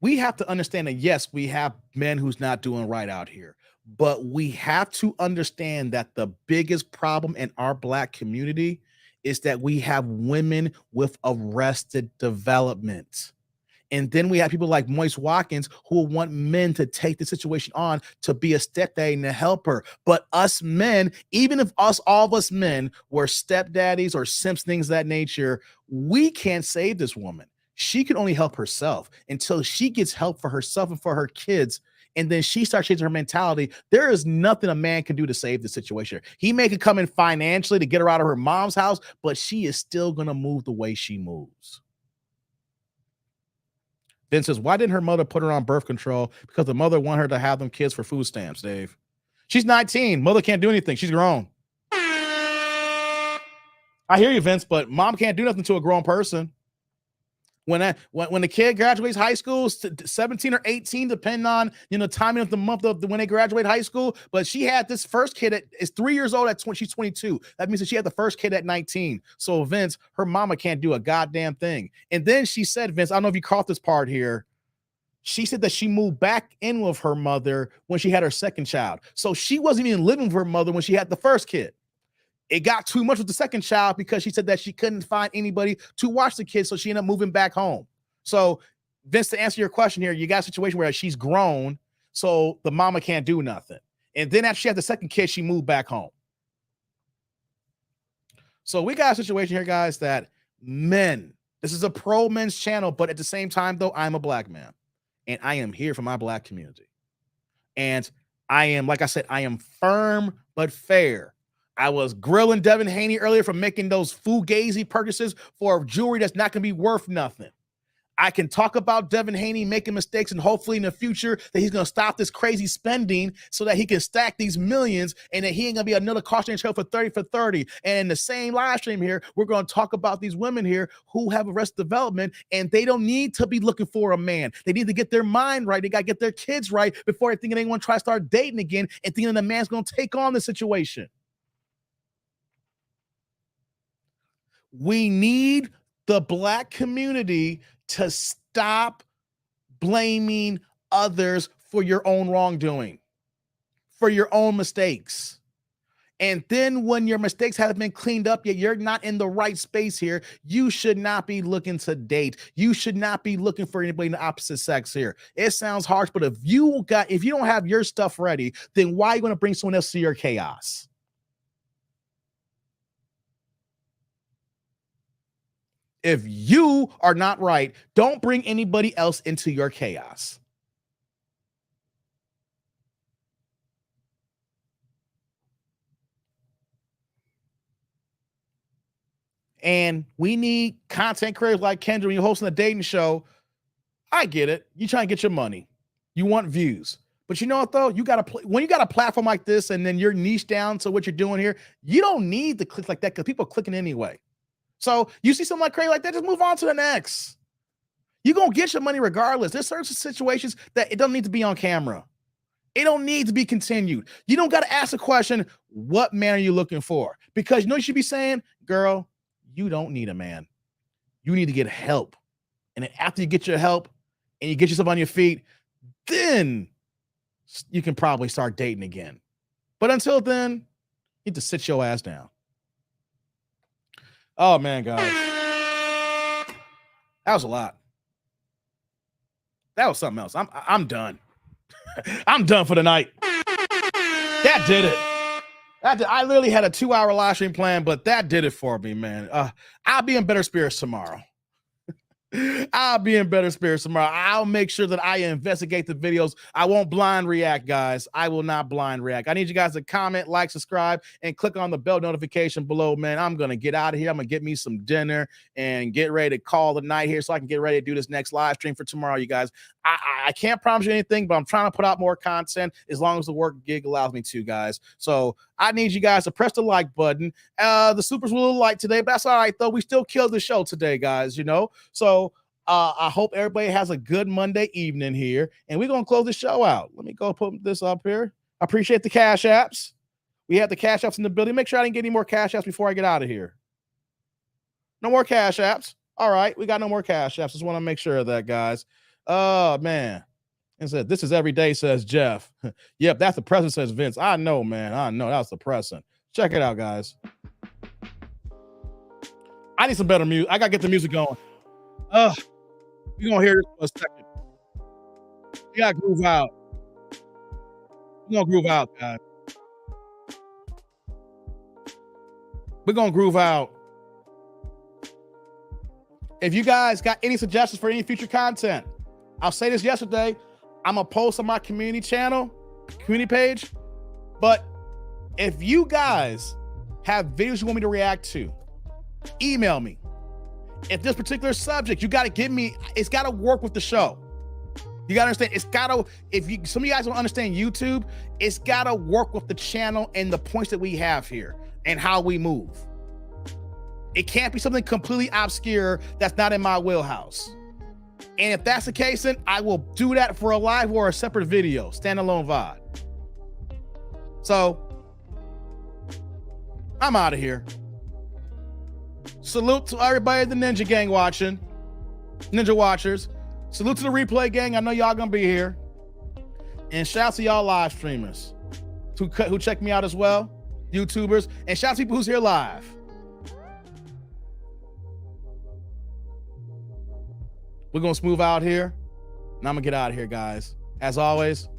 we have to understand that, yes, we have men who's not doing right out here, but we have to understand that the biggest problem in our Black community is that we have women with arrested development. And then we have people like Moise Watkins who want men to take the situation on to be a stepdaddy and a helper. But us men, even if all of us men were stepdaddies or simps, things of that nature, we can't save this woman. She can only help herself until she gets help for herself and for her kids. And then she starts changing her mentality. There is nothing a man can do to save the situation. He may could come in financially to get her out of her mom's house, but she is still going to move the way she moves. Then says, why didn't her mother put her on birth control? Because the mother wanted her to have them kids for food stamps, Dave. She's 19. Mother can't do anything. She's grown. I hear you, Vince, but mom can't do nothing to a grown person. When the kid graduates high school, 17 or 18, depending on timing of the month of when they graduate high school. But she had this first kid is 3 years old at she's 22. That means that she had the first kid at 19. So Vince, her mama can't do a goddamn thing. And then she said, Vince, I don't know if you caught this part here. She said that she moved back in with her mother when she had her second child. So she wasn't even living with her mother when she had the first kid. It got too much with the second child because she said that she couldn't find anybody to watch the kids, so she ended up moving back home. So, Vince, to answer your question here, you got a situation where she's grown, so the mama can't do nothing. And then after she had the second kid, she moved back home. So we got a situation here, guys, that men, this is a pro-men's channel, but at the same time, though, I'm a Black man, and I am here for my Black community. And I am, like I said, I am firm but fair. I was grilling Devin Haney earlier for making those fugazi purchases for jewelry that's not going to be worth nothing. I can talk about Devin Haney making mistakes and hopefully in the future that he's going to stop this crazy spending so that he can stack these millions and that he ain't going to be another cautionary tale for 30 for 30. And in the same live stream here, we're going to talk about these women here who have arrested development and they don't need to be looking for a man. They need to get their mind right. They got to get their kids right before they're thinking they want to try to start dating again and thinking the man's going to take on the situation. We need the Black community to stop blaming others for your own wrongdoing, for your own mistakes. And then when your mistakes have been cleaned up, yet you're not in the right space here, you should not be looking to date. You should not be looking for anybody in the opposite sex here. It sounds harsh, but if you don't have your stuff ready, then why are you going to bring someone else to your chaos? If you are not right, don't bring anybody else into your chaos. And we need content creators like Kendra. When you're hosting a dating show, I get it. You try and get your money. You want views. But you know what, though? When you got a platform like this and then you're niche down to what you're doing here, you don't need to click like that because people are clicking anyway. So you see something like crazy like that, just move on to the next. You're going to get your money regardless. There's certain situations that it doesn't need to be on camera. It don't need to be continued. You don't got to ask the question, what man are you looking for? Because you know you should be saying, girl, you don't need a man. You need to get help. And then after you get your help and you get yourself on your feet, then you can probably start dating again. But until then, you need to sit your ass down. Oh, man, guys. That was a lot. That was something else. I'm done. I'm done for the night. That did it. I literally had a 2-hour live stream plan, but that did it for me, man. I'll be in better spirits tomorrow. I'll be in better spirits tomorrow. I'll make sure that I investigate the videos. I won't blind react, guys. I will not blind react. I need you guys to comment, like, subscribe, and click on the bell notification below, man. I'm going to get out of here. I'm going to get me some dinner and get ready to call the night here so I can get ready to do this next live stream for tomorrow, you guys. I can't promise you anything, but I'm trying to put out more content as long as the work gig allows me to, guys. So I need you guys to press the like button. The supers were a little light today, but that's all right, though. We still killed the show today, guys, you know? So I hope everybody has a good Monday evening here, and we're going to close the show out. Let me go put this up here. I appreciate the Cash Apps. We have the Cash Apps in the building. Make sure I didn't get any more Cash Apps before I get out of here. No more Cash Apps. All right, we got no more Cash Apps. Just want to make sure of that, guys. Oh man. And said, this is every day, says Jeff. Yep, that's depressing, says Vince. I know, man. I know that's depressing. Check it out, guys. I need some better music. I gotta get the music going. You're gonna hear this for a second. You gotta groove out. We're gonna groove out, guys. We're gonna groove out. If you guys got any suggestions for any future content, I'll say this yesterday. I'm gonna post on my community channel, community page. But if you guys have videos you want me to react to, email me. If this particular subject, you gotta give me, it's gotta work with the show. You gotta understand, it's gotta, some of you guys don't understand YouTube, it's gotta work with the channel and the points that we have here and how we move. It can't be something completely obscure that's not in my wheelhouse. And if that's the case, then I will do that for a live or a separate video, standalone VOD. So, I'm out of here. Salute to everybody at the Ninja Gang watching, Ninja Watchers. Salute to the replay gang. I know y'all gonna be here. And shout out to y'all live streamers who check me out as well, YouTubers, and shout out to people who's here live. We're gonna smooth out here, and I'm gonna get out of here, guys. As always,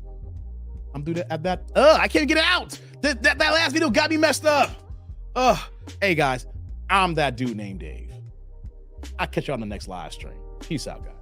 I'm doing that. I can't get it out. That last video got me messed up. Hey guys, I'm that dude named Dave. I'll catch you on the next live stream. Peace out, guys.